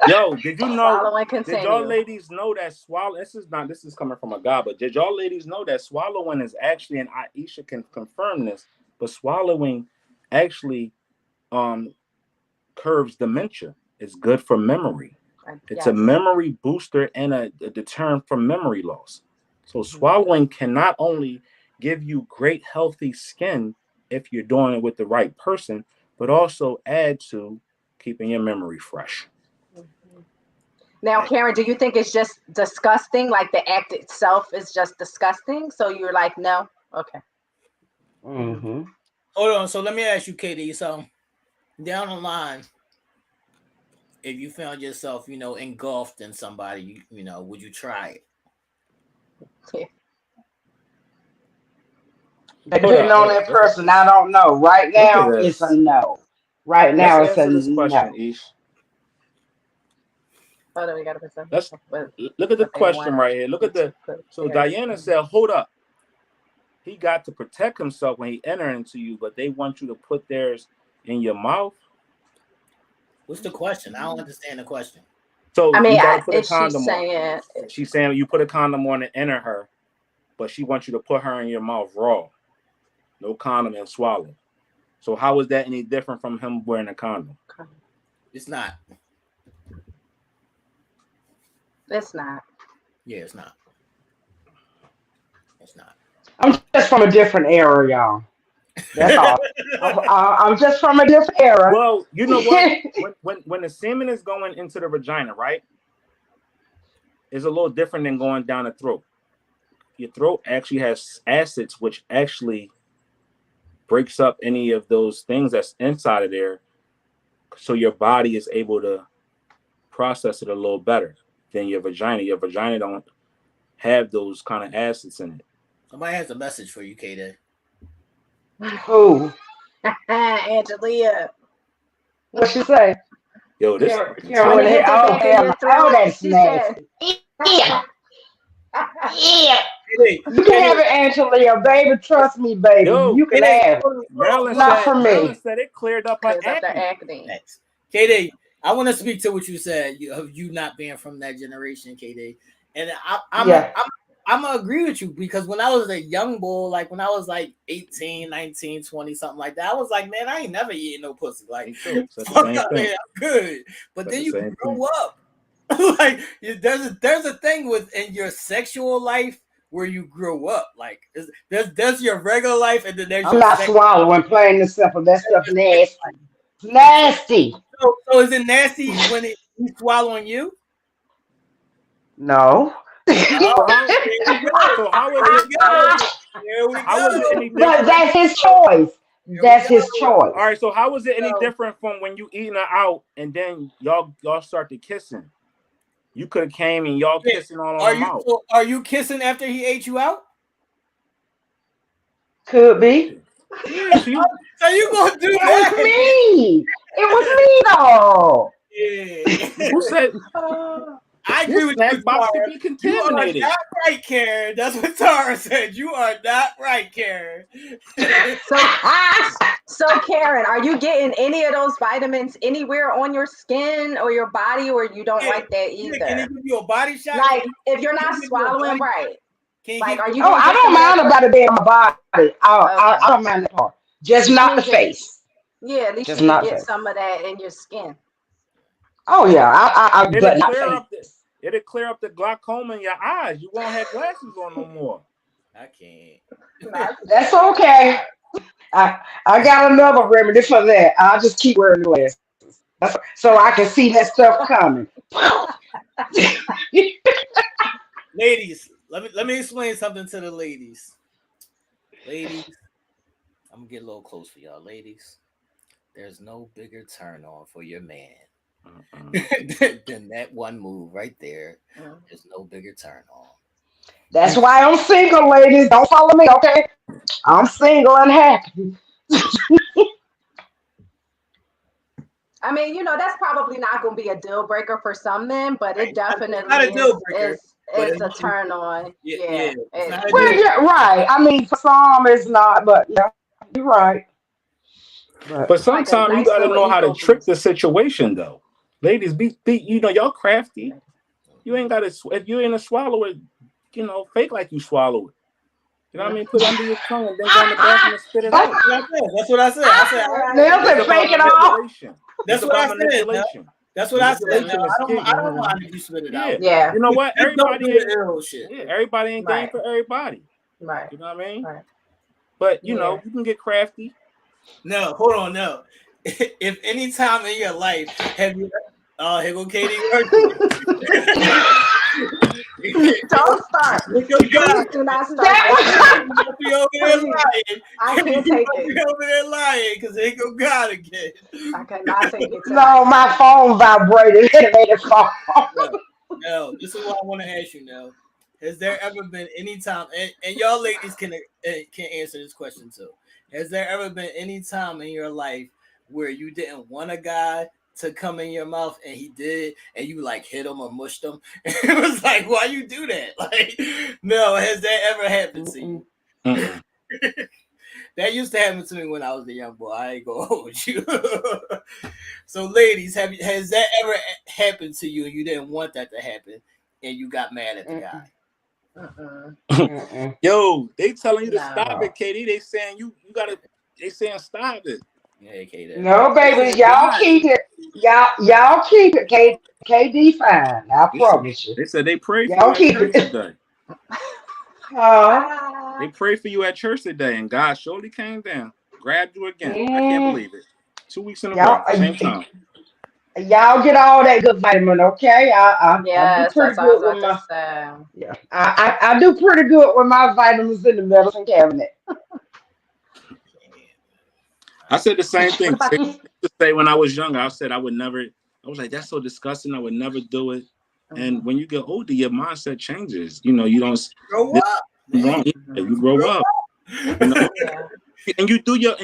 Yo, did y'all ladies know that swallowing? This is coming from a guy, but did y'all ladies know that swallowing is actually, and Aisha can confirm this, but swallowing actually curbs dementia. It's good for memory. It's a memory booster and a deterrent from memory loss. So swallowing can not only give you great healthy skin if you're doing it with the right person, but also add to keeping your memory fresh. Now, Karen, do you think it's just disgusting? Like the act itself is just disgusting? So you're like, no? Okay. Mm-hmm. Hold on. So let me ask you, Katie. So down the line, if you found yourself, engulfed in somebody, would you try it? Yeah. Depending on that person, I don't know. Right now, it's a no. Right now, it's a no. Ish. Oh, no, we gotta put something. Look at the question right here. Look at so Diana said, hold up. He got to protect himself when he entered into you, but they want you to put theirs in your mouth. What's the question? I don't understand the question. So you gotta put a condom on. She's saying you put a condom on to enter her, but she wants you to put her in your mouth raw. No condom and swallow. So how is that any different from him wearing a condom? It's not. It's not. Yeah, it's not. It's not. I'm just from a different era, y'all. That's all. I'm just from a different era. Well, you know what? when the semen is going into the vagina, right? It's a little different than going down the throat. Your throat actually has acids, which actually breaks up any of those things that's inside of there, so your body is able to process it a little better than your vagina. Your vagina don't have those kind of acids in it. Somebody has a message for you, K-Day. Who? Angelia. What she say? Yo, this. That's nasty. Yeah. Yeah. You can have it, Angelia, baby. Trust me, baby. You can have it. Not for me. Marilyn said it cleared up her acne. K-Day, I want to speak to what you said, of you not being from that generation, K-Day. And I'm gonna agree with you, because when I was a young boy, like when I was like 18, 19, 20, something like that, I was like, man, I ain't never eating no pussy. Like, fuck out there, I'm good. But then you grow up. Like, there's a thing within your sexual life where you grow up. Like, there's your regular life, and then there's I'm not swallowing, plain and simple. That stuff nasty. Nasty. So is it nasty when he's swallowing you? No. So how is it? But that's his choice. That's his choice. All right. So how is it any different from when you eating her out and then y'all start to kissing? You could have came and y'all kissing all on the mouth. Are you kissing after he ate you out? Could be. Yeah, so you gonna do It that? was me. It was me though. Yeah. Who said? I agree with you, box Tara. to be contaminated. You are not right, Karen. That's what Tara said. You are not right, Karen. So Karen, are you getting any of those vitamins anywhere on your skin or your body, or you don't like that either? Can he give you a body shot? Like if you're not swallowing right. Like, are you? Oh, I don't mind about it being on my body. I don't mind that part. Just not the face. Yeah, at least just you not can get face. some of that in your skin. Oh yeah, but not face. It'll clear up the glaucoma in your eyes. You won't have glasses on no more. I can't. That's okay. I got another remedy for that. I'll just keep wearing glasses so I can see that stuff coming. Ladies, let me explain something to the ladies. Ladies, I'm gonna get a little close for y'all. Ladies, there's no bigger turn on for your man than that one move right there. There's no bigger turn on. That's why I'm single, ladies. Don't follow me, okay? I'm single and happy. I mean, that's probably not going to be a deal breaker for some men, but it definitely not a deal breaker. It's a turn on. Yeah. Well, yeah, right. I mean, for some it's not, but yeah, you're right. But sometimes you got to know how to trick the situation, though. Ladies, be y'all crafty. You ain't got to, if you ain't to swallow it, fake like you swallow it. You know what I mean? Put it under your tongue and then go in the bathroom and spit it out. That's what I said. Nell said fake it off. That's what I said. That's what I said. I don't mind if you spit it out. Yeah. You know what? Everybody ain't game for everybody. Right. You know what I mean? Right. But you can get crafty. No, hold on, no. If any time in your life have you here go Katie. Don't start. Please do not start. I can't take it. Over there lying because they go God again. I cannot take it. No, my phone vibrated and made it fall. No, this is what I want to ask you now. Has there ever been any time, and y'all ladies can answer this question too. Has there ever been any time in your life where you didn't want a guy to come in your mouth and he did, and you like hit him or mushed him? It was like, why you do that? Like, no, has that ever happened to you? That used to happen to me when I was a young boy. I ain't gonna hold you. So, ladies, has that ever happened to you and you didn't want that to happen and you got mad at the guy? Yo, they telling you to stop it, Katie. They saying you gotta. They saying stop it. Yeah, Katie. No, baby, y'all keep it. Y'all keep it. KD fine. I promise you. They said they prayed y'all for you keep at church today. They prayed for you at church today, and God surely came down, grabbed you again. I can't believe it. 2 weeks in a row, same time. Y'all get all that good vitamin, okay? I do pretty good with my. Yeah, I do pretty good with my vitamins in the medicine cabinet. I said the same thing. Say when I was younger, I said I would never. I was like, that's so disgusting. I would never do it. And when you get older, your mindset changes. You don't grow up. Wrong. You grow up. And you do your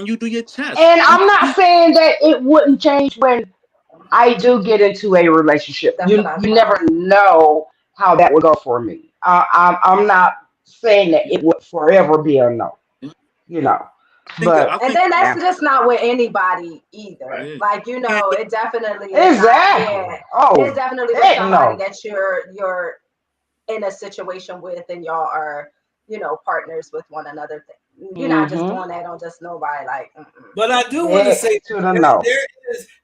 test. And I'm not saying that it wouldn't change when I do get into a relationship. You never know how that would go for me. I'm not saying that it would forever be a no. But and then that's just not with anybody either. Right. Like it definitely is exactly. It's definitely with somebody that you're in a situation with, and y'all are partners with one another. You're not just doing that on just nobody. Like, but I do want to say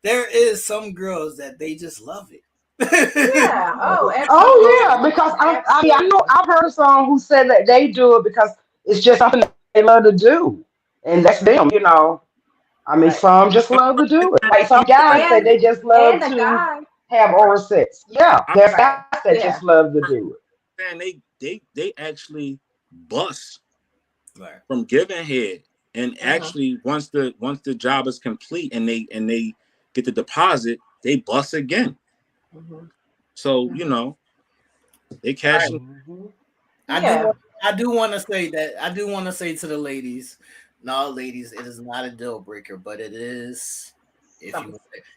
there is some girls that they just love it. Yeah. Yeah. Because I know I've heard a song who said that they do it because it's just something that they love to do. And that's them, I mean, some just love to do it. Like some guys say they just love to have oral sex. Yeah, there's guys that just love to do it. Man, they actually bust from giving head, and actually once the job is complete and they get the deposit, they bust again. So They cashing. I do want to say that. I do want to say to the ladies, no, ladies, it is not a deal breaker, but it is.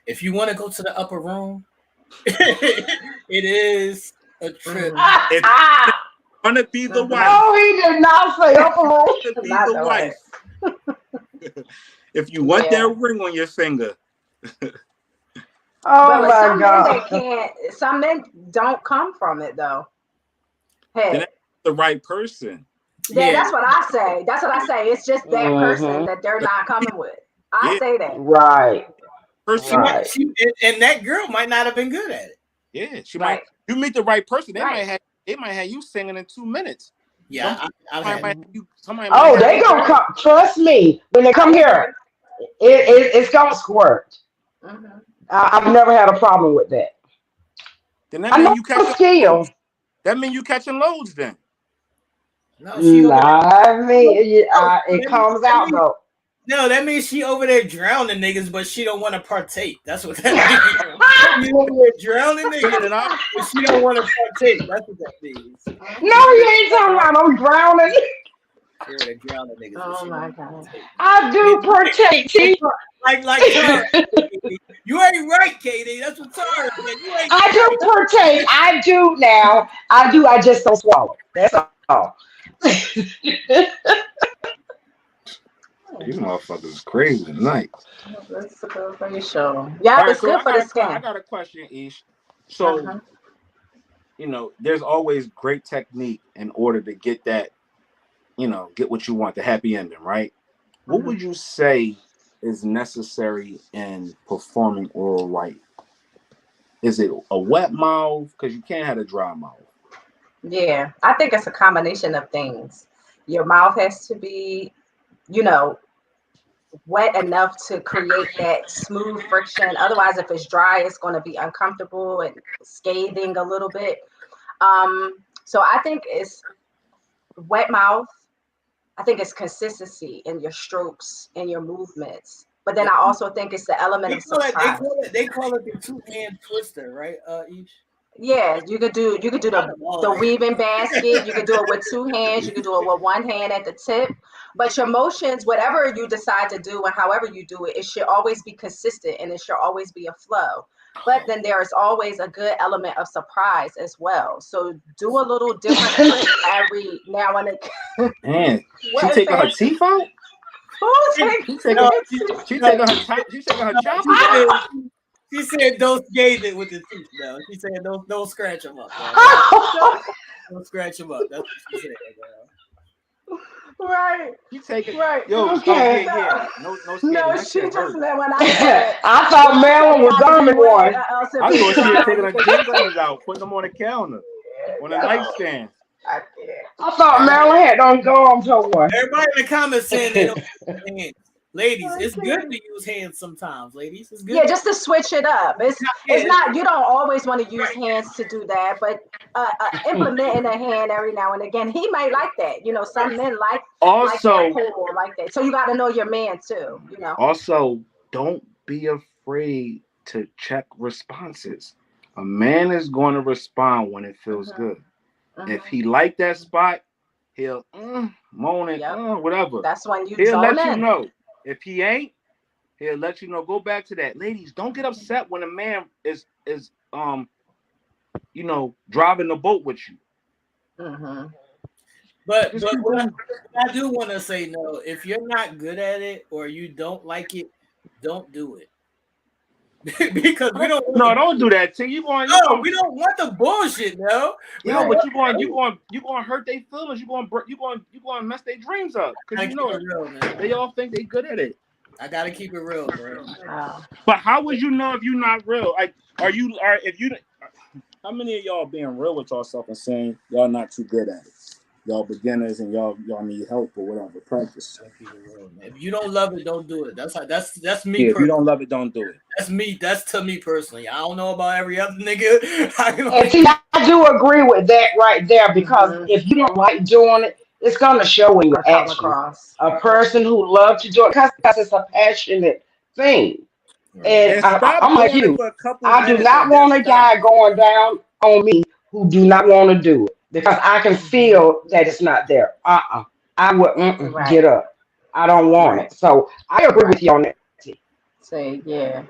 If you want to go to the upper room, it is a trip. If want to be the wife. No, he did not say upper room. To be the wife. If you want that ring on your finger. Oh my God! They can't. Some men don't come from it though. Hey, that's the right person. Yeah, that's what I say. That's what I say. It's just that person that they're not coming with. I say that. Right. And that girl might not have been good at it. Yeah, she might. You meet the right person, they might have you singing in 2 minutes. Yeah, somebody they gonna come. Trust me, when they come here, it's gonna squirt. I've never had a problem with that. Then that means you catching skill. That means you catching loads then. No, it comes out though. No, that means she over there drowning niggas, but she don't want to partake. That's what that means. You over there drowning niggas, but she don't want to partake. That's what that means. No, you ain't talking about I'm drowning. You're drowning niggas. Oh my God. I do partake. You ain't right, Katie. That's what Tara said. I do partake. I do now. I do. I just don't swallow. That's all. These motherfuckers is crazy tonight. That's good for your show. Yeah, it's good for the skin. I got a question, Ish. So, there's always great technique in order to get that, get what you want, the happy ending, right? What would you say is necessary in performing oral right? Is it a wet mouth? Because you can't have a dry mouth. Yeah, I think it's a combination of things. Your mouth has to be, wet enough to create that smooth friction. Otherwise, if it's dry, it's going to be uncomfortable and scathing a little bit. So I think it's wet mouth. I think it's consistency in your strokes and your movements. But then I also think it's the element of surprise. They call it the 2-hand twister, right? Each. Yeah, you could do the weaving basket. You could do it with 2 hands. You could do it with 1 hand at the tip. But your motions, whatever you decide to do and however you do it, it should always be consistent and it should always be a flow. But then there is always a good element of surprise as well. So do a little different trick every now and again. Man, she taking her teeth out? She taking her chop. She said don't scath it with the teeth now. She said don't scratch them up. Don't scratch them up. That's what she said. Right. You take it. Right. Yo, okay. No, she just said when I said I thought Marilyn was on the one. I thought she was taking her fingers out, putting them on the counter, on the nightstand. I thought Marilyn had don't go on somewhere. Everybody in the comments saying they don't use hands. Ladies, it's good to use hands sometimes, ladies. It's good. Yeah, just to switch it up. It's not, you don't always want to use hands to do that, but implementing a hand every now and again, he might like that. Some men like that. So you got to know your man too, Also, don't be afraid to check responses. A man is going to respond when it feels good. If he like that spot, he'll moan it, whatever. That's when he'll let you know. If he ain't, he'll let you know. Go back to that. Ladies, don't get upset when a man is driving the boat with you. But what I do want to say, no, if you're not good at it or you don't like it, don't do it. Because we don't. No, don't do that. T. We don't want the bullshit, no. But you going hurt their feelings. You going to mess their dreams up because they all think they good at it. I gotta keep it real, bro. But how would you know if you're not real? Like, how many of y'all being real with yourself and saying y'all not too good at it? Y'all beginners and y'all need help or whatever. Practice. If you don't love it, don't do it. That's me. Yeah, if you don't love it, don't do it. That's me. That's to me personally. I don't know about every other nigga. And see, I do agree with that right there because if you don't like doing it, it's gonna show in your actions. A person who loves to do it because it's a passionate thing. And I'm like you. I do not want a guy going down on me who do not want to do it because I can feel that it's not there. I would Right. get up. I don't want Right. it. So I agree Right. with you on that. T. Say, yeah.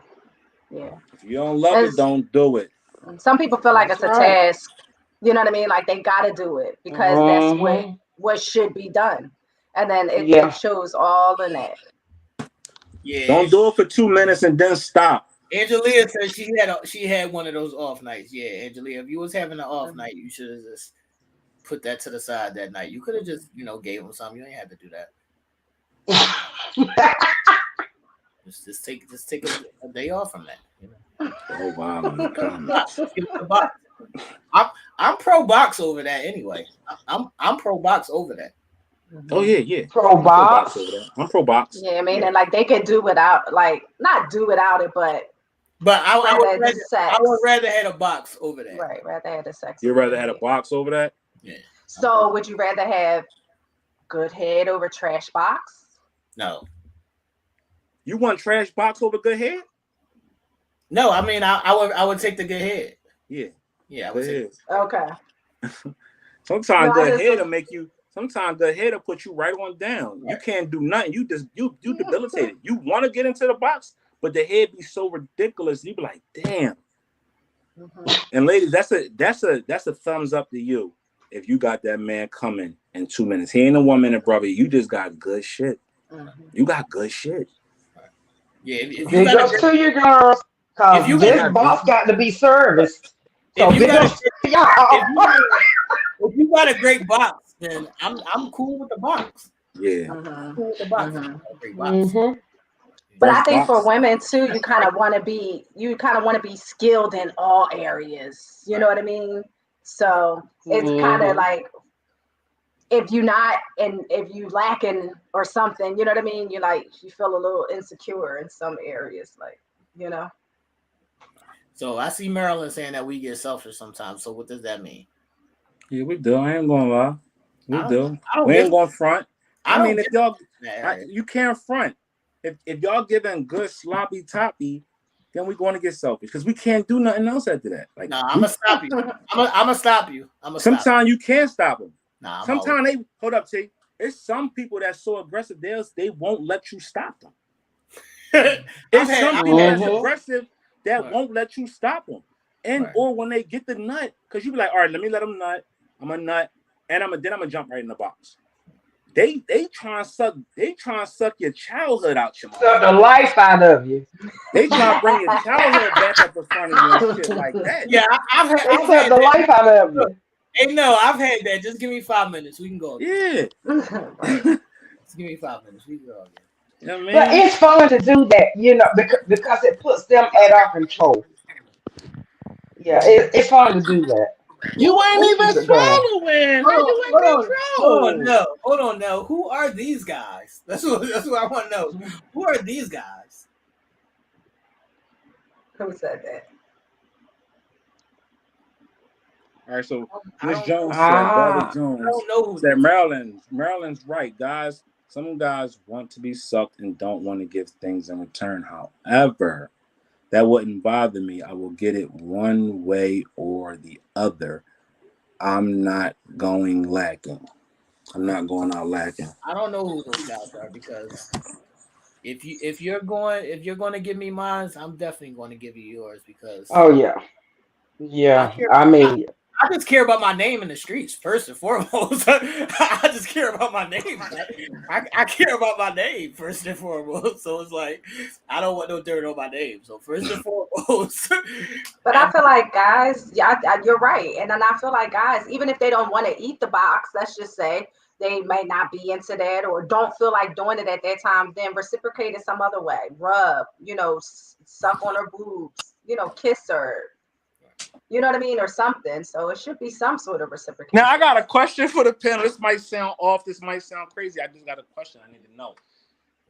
Yeah. If you don't love it, As don't do it. some people feel like That's it's a right. task. You know what I mean? Like they got to do it because that's Hmm. what should be done, and then it Yeah. shows all in that. Yeah. Don't do it for 2 minutes and then stop. Angelia said she had one of those off nights. Yeah, Angelia, if you was having an off night, you should have just put that to the side that night. You could have just, gave him something. You ain't had to do that. Just take a day off from that. Oh wow, in the comments. I'm pro box over that anyway. I'm pro box over that. Oh yeah. Pro I'm pro box. box over that. I'm pro box. Yeah, I mean, and like they could do without, like not do without it, but I would rather sex. have a box over that. Right, rather have the sex. You'd rather have a box over that? Yeah. So would you rather have good head over trash box? No. You want trash box over good head? No, I mean I would take the good head. Yeah. Yeah, I would take it. Okay. Sometimes good head will make you. Sometimes good head will put you right on down. Right. You can't do nothing. You just you debilitated. You want to get into the box, but the head be so ridiculous. You be like, damn. Mm-hmm. And ladies, that's a thumbs up to you if you got that man coming in 2 minutes. He ain't a 1 minute brother. You just got good shit. Mm-hmm. You got good shit. Right. Yeah, if you big up to you girls, cause this boss got to be serviced. So if you got a great box, then I'm cool with the box. Yeah. I'm cool with the box. Great box. Mm-hmm. But I think for women too, you kind of want to be skilled in all areas. You know what I mean? So it's kind of like if you lacking or something, you know what I mean? You feel a little insecure in some areas, So I see Marilyn saying that we get selfish sometimes. So what does that mean? Yeah, we do. I ain't gonna lie. We ain't gonna front. I mean, if y'all, you can't front. If y'all giving good sloppy toppy, then we're going to get selfish because we can't do nothing else after that. Like, no, I'm gonna stop you. I'm gonna stop you. Sometimes you can't stop them. Nah, sometimes they hold up, T. There's some people that's so aggressive, they won't let you stop them. There's some people that's aggressive that won't let you stop them, or when they get the nut, because you be like, all right, let me let them nut. I'm a nut, and I'm gonna jump right in the box. They try to suck your childhood out your mouth. Suck the life out of you. They try to bring your childhood back up in front of you and shit like that. Yeah, I've suck the life out of you. Hey, no, I've had that. Just give me 5 minutes. We can go. Yeah. Just give me 5 minutes. We can go. You know what I mean? But it's fun to do that, because it puts them at our control. Yeah, it's fun to do that. You ain't even following. Hold on, no. Who are these guys? That's what I want to know. Who are these guys? Who said that? All right, so Miss Jones said, Brother Jones I don't know who said Maryland's right, guys. Some guys want to be sucked and don't want to give things in return. However, that wouldn't bother me. I will get it one way or the other. I'm not going lacking. I'm not going out lacking. I don't know who those guys are because if you're going to give me mine, I'm definitely going to give you yours because. Oh yeah. I just care about my name in the streets first and foremost. I just care about my name. I care about my name first and foremost. So it's like I don't want no dirt on my name. So first and foremost. But I feel like guys, you're right, and then I feel like guys, even if they don't want to eat the box, let's just say they may not be into that or don't feel like doing it at that time, then reciprocate in some other way. Rub, suck on her boobs, kiss her. You know what I mean? Or something. So it should be some sort of reciprocation. Now, I got a question for the panel. This might sound off. This might sound crazy. I just got a question I need to know.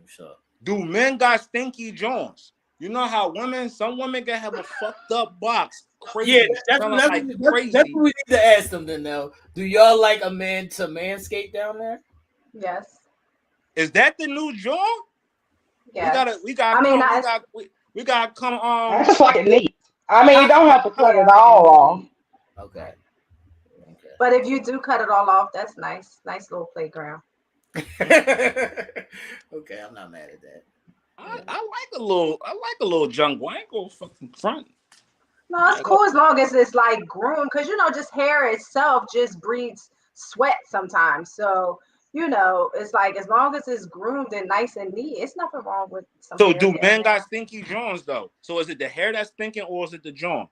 Sure. Do men got stinky joints? You know how some women can have a fucked up box. Crazy. Yeah, that's what we need to ask them then, though. Do y'all like a man to manscape down there? Yes. Is that the new joint? Yeah. We gotta come on. I just like it neat. I mean, you don't have to cut it all off. Okay. But if you do cut it all off, that's nice. Nice little playground. Okay, I'm not mad at that. I like a little jungle. I ain't go fucking front. No, it's cool as long as it's like groomed, because just hair itself just breeds sweat sometimes. So it's like as long as it's groomed and nice and neat, it's nothing wrong with some. So hair do men there. got stinky Johns though? So is it the hair that's stinking or is it the John?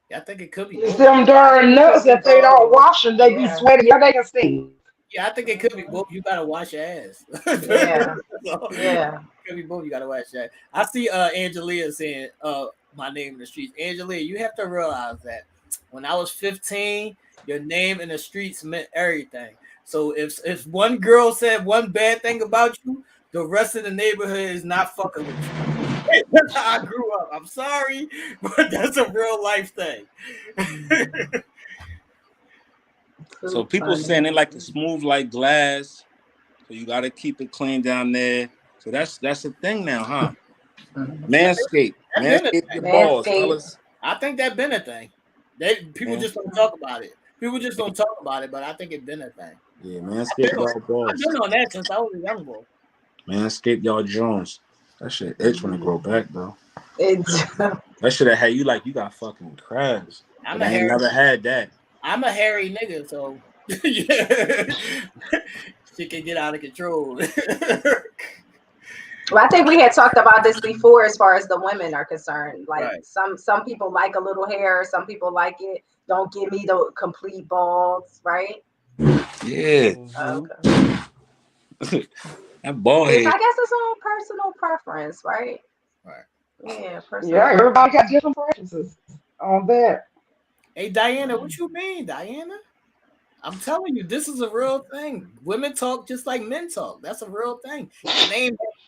Yeah, I think it could be. It's them darn nuts that they don't wash and they be sweaty. Yeah, they can stink. Yeah, I think it could be both. You gotta wash your ass. Yeah. So, Yeah. it could be both. You gotta wash your ass. I see Angelia saying my name in the streets. Angelia, you have to realize that when I was 15, your name in the streets meant everything. So if one girl said one bad thing about you, the rest of the neighborhood is not fucking with you. That's how I grew up. I'm sorry, but that's a real life thing. So people saying they like to smooth like glass. So you got to keep it clean down there. So that's a thing now, huh? Manscaped your balls, fellas. I think that's been a thing. People just don't talk about it. People just don't talk about it, but I think it's been a thing. Yeah, manscape y'all balls. I've been on that since I was a young boy. Manscape y'all Jones. That shit itch when it grow back though. That should have had you like you got fucking crabs. I ain't never had that. I'm a hairy nigga, so yeah. Shit can get out of control. Well, I think we had talked about this before as far as the women are concerned. Like right. some people like a little hair, some people like it. Don't give me the complete balls, right? Yeah. Okay. That bald head. I guess it's all personal preference, right? Right. Yeah, yeah, everybody got different preferences on that. Hey, Diana, what you mean, Diana? I'm telling you, this is a real thing. Women talk just like men talk. That's a real thing.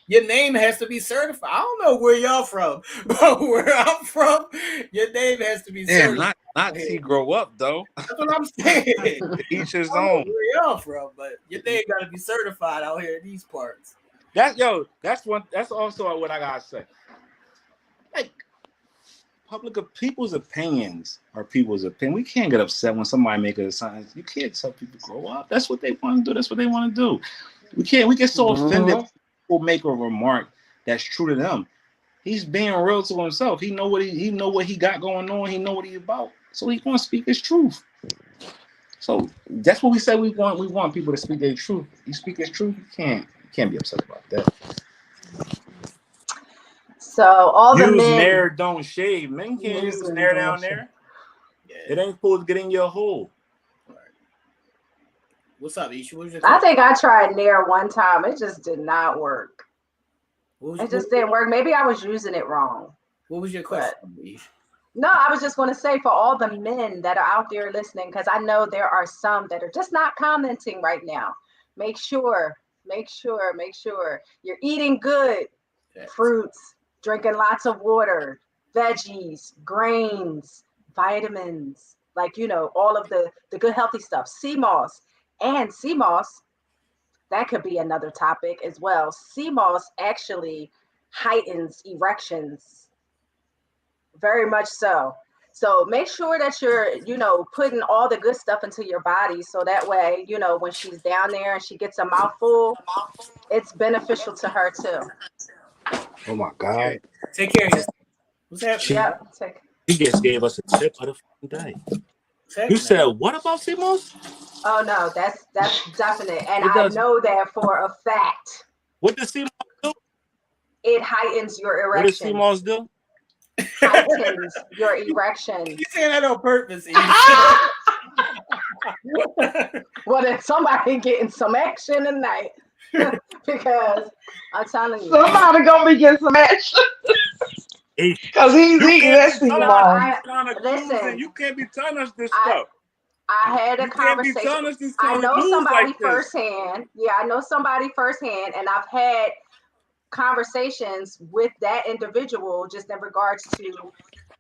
Your name has to be certified. I don't know where y'all from, but where I'm from, your name has to be certified. Not see grow up though. That's what I'm saying. Each his I don't know own. where y'all from, but your name got to be certified out here in these parts. That's also what I gotta say. Like people's opinions are people's opinion. We can't get upset when somebody makes a sign. You can't tell people grow up. That's what they want to do. That's what they want to do. We get so offended when people make a remark that's true to them. He's being real to himself. He know what he got going on. He know what he's about. So he's gonna speak his truth. So that's what we say we want. We want people to speak their truth. You speak his truth, you can't be upset about that. So all the men Nair don't shave. Men can't use Nair down there. Yeah. It ain't supposed to get in your hole. Right. What's up, Aisha? I think I tried Nair one time. It just did not work. It just didn't work. Maybe I was using it wrong. What was your question, Aisha? No, I was just going to say for all the men that are out there listening, because I know there are some that are just not commenting right now. Make sure you're eating good fruits, drinking lots of water, veggies, grains, vitamins, like, all of the good healthy stuff. Sea moss, that could be another topic as well. Sea moss actually heightens erections. Very much so. So make sure that you're, putting all the good stuff into your body. So that way, when she's down there and she gets a mouthful, it's beneficial to her too. Oh my God. Take care of yourself. What's happening? He just gave us a tip of the day. You said, what about CMOS? Oh no, that's definite. And I know that for a fact. What does CMOS do? It heightens your erection. What does CMOS do? Heightens your erection. You saying that on purpose? Well, then somebody getting some action tonight. Because I'm telling you, somebody gonna be getting some action. Because he's eating that CMOS. Listen, you can't be telling us this stuff. I had a conversation. I know somebody firsthand. Yeah, I know somebody firsthand, and I've had conversations with that individual just in regards to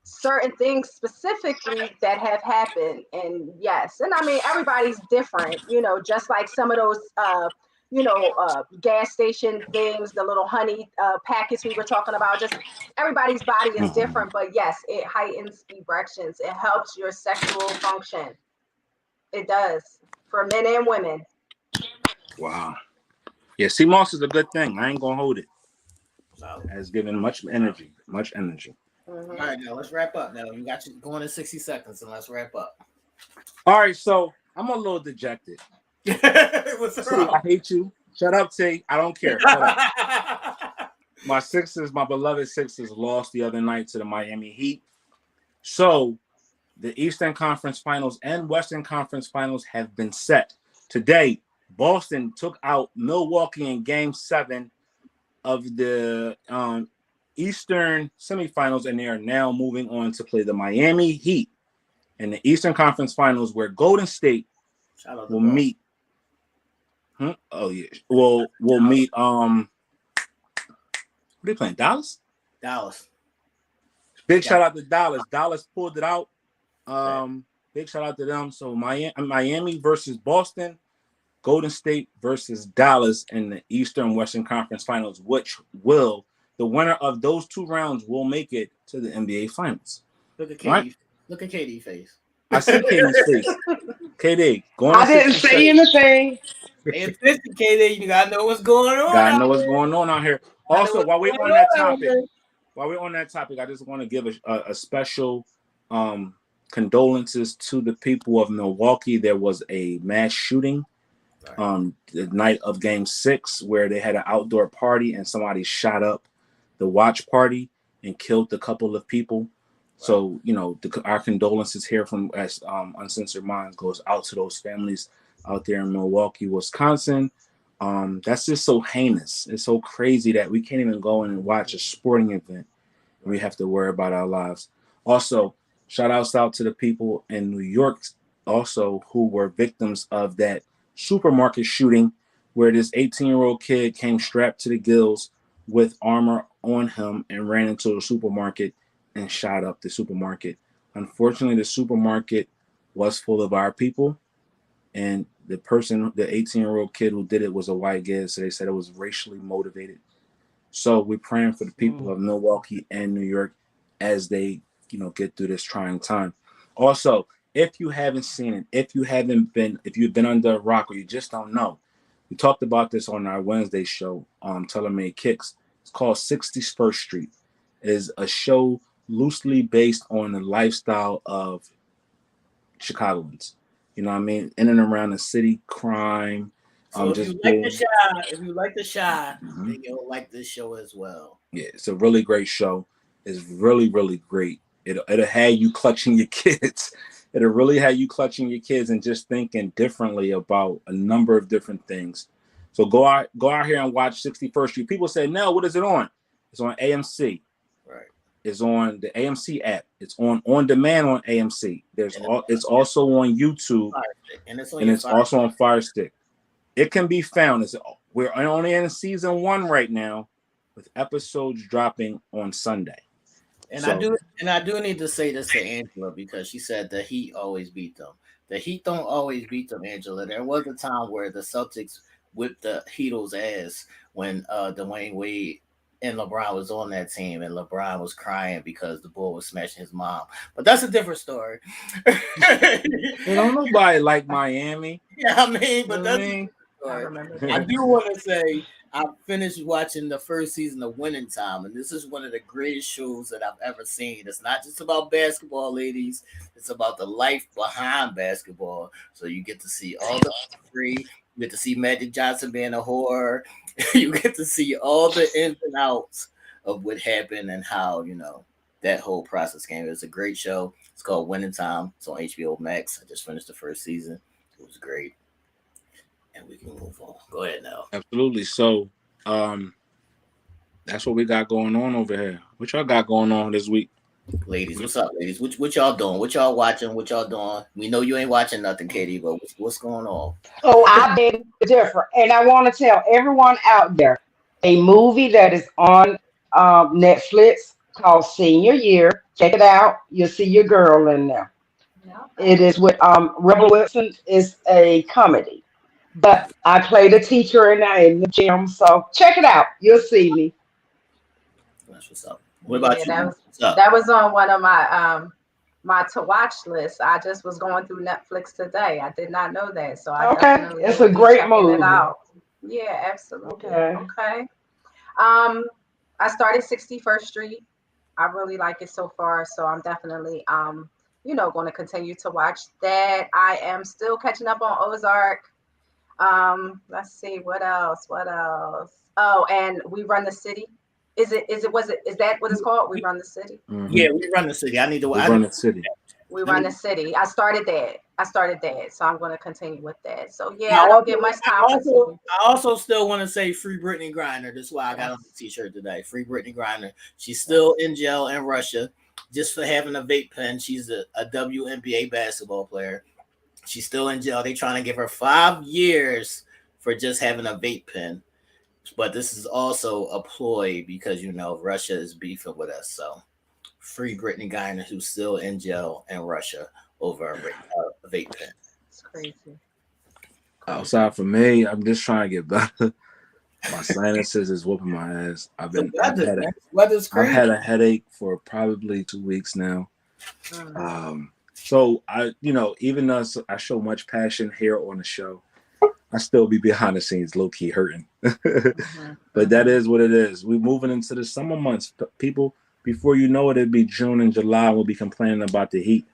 certain things specifically that have happened. And yes, and I mean everybody's different, just like some of those gas station things, the little honey packets we were talking about, just everybody's body is different. But yes, it heightens erections. It helps your sexual function. It does for men and women. Wow. Yeah, sea moss is a good thing. I ain't gonna hold it. Has given much energy. Much energy. All right, now let's wrap up. Now you got you going in 60 seconds, and let's wrap up. All right, so I'm a little dejected. What's T, wrong? I hate you. Shut up, T. I don't care. Shut up. My Sixers, my beloved Sixers, lost the other night to the Miami Heat. So the Eastern Conference Finals and Western Conference Finals have been set. Today, Boston took out Milwaukee in Game 7 of the Eastern semifinals, and they are now moving on to play the Miami Heat in the Eastern Conference Finals, where Golden State will meet. Oh yeah, we'll meet. What are they playing? Dallas. Big shout out to Dallas. Dallas pulled it out. Big shout out to them. So Miami versus Boston, Golden State versus Dallas in the Eastern Western Conference Finals, which will the winner of those two rounds will make it to the NBA Finals. Look at Katie. Right? Look at Katie's face. I see Katie's face. KD, going. I didn't say anything. Pay attention, KD. You gotta know what's going on. Gotta know what's going on out here. Also, while we're on that topic, I just want to give a special condolences to the people of Milwaukee. There was a mass shooting the night of Game 6 where they had an outdoor party and somebody shot up the watch party and killed a couple of people. So, you know, our condolences here from Uncensored Minds goes out to those families out there in Milwaukee, Wisconsin. That's just so heinous. It's so crazy that we can't even go in and watch a sporting event. We have to worry about our lives. Also, shout outs out to the people in New York also who were victims of that supermarket shooting where this 18-year-old kid came strapped to the gills with armor on him and ran into the supermarket and shot up the supermarket. Unfortunately, the supermarket was full of our people, and the 18-year-old kid who did it was a white kid, so they said it was racially motivated. So we're praying for the people of Milwaukee and New York as they, you know, get through this trying time. Also, if you haven't seen it, if you've been under a rock or you just don't know, we talked about this on our Wednesday show, Telemade Kicks. It's called 61st Street. It is a show loosely based on the lifestyle of Chicagoans. You know what I mean? In and around the city, crime. So if you like the shy, then you'll like this show as well. Yeah, it's a really great show. It's really, really great. It'll have you clutching your kids. It'll really have you clutching your kids and just thinking differently about a number of different things. So go out here and watch 61st Street. People say, "Nell, what is it on?" It's on AMC. Right. It's on the AMC app. It's on demand on AMC. It's also on YouTube, and it's also on Fire Stick. It can be found. We're only in season 1 right now, with episodes dropping on Sunday. And I do need to say this to Angela because she said the Heat always beat them. The Heat don't always beat them, Angela. There was a time where the Celtics whipped the Heatles' ass when Dwayne Wade and LeBron was on that team, and LeBron was crying because the bull was smashing his mom. But that's a different story. You don't nobody like Miami. Yeah, I mean, but that's I do want to say I finished watching the first season of Winning Time, and this is one of the greatest shows that I've ever seen. It's not just about basketball, ladies. It's about the life behind basketball. So you get to see all the free. You get to see Magic Johnson being a whore. You get to see all the ins and outs of what happened and how, you know, that whole process came. It was a great show. It's called Winning Time. It's on HBO Max. I just finished the first season. It was great. And we can move on. Go ahead now. Absolutely. So that's what we got going on over here. What y'all got going on this week? Ladies, what's up, ladies? What y'all doing? What y'all watching? What y'all doing? We know you ain't watching nothing, Katie, but what's going on? Oh, I beg to differ. And I want to tell everyone out there a movie that is on Netflix called Senior Year. Check it out. You'll see your girl in there. Yeah. It is with Rebel Wilson. It's a comedy. But I played a teacher in the gym, so check it out. You'll see me. That's what's up. What about you? That was on one of my my to watch list. I just was going through Netflix today. I did not know that, so I Okay, definitely it's will a be great checking it movie. out. Yeah, absolutely. Okay. Okay. Um, I started 61st Street. I really like it so far, so I'm definitely going to continue to watch that. I am still catching up on Ozark. Let's see what else. What else? Oh, and We Run the City. Is that what it's called? We Run the City. Mm-hmm. Yeah, we run the city. I need to. We I run need, the city. We let Run me. the City. I started that. So I'm going to continue with that. So I yeah, I don't also, get much I time for also, TV. I also still want to say free Brittany Griner. That's why I got on the Yes, T-shirt today. Free Brittany Griner. She's still yes. in jail in Russia just for having a vape pen. She's a WNBA basketball player. She's still in jail. They trying to give her 5 years for just having a vape pen. But this is also a ploy because Russia is beefing with us. So free Brittany Griner, who's still in jail in Russia over a vape pen. It's crazy. Crazy. Outside for me, I'm just trying to get better. My sinuses is whooping my ass. The I've weather, had man. The weather's I've crazy. had a headache for probably 2 weeks now. Mm, So even though I show much passion here on the show, I still be behind the scenes, low key hurting. mhm, But that mhm. is what it is. We're moving into the summer months. People, before you know it, it'll be June and July. We'll be complaining about the heat.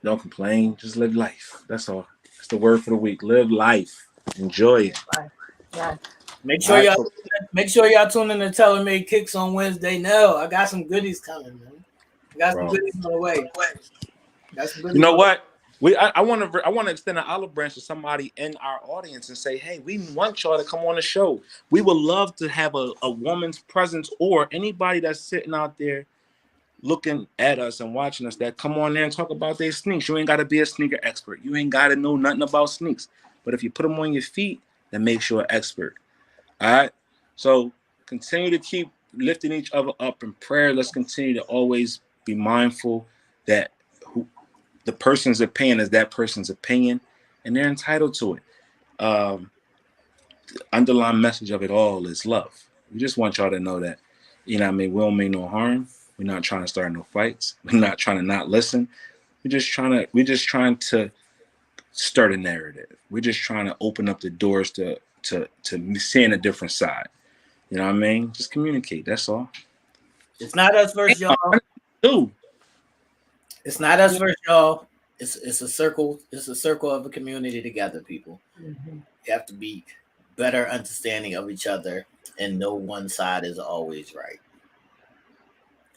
Don't complain. Just live life. That's all. That's the word for the week. Live life. Enjoy it. Right. Yes. Make All sure right. y'all So, make sure y'all tune in to Telling Me Kicks on Wednesday. No, I got some goodies coming, man. I got some bro. goodies on the way. Got some You goodies know on the way. what? I want to extend an olive branch to somebody in our audience and say, hey, we want y'all to come on the show. We would love to have a woman's presence or anybody that's sitting out there looking at us and watching us that come on there and talk about their sneaks. You ain't got to be a sneaker expert. You ain't got to know nothing about sneaks. But if you put them on your feet, that makes you an expert. All right. So continue to keep lifting each other up in prayer. Let's continue to always be mindful that the person's opinion is that person's opinion, and they're entitled to it. Um, the underlying message of it all is love. We just want y'all to know that, we don't mean no harm. We're not trying to start no fights. We're not trying to not listen. We're just trying to start a narrative. We're just trying to open up the doors to seeing a different side. You know what I mean? Just communicate. That's all. It's not us versus y'all. Dude, It's not us versus y'all. It's a circle. It's a circle of a community together, people. Mhm. You have to be better understanding of each other, and no one side is always right.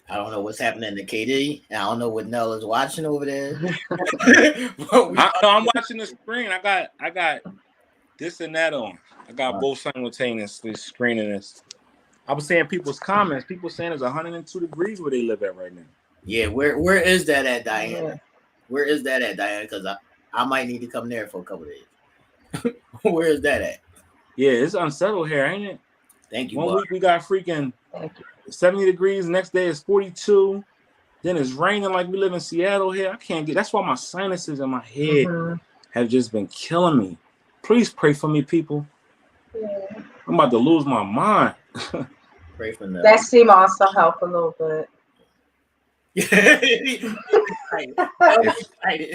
I don't know what's happening to KD. And I don't know what Nell is watching over there. But we no, I'm watching the screen. I got this and that on. I got both simultaneously screening this. I was saying people's comments. People saying it's 102 degrees where they live at right now. yeah, where is that at, Diana? Yeah. Where is that at, Diana? Because I might need to come there for a couple of days. Where is that at? Yeah, it's unsettled here, ain't it? Thank you, One Bar. week we got freaking Thank you. 70 degrees. Next day is 42. Then it's raining like we live in Seattle here. I can't get. That's why my sinuses in my head Mhm. have just been killing me. Please pray for me, people. Yeah. I'm about to lose my mind. Pray for Nell. That seem also help a little bit.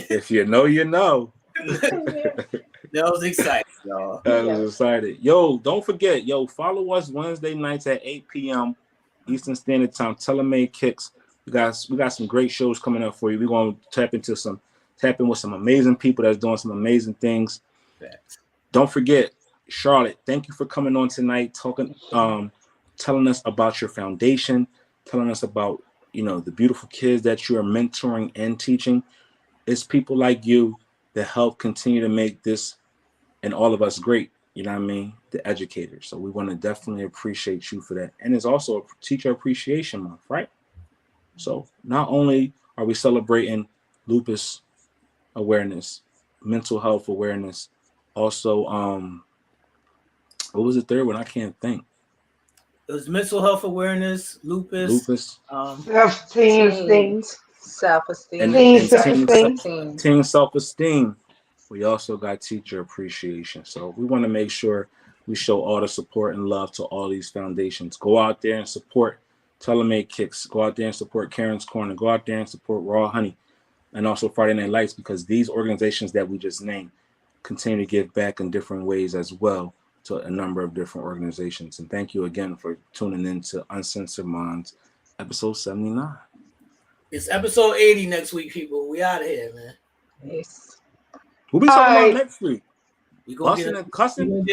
If you know, you know. Nell's excited, y'all. I was excited. Yo, don't forget, follow us Wednesday nights at 8 p.m. Eastern Standard Time. Telemade Kicks. We got some great shows coming up for you. We're gonna tap in with some amazing people that's doing some amazing things. Don't forget, Charlotte, thank you for coming on tonight, talking, telling us about your foundation, telling us about the beautiful kids that you are mentoring and teaching. It's people like you that help continue to make this and all of us great. You know what I mean? The educators. So we want to definitely appreciate you for that. And it's also a Teacher Appreciation Month, right? So not only are we celebrating lupus awareness, mental health awareness, also what was the third one? I can't think. It was mental health awareness, lupus, Self-esteem. Self-esteem. Teen self-esteem. Self-esteem. teen self-esteem. We also got teacher appreciation. So we want to make sure we show all the support and love to all these foundations. Go out there and support Telemade Kicks. Go out there and support Karen's Corner. Go out there and support Raw Honey, and also Friday Night Lights, because these organizations that we just named continue to give back in different ways as well to a number of different organizations. And thank you again for tuning in to Uncensored Minds, episode 79. It's episode 80 next week, people. We out of here, man. Yes. We'll be talking about next week. We gonna Cussing and cussing.